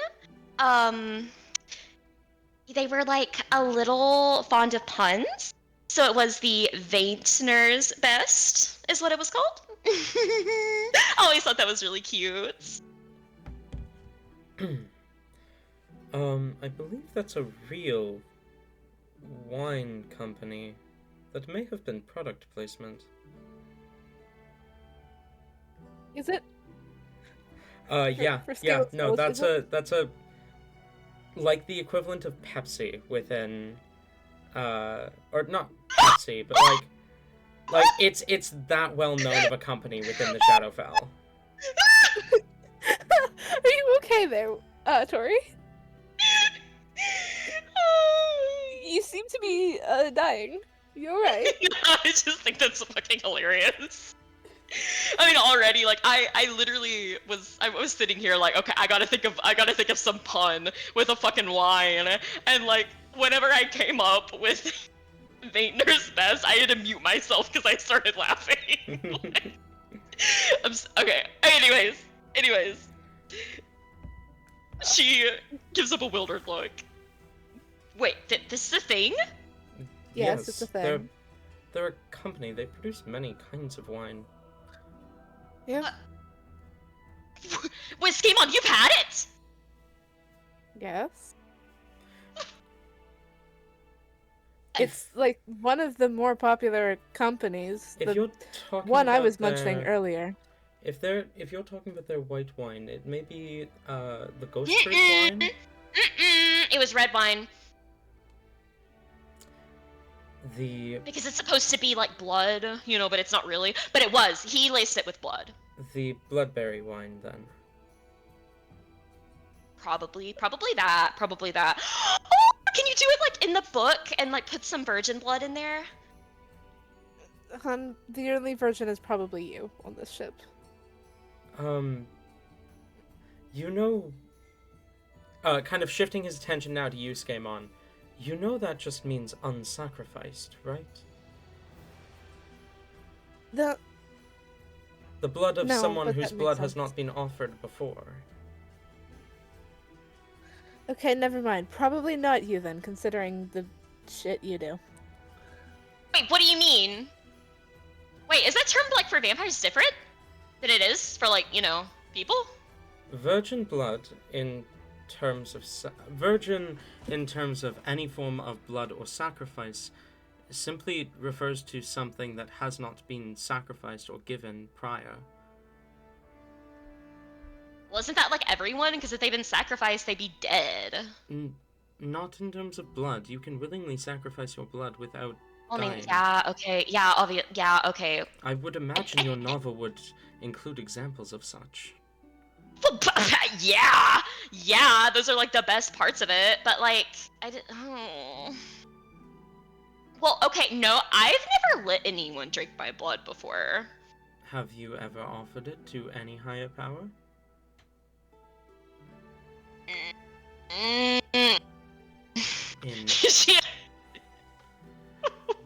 [SPEAKER 3] They were like a little fond of puns. So it was the Vintner's Best, is what it was called. I always thought that was really cute.
[SPEAKER 1] I believe that's a real wine company. That may have been product placement.
[SPEAKER 2] Is it?
[SPEAKER 1] Yeah,
[SPEAKER 2] for
[SPEAKER 1] yeah,
[SPEAKER 2] Skaaymon,
[SPEAKER 1] no,
[SPEAKER 2] is it?
[SPEAKER 1] that's a, like the equivalent of Pepsi within, or not Pepsi, but like it's that well known of a company within the Shadowfell.
[SPEAKER 2] Are you okay there, Tori? You seem to be dying. You alright?
[SPEAKER 3] I just think that's fucking hilarious. I mean, already, like, I literally I was sitting here like, okay, I gotta think of some pun with a fucking wine, and like, whenever I came up with Vintner's Best, I had to mute myself because I started laughing. Okay. Anyways, she gives up a bewildered look. Wait, this is a thing?
[SPEAKER 2] Yes, it's a thing.
[SPEAKER 1] They're a company. They produce many kinds of wine.
[SPEAKER 2] Yeah.
[SPEAKER 3] Wait, Skaaymon, you've had it?
[SPEAKER 2] Yes. It's like one of the more popular companies.
[SPEAKER 1] If you're talking
[SPEAKER 2] one I
[SPEAKER 1] about
[SPEAKER 2] was mentioning earlier.
[SPEAKER 1] If you're talking about their white wine, it may be the Ghost Fruit wine.
[SPEAKER 3] It was red wine.
[SPEAKER 1] Because
[SPEAKER 3] it's supposed to be like blood, but it's not really. But it was. He laced it with blood.
[SPEAKER 1] The bloodberry wine, then.
[SPEAKER 3] Probably that. Oh, can you do it like in the book and like put some virgin blood in there?
[SPEAKER 2] The only virgin is probably you on this ship.
[SPEAKER 1] Kind of shifting his attention now to you, Skaaymon. You know that just means unsacrificed, right?
[SPEAKER 2] The
[SPEAKER 1] blood of someone whose blood has
[SPEAKER 2] sense.
[SPEAKER 1] not been offered before.
[SPEAKER 2] Okay, never mind. Probably not you then, considering the shit you do.
[SPEAKER 3] Wait, what do you mean? Wait, is that term like for vampires different than it is for like, people?
[SPEAKER 1] Virgin blood in terms of virgin in terms of any form of blood or sacrifice simply refers to something that has not been sacrificed or given prior.
[SPEAKER 3] Well, isn't that like everyone? Because if they've been sacrificed, they'd be dead.
[SPEAKER 1] Not in terms of blood. You can willingly sacrifice your blood without
[SPEAKER 3] I mean,
[SPEAKER 1] dying.
[SPEAKER 3] yeah, okay, yeah, okay.
[SPEAKER 1] I would imagine your novel would include examples of such.
[SPEAKER 3] Yeah, those are like the best parts of it, but like, oh. Well, okay, no, I've never let anyone drink my blood before.
[SPEAKER 1] Have you ever offered it to any higher power?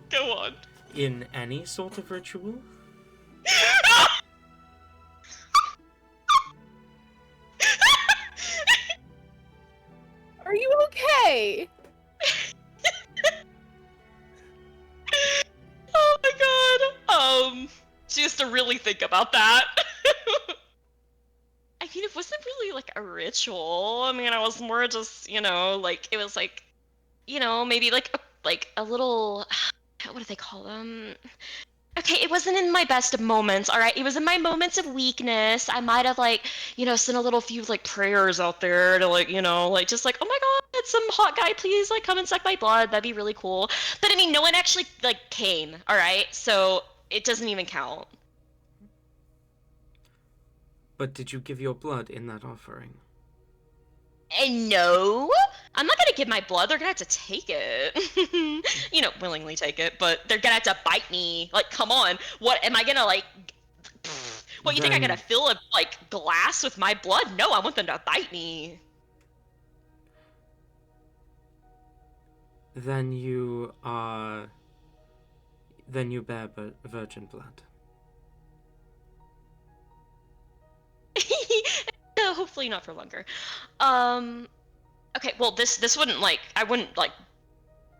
[SPEAKER 3] Go on.
[SPEAKER 1] In any sort of ritual?
[SPEAKER 2] Are you okay?
[SPEAKER 3] Oh my god. She has to really think about that. I mean, it wasn't really like a ritual. I mean, I was more just, like it was like, maybe like a little, what do they call them? Okay, it wasn't in my best of moments, all right? It was in my moments of weakness. I might have like, sent a little few like prayers out there to like, like just like, oh my god, some hot guy, please like come and suck my blood. That'd be really cool. But I mean, no one actually like came, all right? So it doesn't even count.
[SPEAKER 1] But did you give your blood in that offering?
[SPEAKER 3] And no, I'm not gonna give my blood. They're gonna have to take it. Willingly take it, but they're gonna have to bite me. Like, come on. What am I gonna like? What, you think I'm gonna fill a like glass with my blood? No, I want them to bite me.
[SPEAKER 1] Then you bear virgin blood.
[SPEAKER 3] Hopefully not for longer. Okay, well this wouldn't like, I wouldn't like,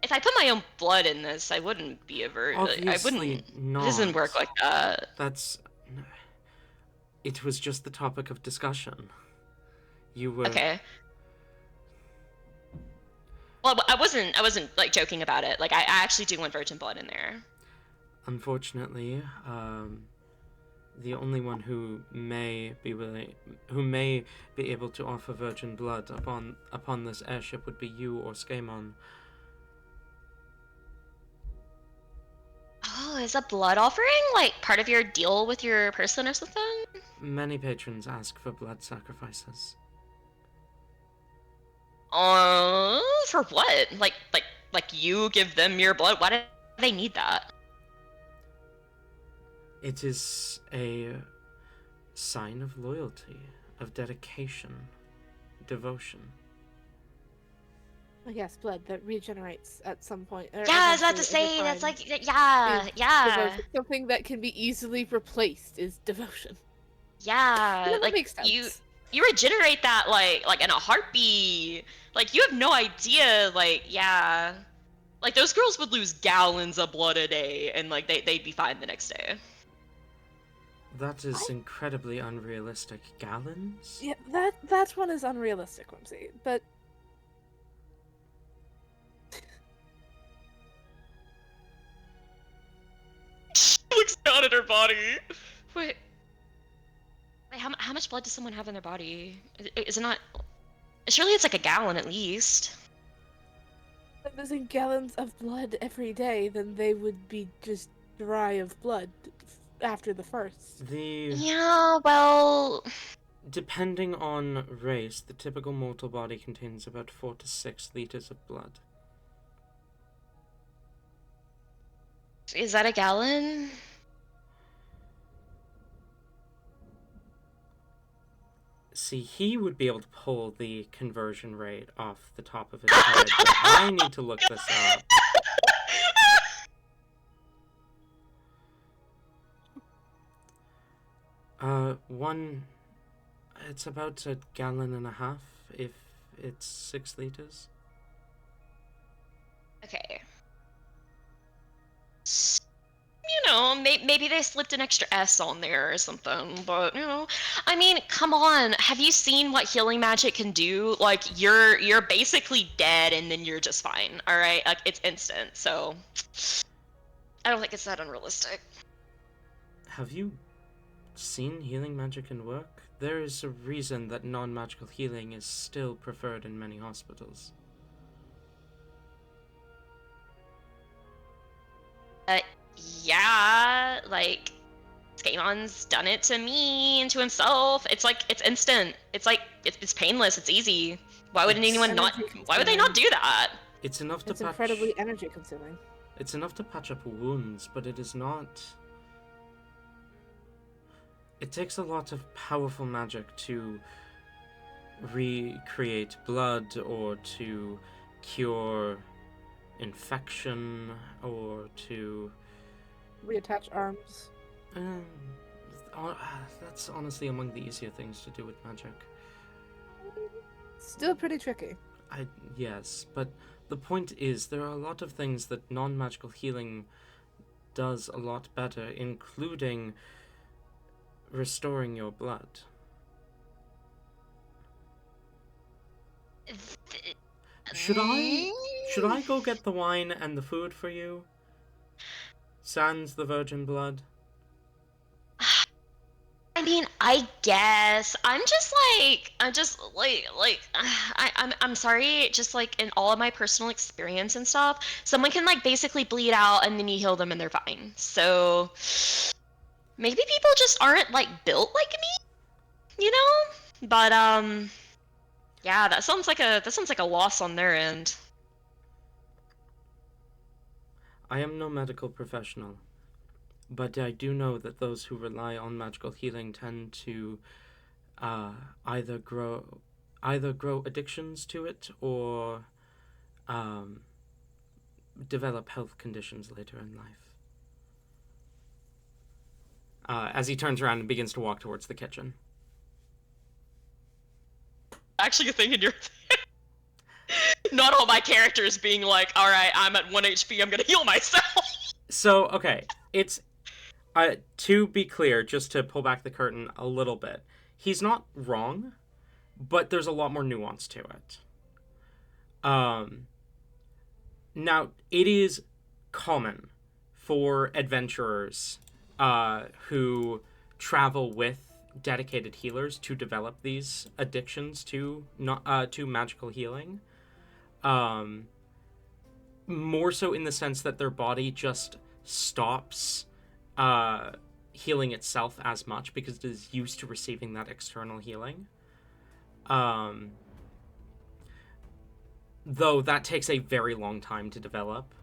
[SPEAKER 3] if I put my own blood in this, I wouldn't be a virgin. I wouldn't.
[SPEAKER 1] Not.
[SPEAKER 3] It doesn't work like that.
[SPEAKER 1] It was just the topic of discussion. You were
[SPEAKER 3] okay. Well, I wasn't like joking about it. Like I actually do want virgin blood in there.
[SPEAKER 1] Unfortunately, the only one who may be able to offer virgin blood upon this airship would be you or Skaaymon.
[SPEAKER 3] Oh, is a blood offering like part of your deal with your person or something?
[SPEAKER 1] Many patrons ask for blood sacrifices.
[SPEAKER 3] For what? Like you give them your blood? Why do they need that?
[SPEAKER 1] It is a sign of loyalty, of dedication, devotion.
[SPEAKER 2] Yes, blood that regenerates at some point.
[SPEAKER 3] Yeah, I was about to say, that's like, yeah.
[SPEAKER 2] Devotion. Something that can be easily replaced is devotion.
[SPEAKER 3] Yeah,
[SPEAKER 2] that
[SPEAKER 3] like,
[SPEAKER 2] makes sense.
[SPEAKER 3] You regenerate that, like in a heartbeat. Like, you have no idea, like, yeah. Like, those girls would lose gallons of blood a day, and, like, they'd be fine the next day.
[SPEAKER 1] That is incredibly unrealistic. Gallons?
[SPEAKER 2] Yeah, that one is unrealistic, Whimsy, but...
[SPEAKER 3] She looks down at her body. Wait, how much blood does someone have in their body? Is it not... Surely it's like a gallon at least.
[SPEAKER 2] If they're losing gallons of blood every day, then they would be just dry of blood after the first.
[SPEAKER 3] Yeah, well...
[SPEAKER 1] Depending on race, the typical mortal body contains about 4 to 6 liters of blood.
[SPEAKER 3] Is that a gallon?
[SPEAKER 1] See, he would be able to pull the conversion rate off the top of his head, but I need to look this up. It's about a gallon and a half, if it's 6 liters.
[SPEAKER 3] Okay. Maybe they slipped an extra S on there or something, but, I mean, come on, have you seen what healing magic can do? Like, you're basically dead and then you're just fine, alright? Like, it's instant, so... I don't think it's that unrealistic.
[SPEAKER 1] Have you seen healing magic in work? There is a reason that non-magical healing is still preferred in many hospitals.
[SPEAKER 3] Yeah, like, Skaymon's done it to me and to himself. It's like, it's instant. It's like, it's painless, it's easy. Why would anyone not, why would they not do that?
[SPEAKER 1] It's enough to
[SPEAKER 2] It's
[SPEAKER 1] patch...
[SPEAKER 2] incredibly energy consuming.
[SPEAKER 1] It's enough to patch up wounds, but it is not... It takes a lot of powerful magic to recreate blood, or to cure infection, or to...
[SPEAKER 2] Reattach arms.
[SPEAKER 1] That's honestly among the easier things to do with magic.
[SPEAKER 2] Still pretty tricky.
[SPEAKER 1] Yes, but the point is, there are a lot of things that non-magical healing does a lot better, including restoring your blood. Should I go get the wine and the food for you? Sans the virgin blood?
[SPEAKER 3] I mean, I guess I'm sorry. Just like in all of my personal experience and stuff, someone can like basically bleed out and then you heal them and they're fine. So maybe people just aren't like built like me, you know? But yeah, that sounds like a loss on their end.
[SPEAKER 1] I am no medical professional, but I do know that those who rely on magical healing tend to either grow addictions to it, or develop health conditions later in life. As he turns around and begins to walk towards the kitchen.
[SPEAKER 3] Actually, a thing in your not all my characters being like, all right, I'm at 1 HP, I'm gonna heal myself.
[SPEAKER 1] So, okay, it's to be clear, just to pull back the curtain a little bit, he's not wrong, but there's a lot more nuance to it. Now, it is common for adventurers who travel with dedicated healers to develop these addictions to magical healing. More so in the sense that their body just stops healing itself as much because it is used to receiving that external healing. Though that takes a very long time to develop.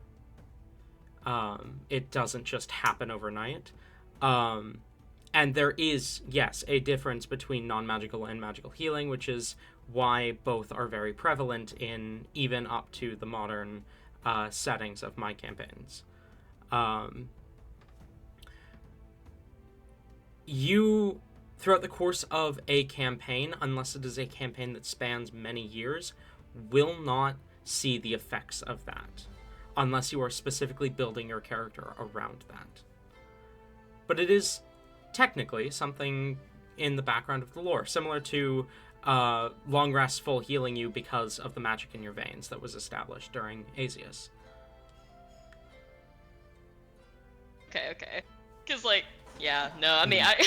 [SPEAKER 1] It doesn't just happen overnight. And there is, yes, a difference between non-magical and magical healing, which is why both are very prevalent in even up to the modern settings of my campaigns. You, throughout the course of a campaign, unless it is a campaign that spans many years, will not see the effects of that, unless you are specifically building your character around that. But it is technically something in the background of the lore, similar to long restful healing you because of the magic in your veins that was established during Asius.
[SPEAKER 3] Okay. Because, like, yeah, no, I mean,
[SPEAKER 1] I've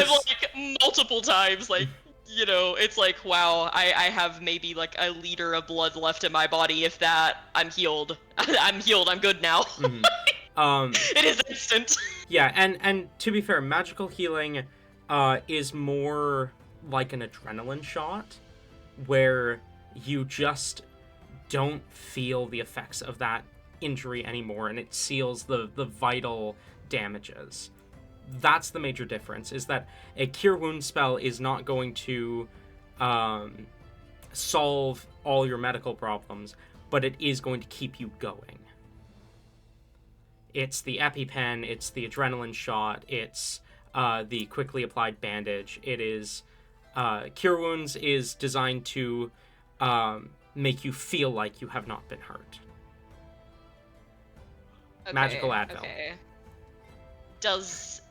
[SPEAKER 3] like, multiple times, like, you know, it's like, wow, I have maybe, like, a liter of blood left in my body, if that, I'm healed. I'm healed, I'm good now.
[SPEAKER 1] Mm-hmm.
[SPEAKER 3] It is instant.
[SPEAKER 1] Yeah, and to be fair, magical healing is more like an adrenaline shot, where you just don't feel the effects of that injury anymore, and it seals the vital damages. That's the major difference, is that a cure wound spell is not going to solve all your medical problems, but it is going to keep you going. It's the EpiPen, it's the adrenaline shot, it's the quickly applied bandage. It is cure wounds is designed to make you feel like you have not been hurt.
[SPEAKER 3] Okay,
[SPEAKER 1] Magical Advil.
[SPEAKER 3] Okay. Does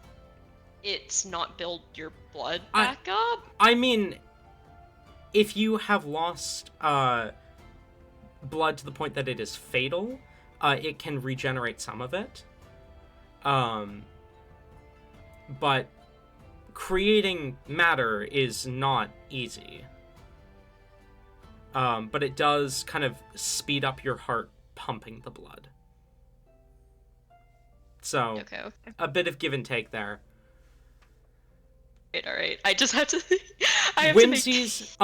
[SPEAKER 3] it not build your blood back up?
[SPEAKER 1] I mean, if you have lost blood to the point that it is fatal, it can regenerate some of it. But creating matter is not easy. But it does kind of speed up your heart pumping the blood. So,
[SPEAKER 3] Okay.
[SPEAKER 1] a bit of give and take there.
[SPEAKER 3] All right. I just have to. I have
[SPEAKER 1] Whimsy's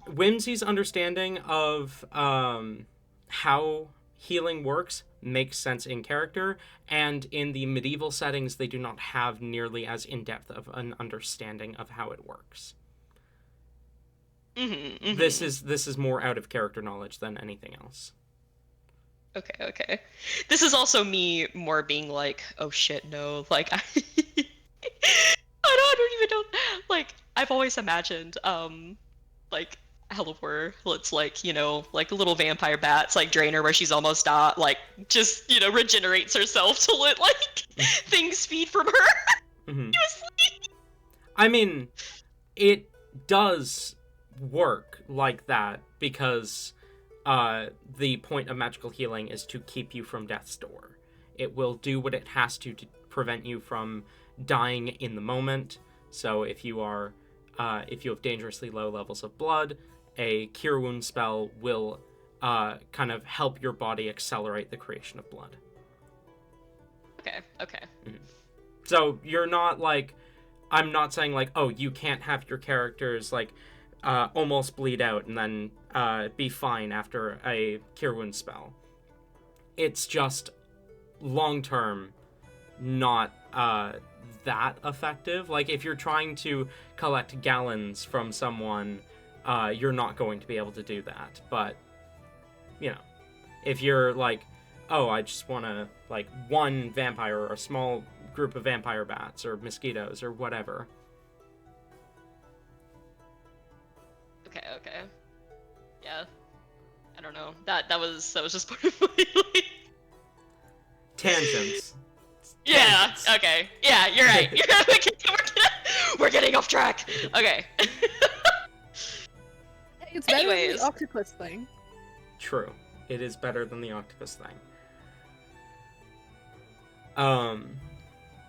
[SPEAKER 1] Whimsy's understanding of how healing works makes sense in character, and in the medieval settings, they do not have nearly as in-depth of an understanding of how it works. This is more out of character knowledge than anything else.
[SPEAKER 3] Okay. This is also me more being like, oh shit, no. Like, I don't even know. Like, I've always imagined, like, Hell of Horror. It's like, you know, like little vampire bats, like Drainer, where she's almost not, like, just, you know, regenerates herself to let, like, things feed from her.
[SPEAKER 1] I mean, it does work like that because the point of magical healing is to keep you from death's door. It will do what it has to prevent you from dying in the moment. So if you have dangerously low levels of blood, a cure wound spell will kind of help your body accelerate the creation of blood.
[SPEAKER 3] Okay.
[SPEAKER 1] So you're not like, I'm not saying like, oh, you can't have your characters like almost bleed out and then be fine after a cure wound spell. It's just long term not that effective. Like if you're trying to collect gallons from someone, you're not going to be able to do that. But you know, if you're like, oh, I just want to like one vampire or a small group of vampire bats or mosquitoes or whatever.
[SPEAKER 3] Okay. Yeah. I don't know. That was just part of my like...
[SPEAKER 1] Tangents.
[SPEAKER 3] Yeah.
[SPEAKER 1] Tangents.
[SPEAKER 3] Okay. Yeah, you're right. We're getting off track. Okay.
[SPEAKER 2] It's better than
[SPEAKER 3] Anyways.
[SPEAKER 2] the octopus thing.
[SPEAKER 1] True. It is better than the octopus thing.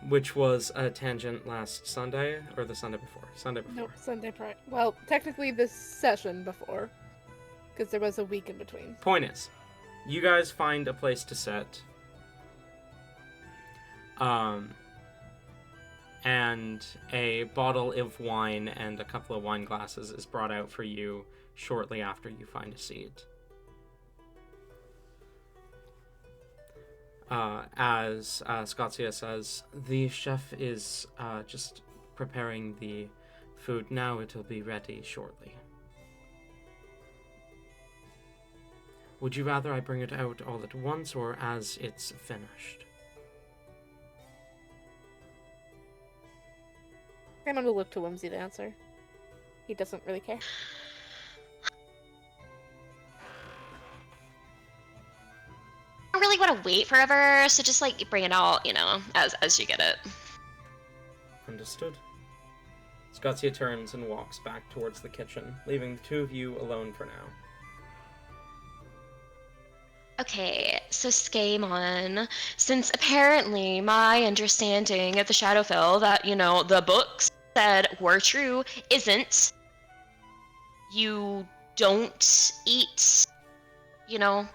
[SPEAKER 1] Which was a tangent last Sunday, or the Sunday before? Sunday before.
[SPEAKER 2] Nope, Sunday prior. Well, technically this session before, because there was a week in between.
[SPEAKER 1] Point is, you guys find a place to sit. And a bottle of wine and a couple of wine glasses is brought out for you shortly after you find a seat. As Scottsia says, the chef is just preparing the food now. It'll be ready shortly. Would you rather I bring it out all at once or as it's finished?
[SPEAKER 2] I'm gonna look to Whimsy to answer. He doesn't really care.
[SPEAKER 3] I don't really want to wait forever, so just like bring it out, you know, as you get it.
[SPEAKER 1] Understood. Scottsia turns and walks back towards the kitchen, leaving the two of you alone for now.
[SPEAKER 3] Okay, so Skaaymon, since apparently my understanding of the Shadowfell that, you know, the books said were true isn't, you don't eat, you know,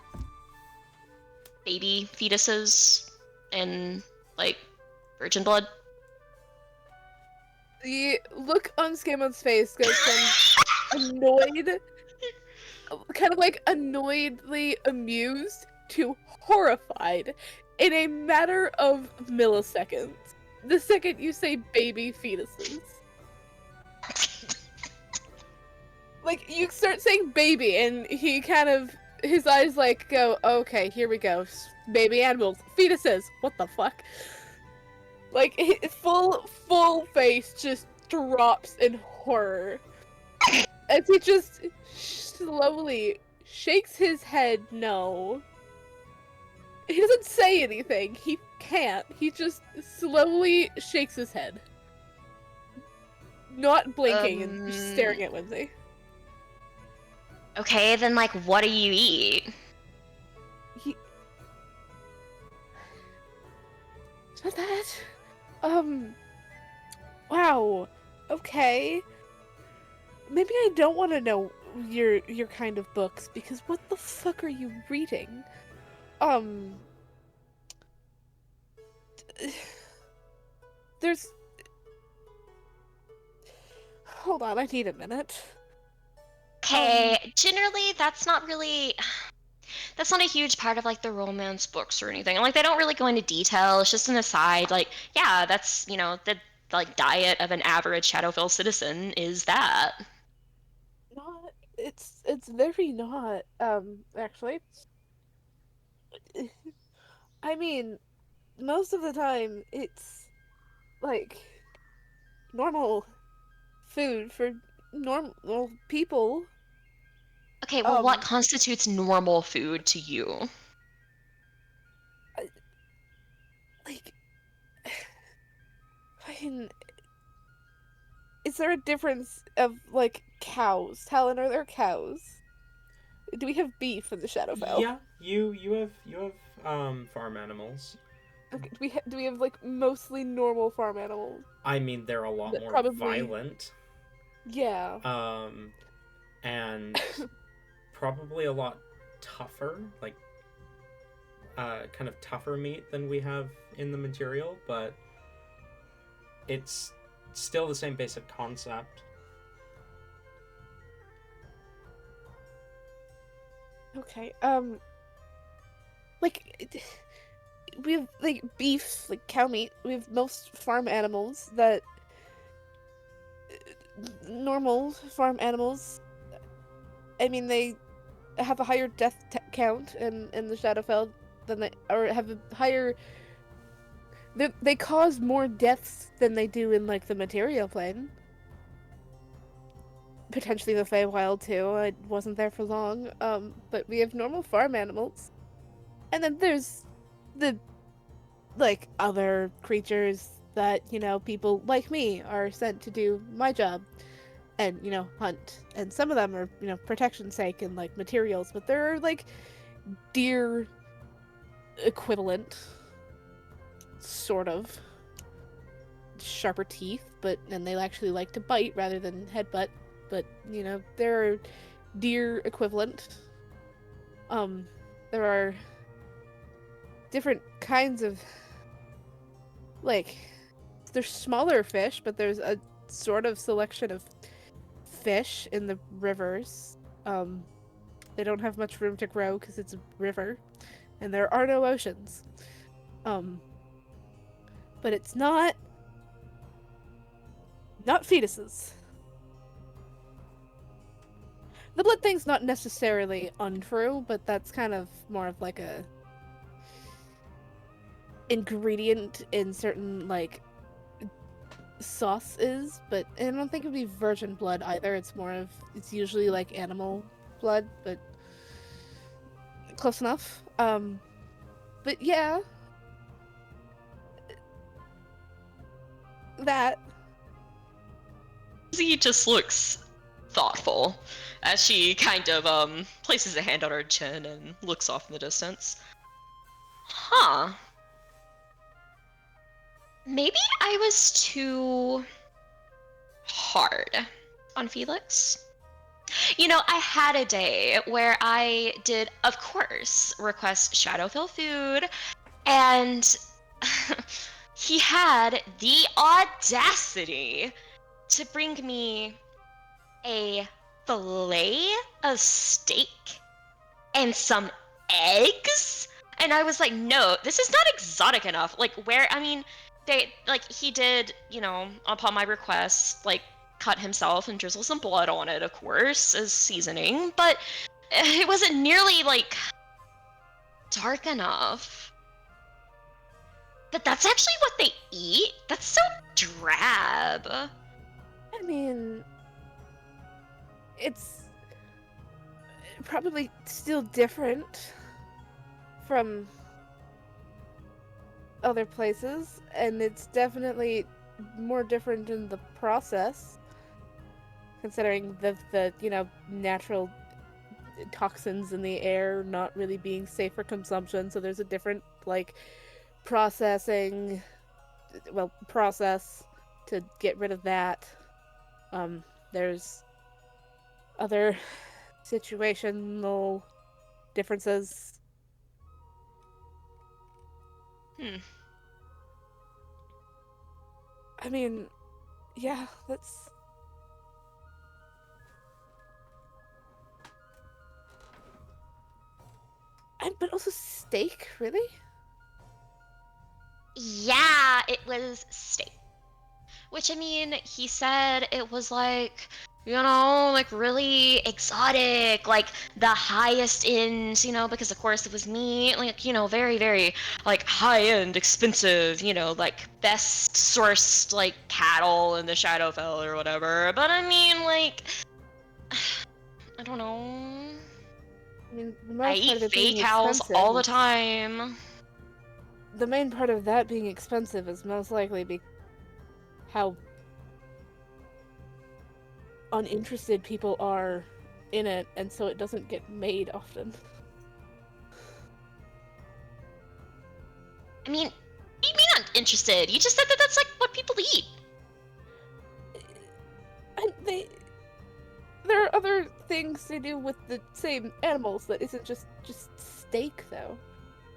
[SPEAKER 3] baby fetuses and, like, virgin blood.
[SPEAKER 2] The look on Skaaymon's face goes from annoyed, kind of like annoyedly amused, to horrified in a matter of milliseconds. The second you say baby fetuses. Like, you start saying baby, and he kind of, his eyes like go, okay, here we go. Baby animals, fetuses, what the fuck? Like, his full face just drops in horror. As he just slowly shakes his head no. He doesn't say anything. He can't. He just slowly shakes his head. Not blinking and just staring at Whimsy.
[SPEAKER 3] Okay, then, like, what do you eat?
[SPEAKER 2] not that. Wow. Okay. Maybe I don't want to know your kind of books, because what the fuck are you reading? There's... Hold on, I need a minute.
[SPEAKER 3] Okay, generally that's not a huge part of like the romance books or anything. Like they don't really go into detail. It's just an aside. Like, yeah, that's the like diet of an average Shadowfell citizen is that.
[SPEAKER 2] Not... It's very not, actually. I mean, most of the time it's like normal food for normal people.
[SPEAKER 3] Okay, well, what constitutes normal food to you?
[SPEAKER 2] I- like, I mean, is there a difference of like cows? Talon, are there cows? Do we have beef in the Shadowfell?
[SPEAKER 1] Yeah, you have farm animals.
[SPEAKER 2] Okay, do we have like mostly normal farm animals?
[SPEAKER 1] I mean, they're a lot
[SPEAKER 2] That
[SPEAKER 1] more
[SPEAKER 2] probably...
[SPEAKER 1] violent.
[SPEAKER 2] Yeah.
[SPEAKER 1] And probably a lot tougher, like kind of tougher meat than we have in the material, but it's still the same basic concept.
[SPEAKER 2] Okay. Like, we have like beef, like cow meat. We have most farm animals that normal farm animals. I mean, they have a higher death count in the Shadowfell than they, or have a higher... They cause more deaths than they do in like the material plane. Potentially the Feywild too. I wasn't there for long. But we have normal farm animals, and then there's the like other creatures that people like me are sent to do my job and hunt. And some of them are protection's sake and like materials, but there are like deer equivalent, sort of sharper teeth, and they actually like to bite rather than headbutt. But there are deer equivalent. There are different kinds of like, there's smaller fish, but there's a sort of selection of fish in the rivers. They don't have much room to grow because it's a river, and there are no oceans. But it's not fetuses. The blood thing's not necessarily untrue, but that's kind of more of like a ingredient in certain like sauces, but I don't think it'd be virgin blood either. It's usually like animal blood, but close enough. But yeah, that...
[SPEAKER 3] Z just looks thoughtful as she kind of places a hand on her chin and looks off in the distance. Huh. Maybe I was too hard on Felix. I had a day where I did, of course, request Shadowfell food, and he had the audacity to bring me a fillet of steak and some eggs. And I was like, no, this is not exotic enough. Like, he did, upon my request, like, cut himself and drizzle some blood on it, of course, as seasoning, but it wasn't nearly, like, dark enough. But that's actually what they eat? That's so drab.
[SPEAKER 2] I mean, it's probably still different from other places, and it's definitely more different in the process, considering the natural toxins in the air not really being safe for consumption. So there's a different like processing process to get rid of that. There's other situational differences. I mean, yeah, that's... But also steak, really?
[SPEAKER 3] Yeah, it was steak. Which, I mean, he said it was like, like really exotic, like the highest end, because of course it was meat, like, very, very, like high-end, expensive, like best sourced, like cattle in the Shadowfell or whatever. But I mean, like, I don't know.
[SPEAKER 2] I mean, the
[SPEAKER 3] I
[SPEAKER 2] most part
[SPEAKER 3] eat
[SPEAKER 2] of it
[SPEAKER 3] fake
[SPEAKER 2] being
[SPEAKER 3] cows
[SPEAKER 2] expensive
[SPEAKER 3] all the
[SPEAKER 2] is...
[SPEAKER 3] time.
[SPEAKER 2] The main part of that being expensive is most likely how uninterested people are in it, and so it doesn't get made often.
[SPEAKER 3] I mean, what do you mean not interested? You just said that that's like what people eat.
[SPEAKER 2] And there are other things to do with the same animals that isn't just steak, though.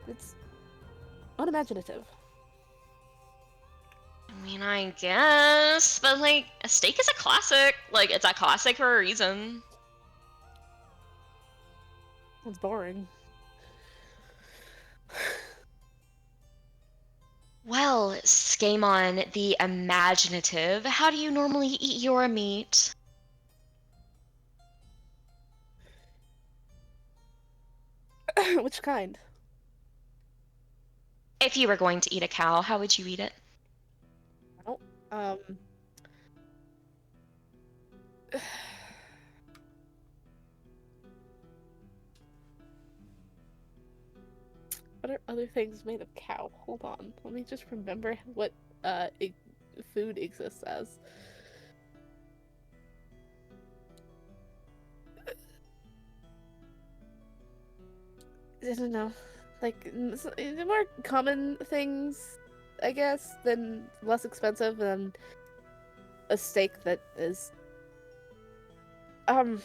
[SPEAKER 2] It's unimaginative.
[SPEAKER 3] I mean, I guess, but like, a steak is a classic. Like, it's a classic for a reason.
[SPEAKER 2] It's boring.
[SPEAKER 3] Well, Skaaymon the imaginative, how do you normally eat your meat?
[SPEAKER 2] Which kind?
[SPEAKER 3] If you were going to eat a cow, how would you eat it?
[SPEAKER 2] Well, what are other things made of cow? Hold on. Let me just remember what food exists as. I don't know. Like, the more common things, I guess, than less expensive than a steak that is the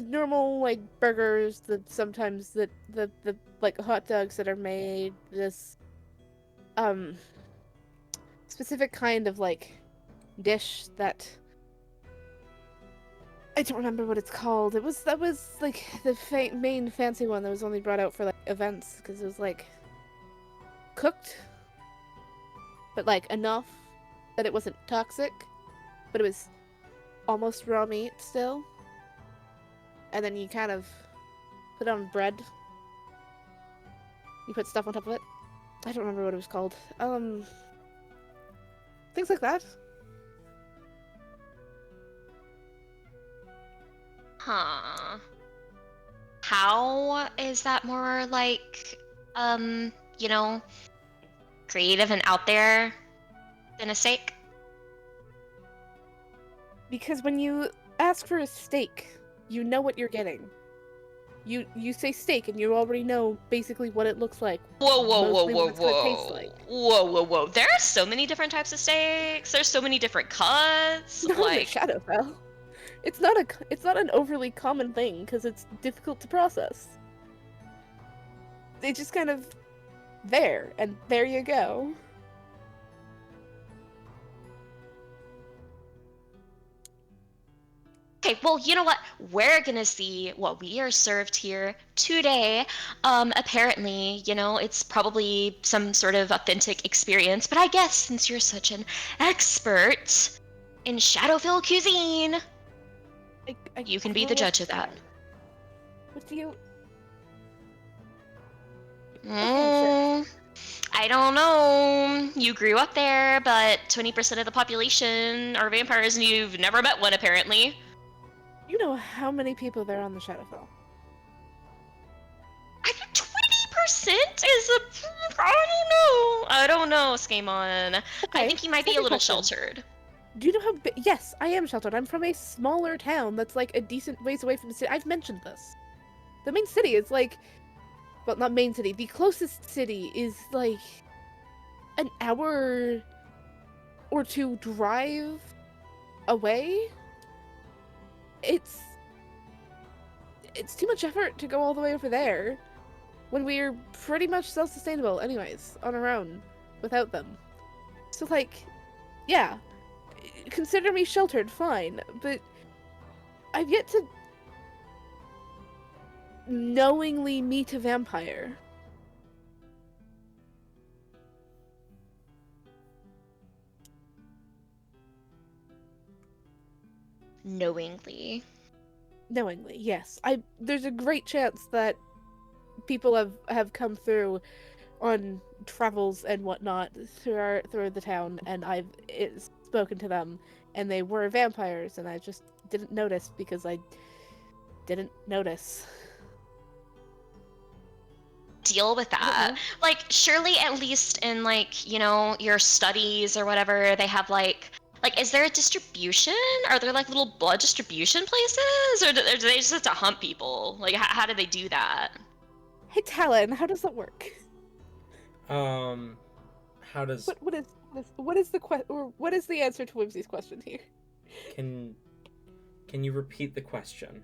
[SPEAKER 2] normal, like, burgers, sometimes the like hot dogs that are made, this specific kind of like dish that I don't remember what it's called. That was like the main fancy one that was only brought out for like events, because it was like cooked, but like enough that it wasn't toxic, but it was almost raw meat still. And then you kind of put it on bread. You put stuff on top of it. I don't remember what it was called. Things like that.
[SPEAKER 3] Huh. How is that more like, creative and out there than a steak?
[SPEAKER 2] Because when you ask for a steak, you know what you're getting. You say steak and you already know basically what it looks like.
[SPEAKER 3] Whoa, whoa, whoa,
[SPEAKER 2] Mostly
[SPEAKER 3] whoa,
[SPEAKER 2] what it's gonna taste
[SPEAKER 3] whoa.
[SPEAKER 2] like.
[SPEAKER 3] Whoa, whoa, whoa. There are so many different types of steaks. There's so many different cuts.
[SPEAKER 2] Not in the
[SPEAKER 3] Like,
[SPEAKER 2] Shadowfell. It's not an overly common thing because it's difficult to process. They just kind of there, and there you go.
[SPEAKER 3] okay, well, you know what? We're gonna see what we are served here today. Apparently, it's probably some sort of authentic experience, but I guess since you're such an expert in Shadowfell cuisine, you can be the judge of that.
[SPEAKER 2] What do you...
[SPEAKER 3] I don't know. You grew up there, but 20% of the population are vampires and you've never met one, apparently.
[SPEAKER 2] You know how many people there are on the Shadowfell?
[SPEAKER 3] I think 20% is I don't know, Skaaymon.
[SPEAKER 2] Okay,
[SPEAKER 3] I think you might be a
[SPEAKER 2] second
[SPEAKER 3] little
[SPEAKER 2] question.
[SPEAKER 3] sheltered.
[SPEAKER 2] Do you know how big... Yes, I am sheltered. I'm from a smaller town that's like a decent ways away from the city. I've mentioned this. The main city is like... Well, not main city. The closest city is like an hour or two drive away. It's too much effort to go all the way over there when we're pretty much self-sustainable anyways, on our own, without them. So, like, yeah, consider me sheltered, fine, but I've yet to knowingly meet a vampire.
[SPEAKER 3] Knowingly.
[SPEAKER 2] Knowingly, yes. There's a great chance that people have come through on travels and whatnot through the town, and I've spoken to them, and they were vampires, and I just didn't notice because I didn't notice.
[SPEAKER 3] Deal with that. Like, surely at least in, like, you know, your studies or whatever, they have, like, is there a distribution? Are there, like, little blood distribution places? Or do they just have to hunt people? Like, how do they do that?
[SPEAKER 2] Hey, Talon, how does that work?
[SPEAKER 1] How does...
[SPEAKER 2] What is the answer to Whimsy's question here?
[SPEAKER 1] Can you repeat the question?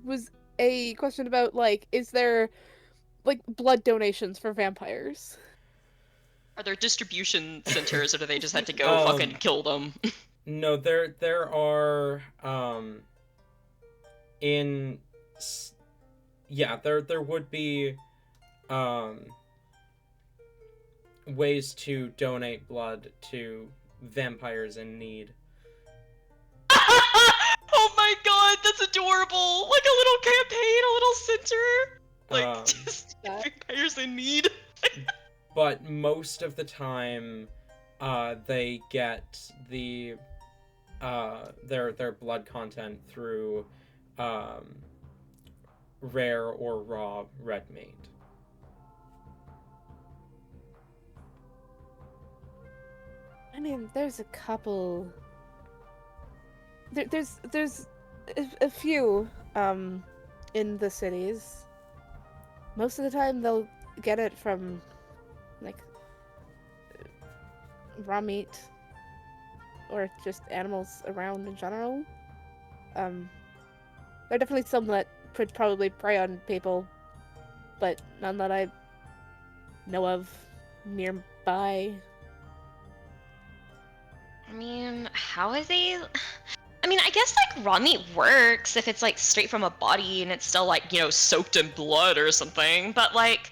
[SPEAKER 2] Was a question about, like, is there, like, blood donations for vampires?
[SPEAKER 3] Are there distribution centers, or do they just have to go fucking kill them?
[SPEAKER 1] No, there are, there would be, ways to donate blood to vampires in need.
[SPEAKER 3] Oh my god, that's adorable! Like a little campaign, a little center! Like, just vampires in need.
[SPEAKER 1] But most of the time, they get their blood content through, rare or raw red meat.
[SPEAKER 2] I mean, there's a couple. There's a few in the cities. Most of the time, they'll get it from, like, raw meat or just animals around in general. There are definitely some that could probably prey on people, but none that I know of nearby.
[SPEAKER 3] I mean, how are they... I mean, I guess, like, raw meat works if it's, like, straight from a body and it's still, like, you know, soaked in blood or something, but, like,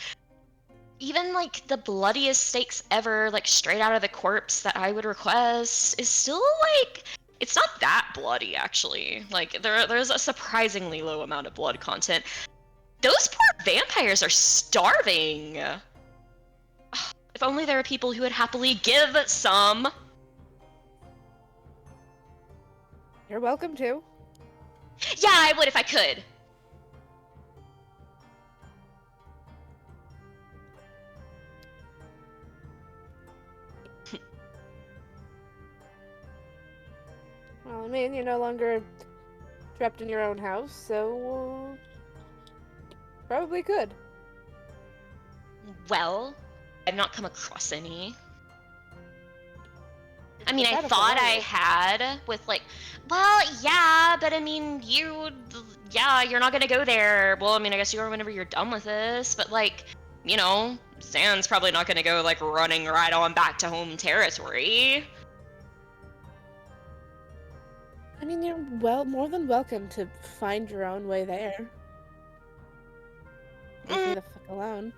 [SPEAKER 3] even, like, the bloodiest steaks ever, like, straight out of the corpse that I would request is still, like, it's not that bloody, actually. Like, there's a surprisingly low amount of blood content. Those poor vampires are starving! If only there were people who would happily give some.
[SPEAKER 2] You're welcome to.
[SPEAKER 3] Yeah, I would if I could.
[SPEAKER 2] Well, I mean, you're no longer trapped in your own house, so probably could.
[SPEAKER 3] Well, I've not come across any. I mean, I thought I had with, like, well, yeah, but I mean, you're not gonna go there. Well, I mean, I guess you are whenever you're done with this, but, like, you know, Zan's probably not gonna go, like, running right on back to home territory.
[SPEAKER 2] I mean, you're more than welcome to find your own way there. Leave me the fuck alone.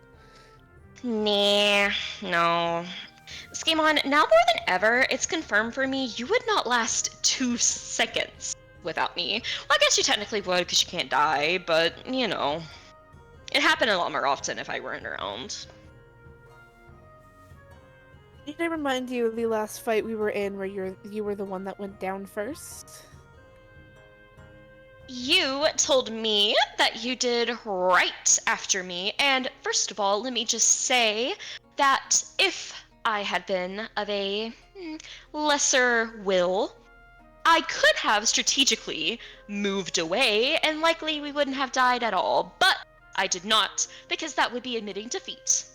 [SPEAKER 3] Nah, no. Skaaymon, now more than ever, it's confirmed for me you would not last 2 seconds without me. Well, I guess you technically would because you can't die, but, you know. It'd happen a lot more often if I weren't around.
[SPEAKER 2] Did I remind you of the last fight we were in where you were the one that went down first?
[SPEAKER 3] You told me that you did right after me, and first of all, let me just say that if I had been of a lesser will, I could have strategically moved away, and likely we wouldn't have died at all, but I did not, because that would be admitting defeat.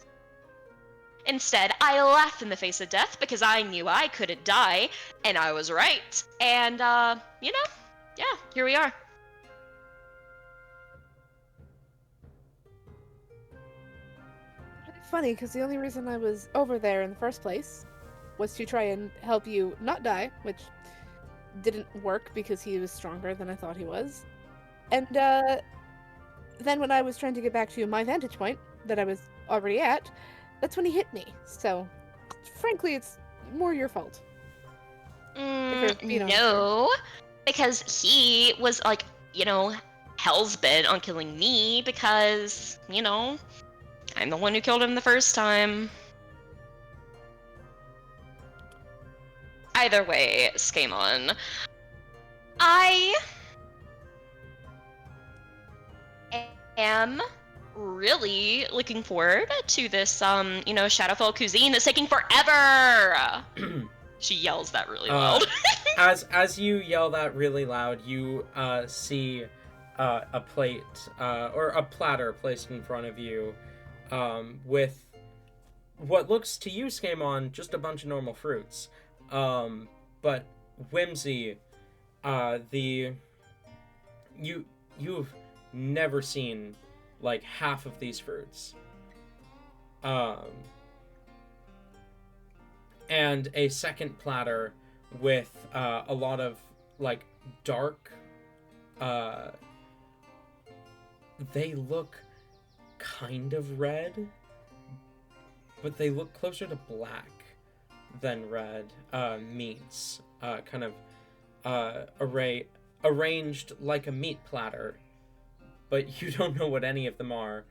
[SPEAKER 3] Instead, I laughed in the face of death because I knew I couldn't die, and I was right. And, you know, yeah, here we are.
[SPEAKER 2] Funny, because the only reason I was over there in the first place was to try and help you not die, which didn't work because he was stronger than I thought he was. And then when I was trying to get back to my vantage point that I was already at, that's when he hit me. So, frankly, it's more your fault.
[SPEAKER 3] No, because he was like, you know, hell's bent on killing me because, you know, I'm the one who killed him the first time. Either way, Skaaymon, I am really looking forward to this, you know, Shadowfell cuisine that's taking forever. She yells that really loud.
[SPEAKER 1] as you yell that really loud, you see a plate or a platter placed in front of you with what looks to you, Skaaymon, just a bunch of normal fruits. But Whimsy, you've never seen like half of these fruits. And a second platter with a lot of like dark, they look kind of red, but they look closer to black than red, meats, kind of arranged like a meat platter, but you don't know what any of them are.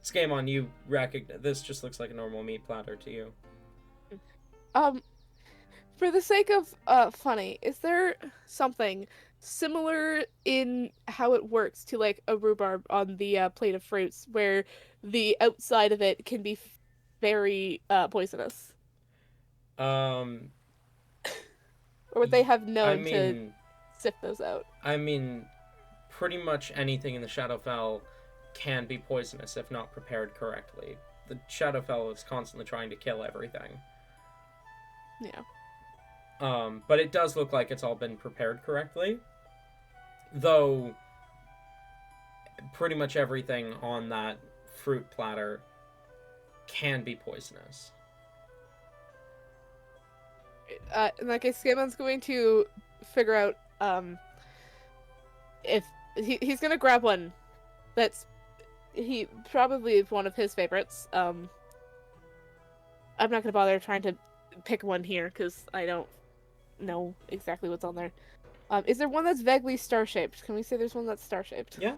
[SPEAKER 1] Skaaymon, you recognize this just looks like a normal meat platter to you.
[SPEAKER 2] For the sake of funny, is there something similar in how it works to like a rhubarb on the plate of fruits, where the outside of it can be very poisonous? Or would they have known to sift those out?
[SPEAKER 1] I mean, pretty much anything in the Shadowfell can be poisonous if not prepared correctly. The Shadowfell is constantly trying to kill everything.
[SPEAKER 2] Yeah.
[SPEAKER 1] But it does look like it's all been prepared correctly. Though, pretty much everything on that fruit platter can be poisonous.
[SPEAKER 2] In that case, Skaymon's going to figure out if he's going to grab one that's probably one of his favorites. I'm not going to bother trying to pick one here because I don't know exactly what's on there. Is there one that's vaguely star-shaped? Can we say there's one that's star-shaped?
[SPEAKER 1] Yeah.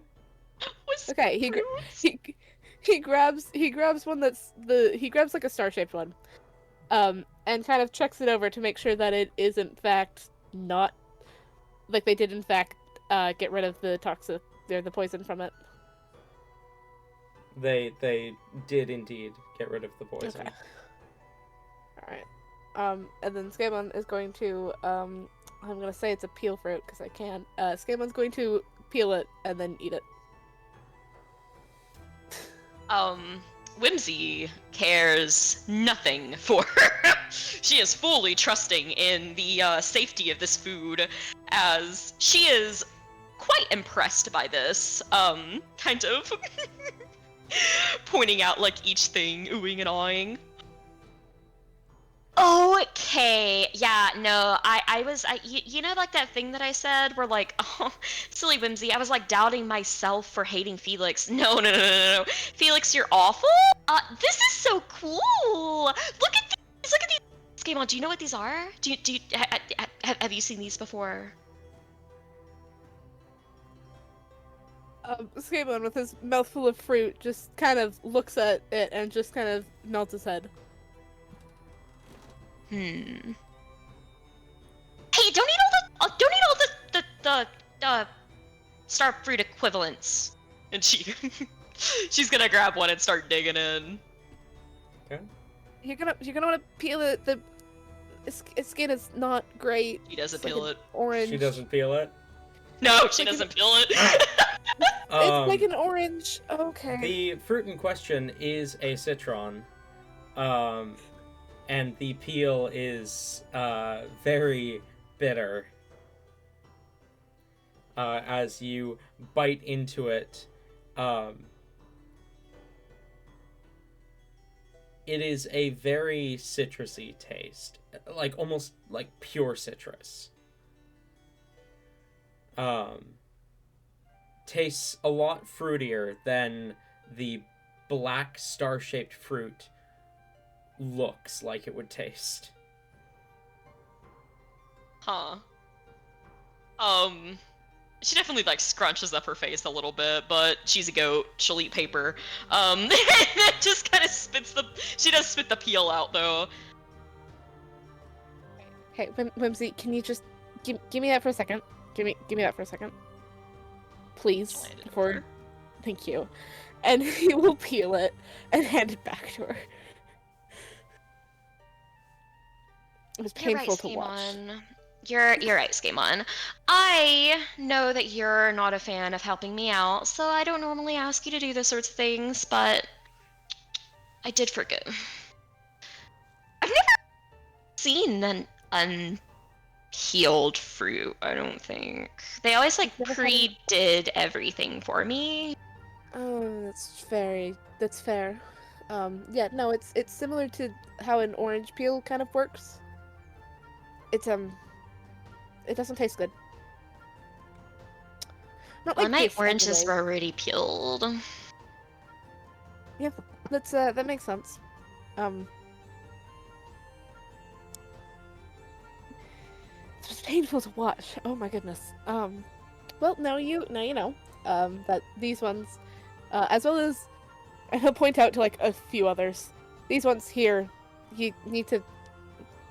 [SPEAKER 2] Okay, he grabs one that's he grabs like a star-shaped one. And kind of checks it over to make sure that it is in fact not like they did in fact get rid of the the poison from it.
[SPEAKER 1] They did indeed get rid of the poison.
[SPEAKER 2] Okay. Alright. And then Skaaymon is going to, I'm gonna say it's a peel fruit, because I can. Skaymon's going to peel it, and then eat it.
[SPEAKER 3] Whimsy cares nothing for her. She is fully trusting in the safety of this food, as she is quite impressed by this, kind of pointing out, like, each thing, oohing and awing. Okay, yeah, no, you know, like that thing that I said where, like, oh, silly Whimsy, I was, like, doubting myself for hating Felix. No. Felix, you're awful? This is so cool! Look at these! Skaaymon, do you know what these are? Have you seen these before?
[SPEAKER 2] Skaaymon, with his mouth full of fruit, just kind of looks at it and just kind of nods his head.
[SPEAKER 3] Hey, don't eat all the star fruit equivalents. And she's gonna grab one and start digging in.
[SPEAKER 1] Okay.
[SPEAKER 2] You're gonna want to peel it. Its skin is not great.
[SPEAKER 3] She doesn't
[SPEAKER 2] it's
[SPEAKER 3] peel
[SPEAKER 2] like
[SPEAKER 3] it.
[SPEAKER 2] Orange.
[SPEAKER 1] She doesn't peel it?
[SPEAKER 3] No, she doesn't peel it.
[SPEAKER 2] It's like an orange. Okay.
[SPEAKER 1] The fruit in question is a citron, and the peel is very bitter. As you bite into it, it is a very citrusy taste, like almost like pure citrus. Tastes a lot fruitier than the black star-shaped fruit looks like it would taste.
[SPEAKER 3] Huh. She definitely like scrunches up her face a little bit, but she's a goat. She'll eat paper. Just kind of she does spit the peel out though.
[SPEAKER 2] Hey, Whimsy, can you just give me that for a second? Give me that for a second, please. Thank you. And he will peel it and hand it back to her. It was painful to watch.
[SPEAKER 3] You're right, Skaaymon. I know that you're not a fan of helping me out, so I don't normally ask you to do those sorts of things, but I did forget. I've never seen an unpeeled fruit, I don't think. They always like pre-did everything for me.
[SPEAKER 2] Oh, that's fair. Yeah, no, it's similar to how an orange peel kind of works. It doesn't taste good. Not like
[SPEAKER 3] my
[SPEAKER 2] this,
[SPEAKER 3] oranges
[SPEAKER 2] anyway.
[SPEAKER 3] were already peeled.
[SPEAKER 2] Yeah, that makes sense. It was painful to watch. Oh my goodness. Well, now you know. That these ones, as well as, and he'll point out to like a few others. These ones here, you need to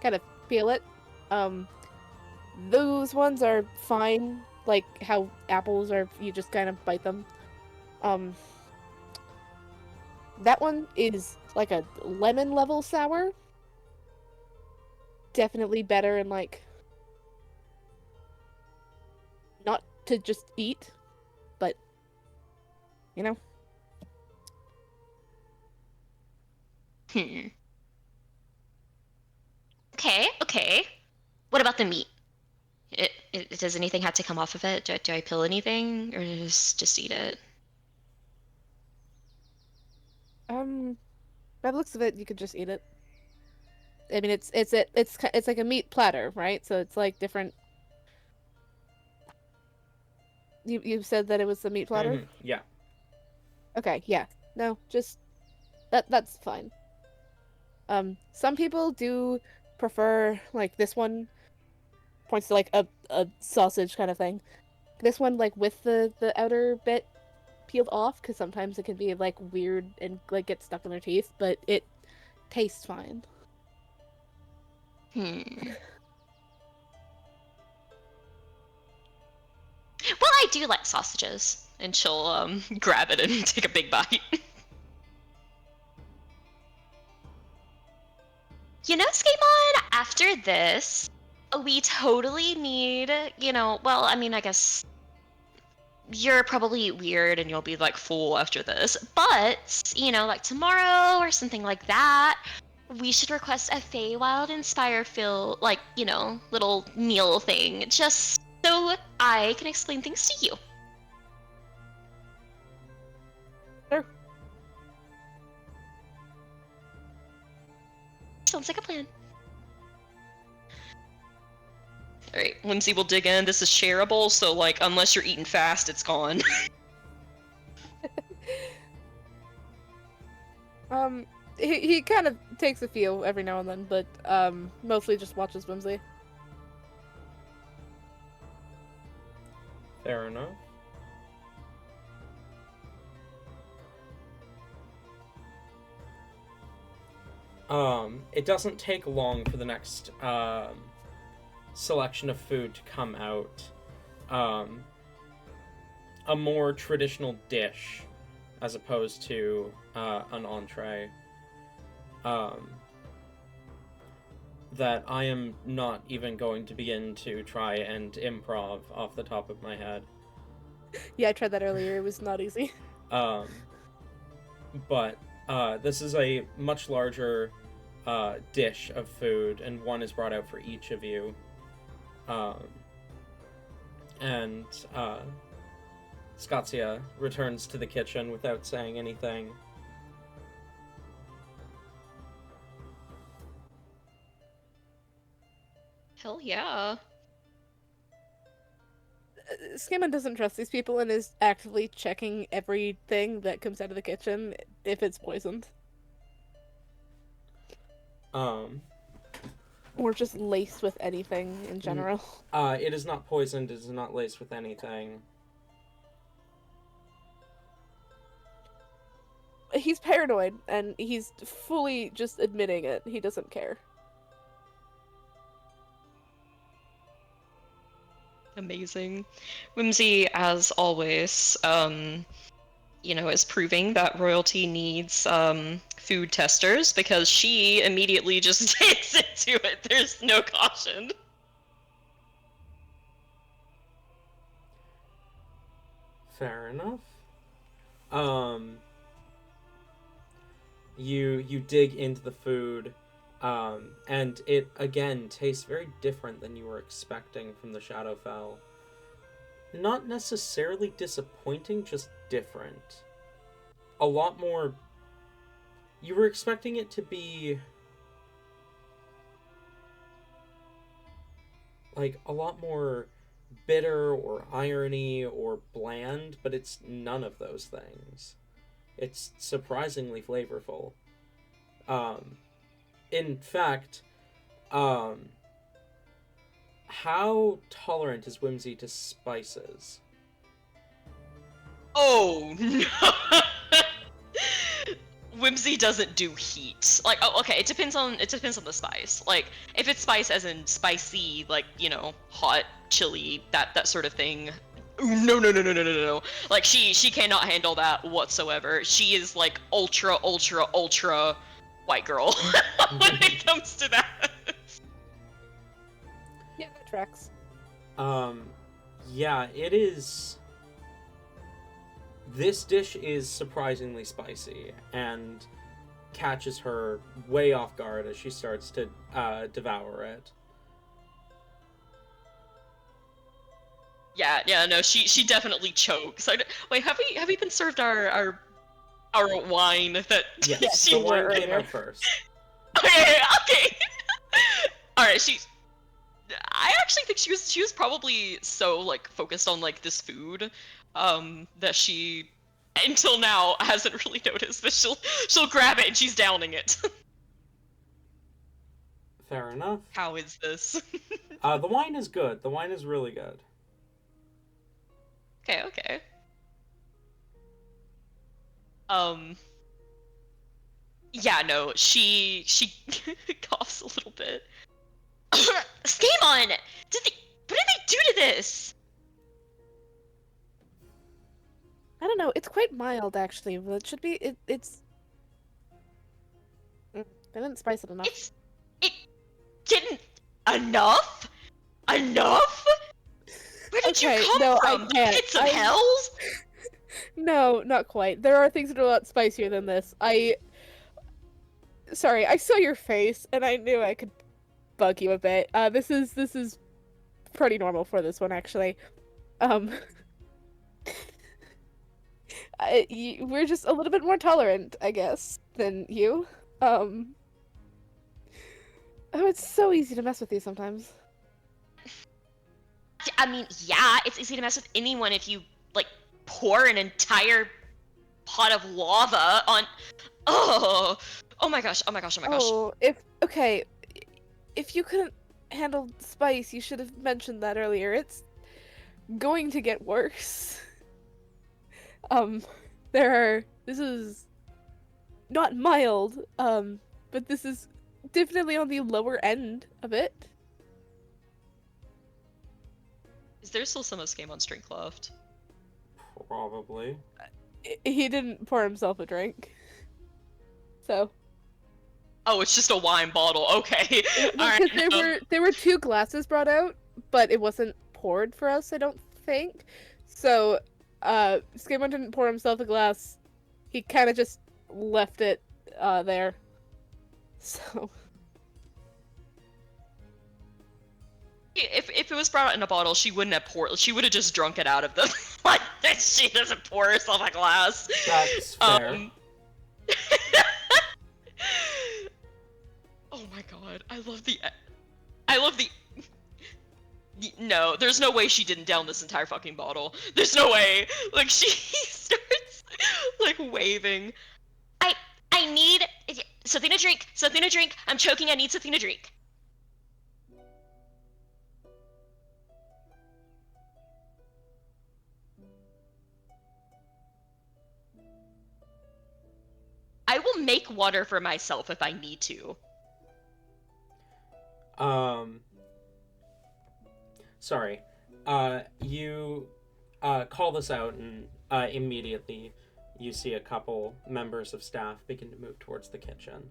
[SPEAKER 2] kind of peel it. Those ones are fine, like how apples are, you just kind of bite them. That one is like a lemon level sour. Definitely better and like not to just eat, but you know.
[SPEAKER 3] Okay. What about the meat? Does anything have to come off of it? Do I peel anything, or just eat it?
[SPEAKER 2] By the looks of it, you could just eat it. I mean, it's like a meat platter, right? So it's like different. You said that it was a meat platter?
[SPEAKER 1] Mm-hmm. Yeah.
[SPEAKER 2] Okay, yeah. No, just that's fine. Some people do prefer like this one points to like a sausage kind of thing. This one like with the outer bit peeled off because sometimes it can be like weird and like get stuck in their teeth, but it tastes fine.
[SPEAKER 3] Well, I do like sausages, and she'll grab it and take a big bite. You know, Skaaymon, after this, we totally need, well, I mean, I guess you're probably weird and you'll be like full after this, but, like tomorrow or something like that, we should request a Feywild Inspire Phil, like, little meal thing, just so I can explain things to you.
[SPEAKER 2] Sure.
[SPEAKER 3] Sounds like a plan. Alright, Whimsy will dig in. This is shareable, so, like, unless you're eating fast, it's gone.
[SPEAKER 2] He kind of takes a few every now and then, but mostly just watches Whimsy.
[SPEAKER 1] Fair enough. It doesn't take long for the next selection of food to come out. A more traditional dish as opposed to an entree. That I am not even going to begin to try and improv off the top of my head.
[SPEAKER 2] Yeah, I tried that earlier. It was not easy.
[SPEAKER 1] But this is a much larger dish of food, and one is brought out for each of you. And Scottsia returns to the kitchen without saying anything.
[SPEAKER 3] Hell yeah.
[SPEAKER 2] Skaaymon doesn't trust these people and is actively checking everything that comes out of the kitchen if it's poisoned. Or just laced with anything in general.
[SPEAKER 1] It is not poisoned, it is not laced with anything.
[SPEAKER 2] He's paranoid, and he's fully just admitting it. He doesn't care.
[SPEAKER 3] Amazing. Whimsy, as always, is proving that royalty needs food testers, because she immediately just takes into it. There's no caution.
[SPEAKER 1] Fair enough. You dig into the food, and it again tastes very different than you were expecting from the Shadowfell. Not necessarily disappointing, just different. A lot more. You were expecting it to be like a lot more bitter or irony or bland, but it's none of those things. It's surprisingly flavorful. In fact, how tolerant is Whimsy to spices?
[SPEAKER 3] Oh no. Whimsy doesn't do heat. Like, oh, okay, it depends on the spice. Like, if it's spice as in spicy, like, hot, chili, that sort of thing. No. Like, she cannot handle that whatsoever. She is like ultra white girl when it comes to that.
[SPEAKER 2] Yeah, that tracks.
[SPEAKER 1] Yeah, it is. This dish is surprisingly spicy and catches her way off guard as she starts to devour it.
[SPEAKER 3] Yeah, no, she definitely chokes. Wait, have we been served our wine that
[SPEAKER 1] Yes,
[SPEAKER 3] she
[SPEAKER 1] the wine came out first.
[SPEAKER 3] Okay. All right, I actually think she was probably so like focused on like this food that she until now hasn't really noticed, but she'll grab it and she's downing it.
[SPEAKER 1] Fair enough.
[SPEAKER 3] How is this?
[SPEAKER 1] The wine is good. The wine is really good.
[SPEAKER 3] Okay. Yeah, no, she coughs a little bit. Skaaymon! What did they do to this?
[SPEAKER 2] I don't know. It's quite mild, actually. But it should be. It's. They didn't spice it enough.
[SPEAKER 3] It didn't enough. Enough? Where did you come from? Pits of hells?
[SPEAKER 2] No, not quite. There are things that are a lot spicier than this. Sorry, I saw your face, and I knew I could bug you a bit. This is pretty normal for this one, actually. We're just a little bit more tolerant, I guess, than you. Oh, it's so easy to mess with you sometimes.
[SPEAKER 3] I mean, yeah, it's easy to mess with anyone if you, like, pour an entire pot of lava on... Oh my gosh.
[SPEAKER 2] Oh, if you couldn't handle spice, you should have mentioned that earlier. It's going to get worse. This is not mild, but this is definitely on the lower end of it.
[SPEAKER 3] Is there still some of Skaaymon's drink left?
[SPEAKER 1] Probably.
[SPEAKER 2] He didn't pour himself a drink. So.
[SPEAKER 3] Oh, it's just a wine bottle. Okay.
[SPEAKER 2] Because there were 2 glasses brought out, but it wasn't poured for us, I don't think. So Skaaymon didn't pour himself a glass. He kind of just left it there. So
[SPEAKER 3] If it was brought out in a bottle, she wouldn't have poured. She would have just drunk it out of the. Like she doesn't pour herself a glass.
[SPEAKER 1] That's fair.
[SPEAKER 3] Oh my god, I love the. No, there's no way she didn't down this entire fucking bottle. There's no way. Like she starts like waving. I need something to drink. Something to drink. I'm choking. I need something to drink. I will make water for myself if I need to.
[SPEAKER 1] Sorry. You call this out, and immediately you see a couple members of staff begin to move towards the kitchen.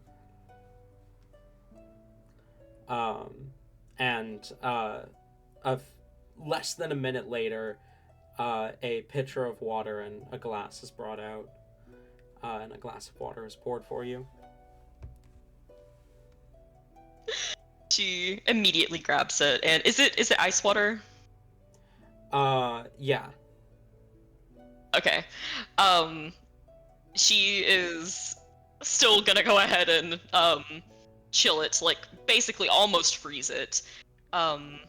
[SPEAKER 1] And less than a minute later, a pitcher of water and a glass is brought out, and a glass of water is poured for you.
[SPEAKER 3] She immediately grabs it, and is it ice water?
[SPEAKER 1] Yeah.
[SPEAKER 3] Okay. She is still gonna go ahead and chill it, like basically almost freeze it, and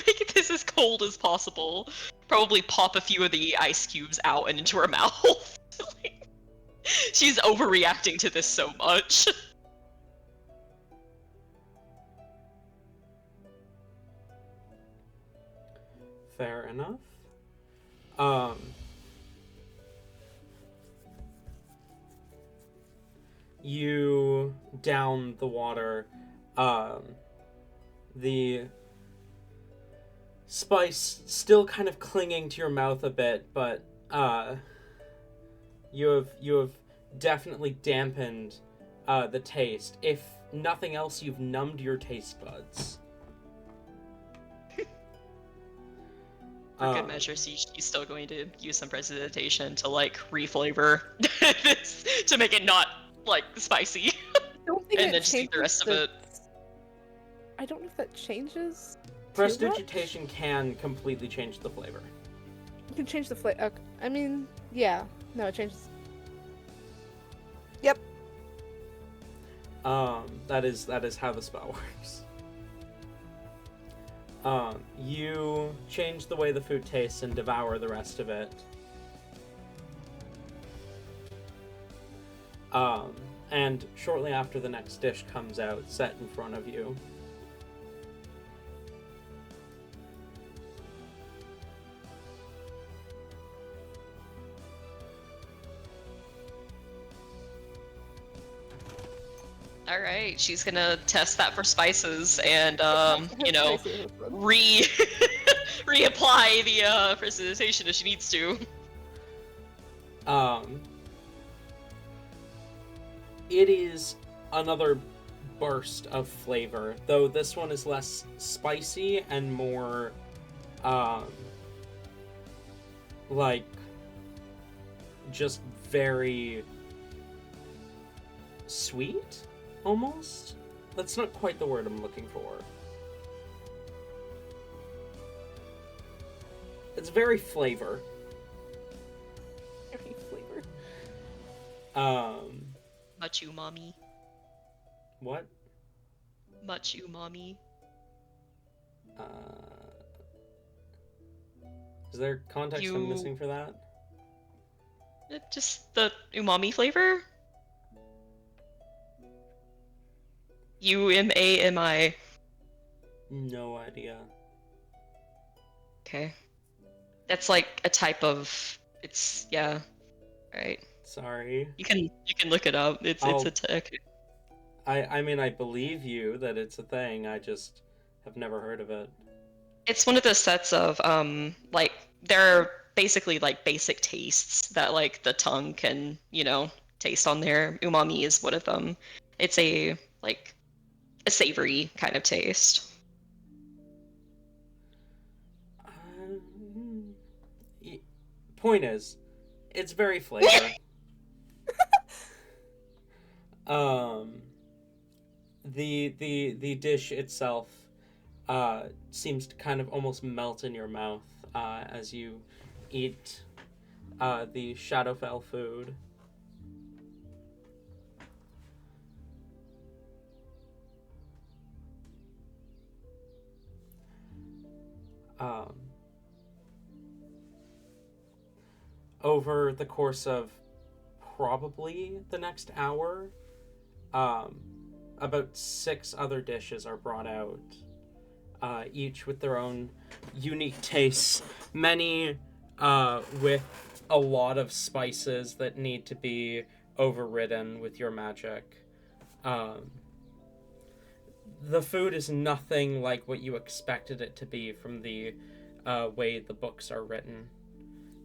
[SPEAKER 3] make this as cold as possible. Probably pop a few of the ice cubes out and into her mouth. Like, she's overreacting to this so much.
[SPEAKER 1] Fair enough. You down the water. The spice still kind of clinging to your mouth a bit, but you have definitely dampened the taste. If nothing else, you've numbed your taste buds.
[SPEAKER 3] For good measure, she's still going to use some precipitation to like reflavor this to make it not like spicy,
[SPEAKER 2] don't think
[SPEAKER 3] and
[SPEAKER 2] it
[SPEAKER 3] then just eat the rest of it.
[SPEAKER 2] I don't know if that changes.
[SPEAKER 1] Prestidigitation can completely change the flavor.
[SPEAKER 2] You can change the flavor. Okay. I mean, yeah. No, it changes. Yep.
[SPEAKER 1] That is how the spell works. You change the way the food tastes and devour the rest of it. And shortly after, the next dish comes out, set in front of you.
[SPEAKER 3] All right, she's gonna test that for spices and reapply the precipitation if she needs to.
[SPEAKER 1] It is another burst of flavor, though this one is less spicy and more, like, just very sweet, almost? That's not quite the word I'm looking for. It's very flavor.
[SPEAKER 2] Very flavor.
[SPEAKER 3] Much umami.
[SPEAKER 1] What?
[SPEAKER 3] Much umami.
[SPEAKER 1] Is there context I'm missing for that?
[SPEAKER 3] Just the umami flavor? UMAMI.
[SPEAKER 1] No idea.
[SPEAKER 3] Okay. That's like a type of. It's yeah. Right.
[SPEAKER 1] Sorry.
[SPEAKER 3] You can look it up. It's a tech.
[SPEAKER 1] I mean, I believe you that it's a thing. I just have never heard of it.
[SPEAKER 3] It's one of the sets of like there are basically like basic tastes that like the tongue can taste on there. Umami is one of them. It's a savory kind of taste.
[SPEAKER 1] Point is, it's very flavor. The dish itself seems to kind of almost melt in your mouth as you eat the Shadowfell food. Over the course of probably the next hour, about 6 other dishes are brought out, each with their own unique tastes. Many with a lot of spices that need to be overridden with your magic. The food is nothing like what you expected it to be from the way the books are written.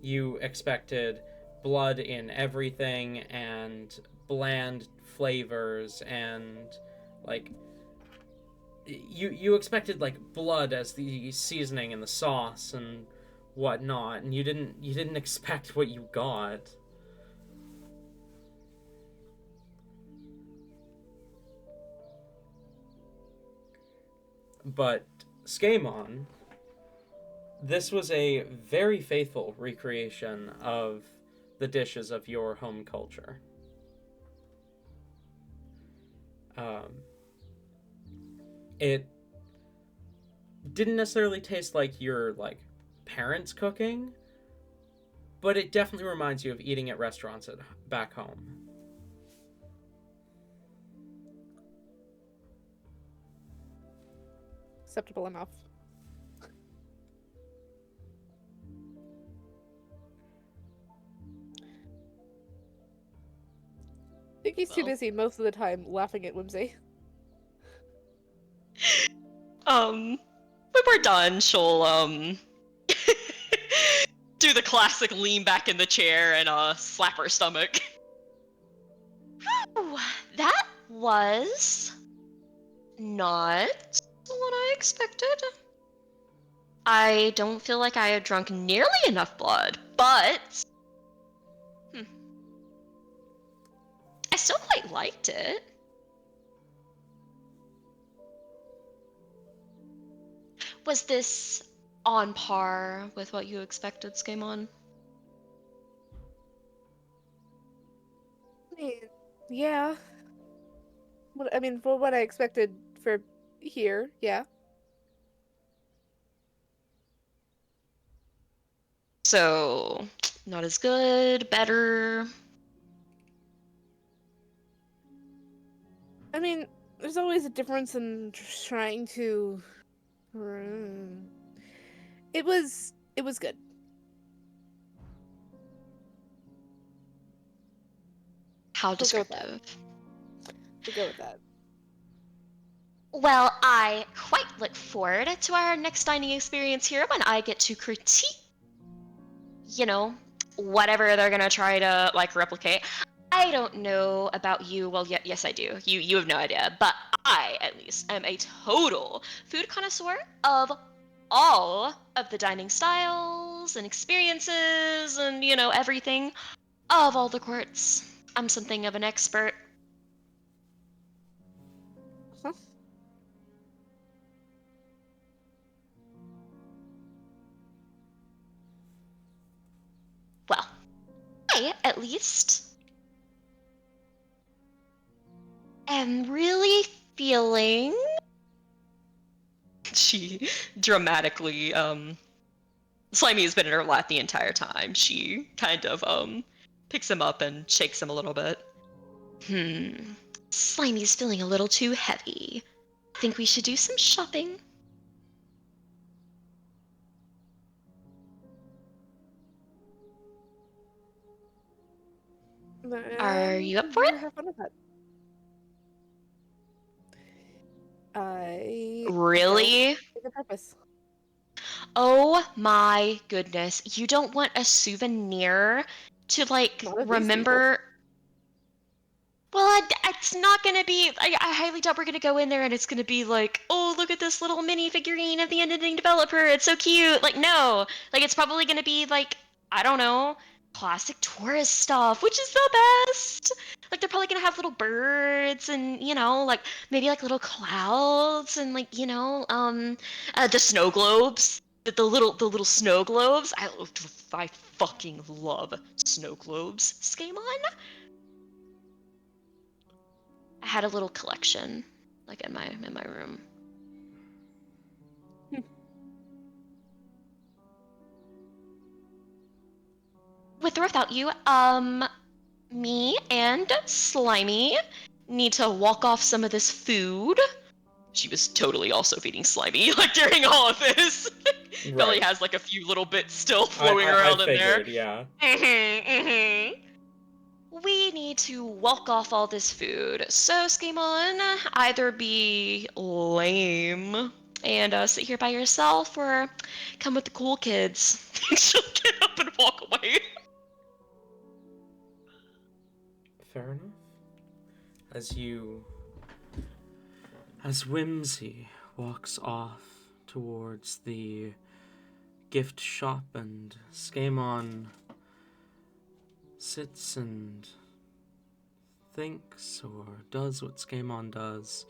[SPEAKER 1] You expected blood in everything and bland flavors and like you expected like blood as the seasoning and the sauce and whatnot, and you didn't expect what you got. But Skaaymon, this was a very faithful recreation of the dishes of your home culture. It didn't necessarily taste like your parents' cooking, but it definitely reminds you of eating at restaurants back home.
[SPEAKER 2] Acceptable enough. I think he's too busy most of the time laughing at Whimsy.
[SPEAKER 3] When we're done, she'll do the classic lean back in the chair and slap her stomach. Whew, that was not what I expected. I don't feel like I had drunk nearly enough blood, but I still quite liked it. Was this on par with what you expected, Skaaymon?
[SPEAKER 2] Yeah. For what I expected for here, yeah.
[SPEAKER 3] So, not as good, better?
[SPEAKER 2] I mean, there's always a difference in trying to... It was good.
[SPEAKER 3] How descriptive?
[SPEAKER 2] We'll go with that.
[SPEAKER 3] Well, I quite look forward to our next dining experience here when I get to critique, whatever they're gonna try to, replicate. I don't know about you. Well, yes, I do. You have no idea. But I, at least, am a total food connoisseur of all of the dining styles and experiences and, everything of all the courts. I'm something of an expert.
[SPEAKER 2] Huh?
[SPEAKER 3] Well, I, at least, am really feeling... She dramatically, Slimy has been in her lap the entire time. She kind of, picks him up and shakes him a little bit. Slimy's feeling a little too heavy. Think we should do some shopping? Are you up for it?
[SPEAKER 2] Have fun with that.
[SPEAKER 3] Really?
[SPEAKER 2] For the purpose.
[SPEAKER 3] Oh my goodness. You don't want a souvenir to, remember... Well, it's not gonna be... I highly doubt we're gonna go in there and it's gonna be like, oh, look at this little mini figurine of the ending developer. It's so cute. No. It's probably gonna be, I don't know, classic tourist stuff, which is the best. Like they're probably gonna have little birds and like maybe like little clouds and like the snow globes. The little snow globes. I fucking love snow globes. Skaaymon. I had a little collection, like in my room. With or without you, me and Slimy need to walk off some of this food. She was totally also feeding Slimy, like during all of this. Belly has like a few little bits still floating around in there.
[SPEAKER 1] Yeah.
[SPEAKER 3] We need to walk off all this food. So, Skaaymon, either be lame and sit here by yourself, or come with the cool kids. She'll get up and walk away.
[SPEAKER 1] Fair enough. As Whimsy walks off towards the gift shop and Skaaymon sits and thinks or does what Skaaymon does,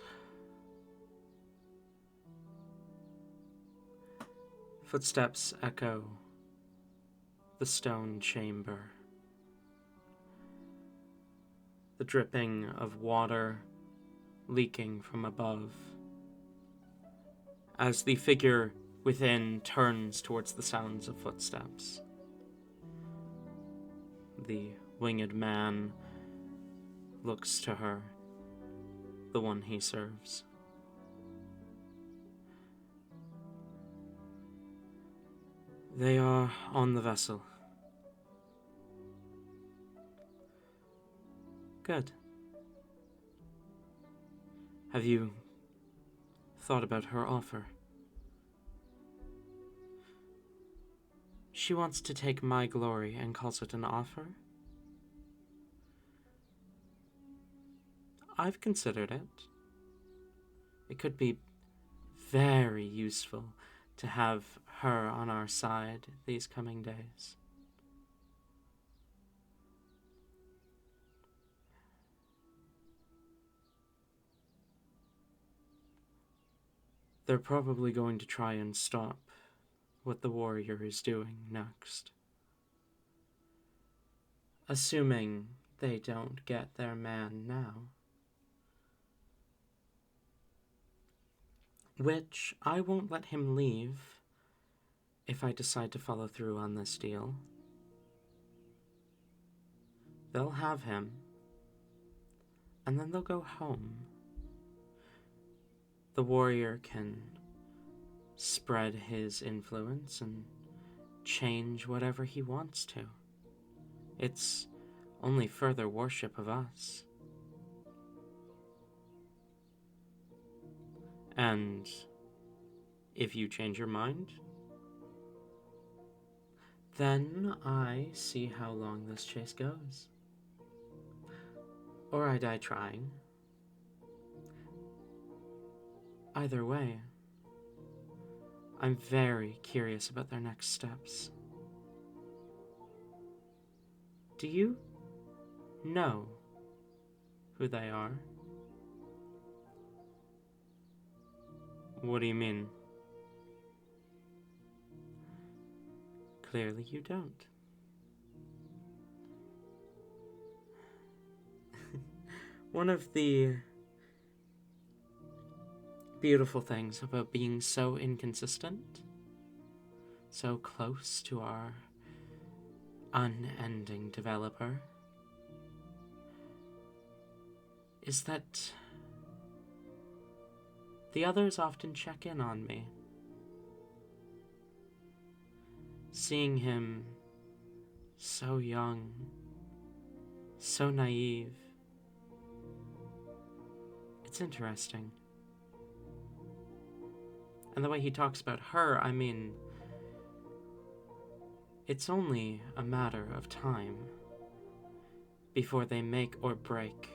[SPEAKER 1] footsteps echo the stone chamber. The dripping of water leaking from above. As the figure within turns towards the sounds of footsteps, the winged man looks to her, the one he serves. They are on the vessel. Good. Have you thought about her offer? She wants to take my glory and calls it an offer? I've considered it. It could be very useful to have her on our side these coming days. They're probably going to try and stop what the warrior is doing next. Assuming they don't get their man now. Which I won't let him leave if I decide to follow through on this deal. They'll have him, and then they'll go home. The warrior can spread his influence and change whatever he wants to. It's only further worship of us. And if you change your mind, then I see how long this chase goes. Or I die trying. Either way, I'm very curious about their next steps. Do you know who they are? What do you mean? Clearly you don't. One of the beautiful things about being so inconsistent, so close to our unending developer, is that the others often check in on me. Seeing him so young, so naive, it's interesting. And the way he talks about her, I mean, it's only a matter of time before they make or break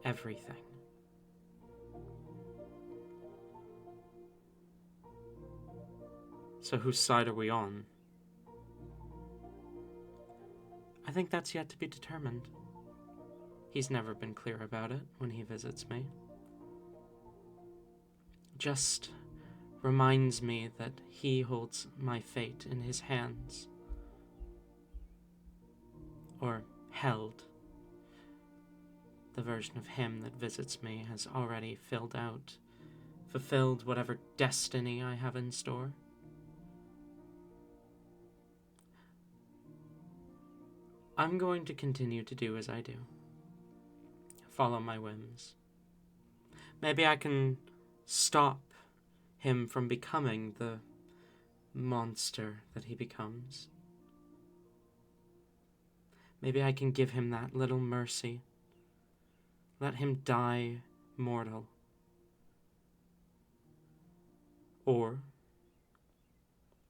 [SPEAKER 1] everything. So whose side are we on? I think that's yet to be determined. He's never been clear about it when he visits me. Just reminds me that he holds my fate in his hands. Or held. The version of him that visits me has already fulfilled whatever destiny I have in store. I'm going to continue to do as I do. Follow my whims. Maybe I can stop him from becoming the monster that he becomes. Maybe I can give him that little mercy. Let him die mortal. Or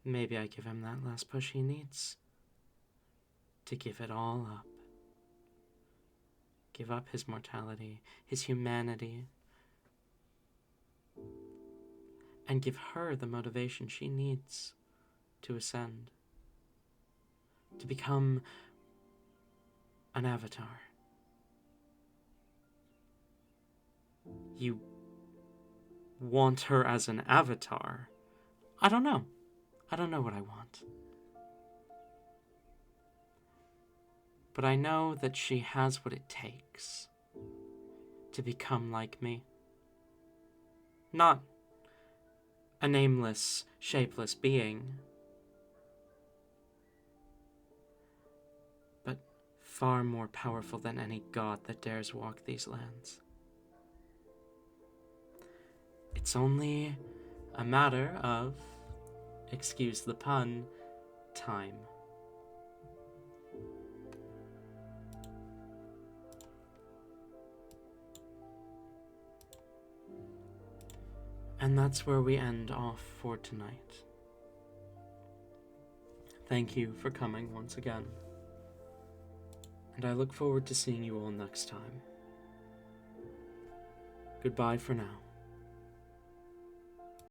[SPEAKER 1] maybe I give him that last push he needs to give it all up. Give up his mortality, his humanity, and give her the motivation she needs to ascend, to become an avatar. You want her as an avatar? I don't know. I don't know what I want. But I know that she has what it takes to become like me. Not a nameless, shapeless being, but far more powerful than any god that dares walk these lands. It's only a matter of, excuse the pun, time. And that's where we end off for tonight. Thank you for coming once again. And I look forward to seeing you all next time. Goodbye for now.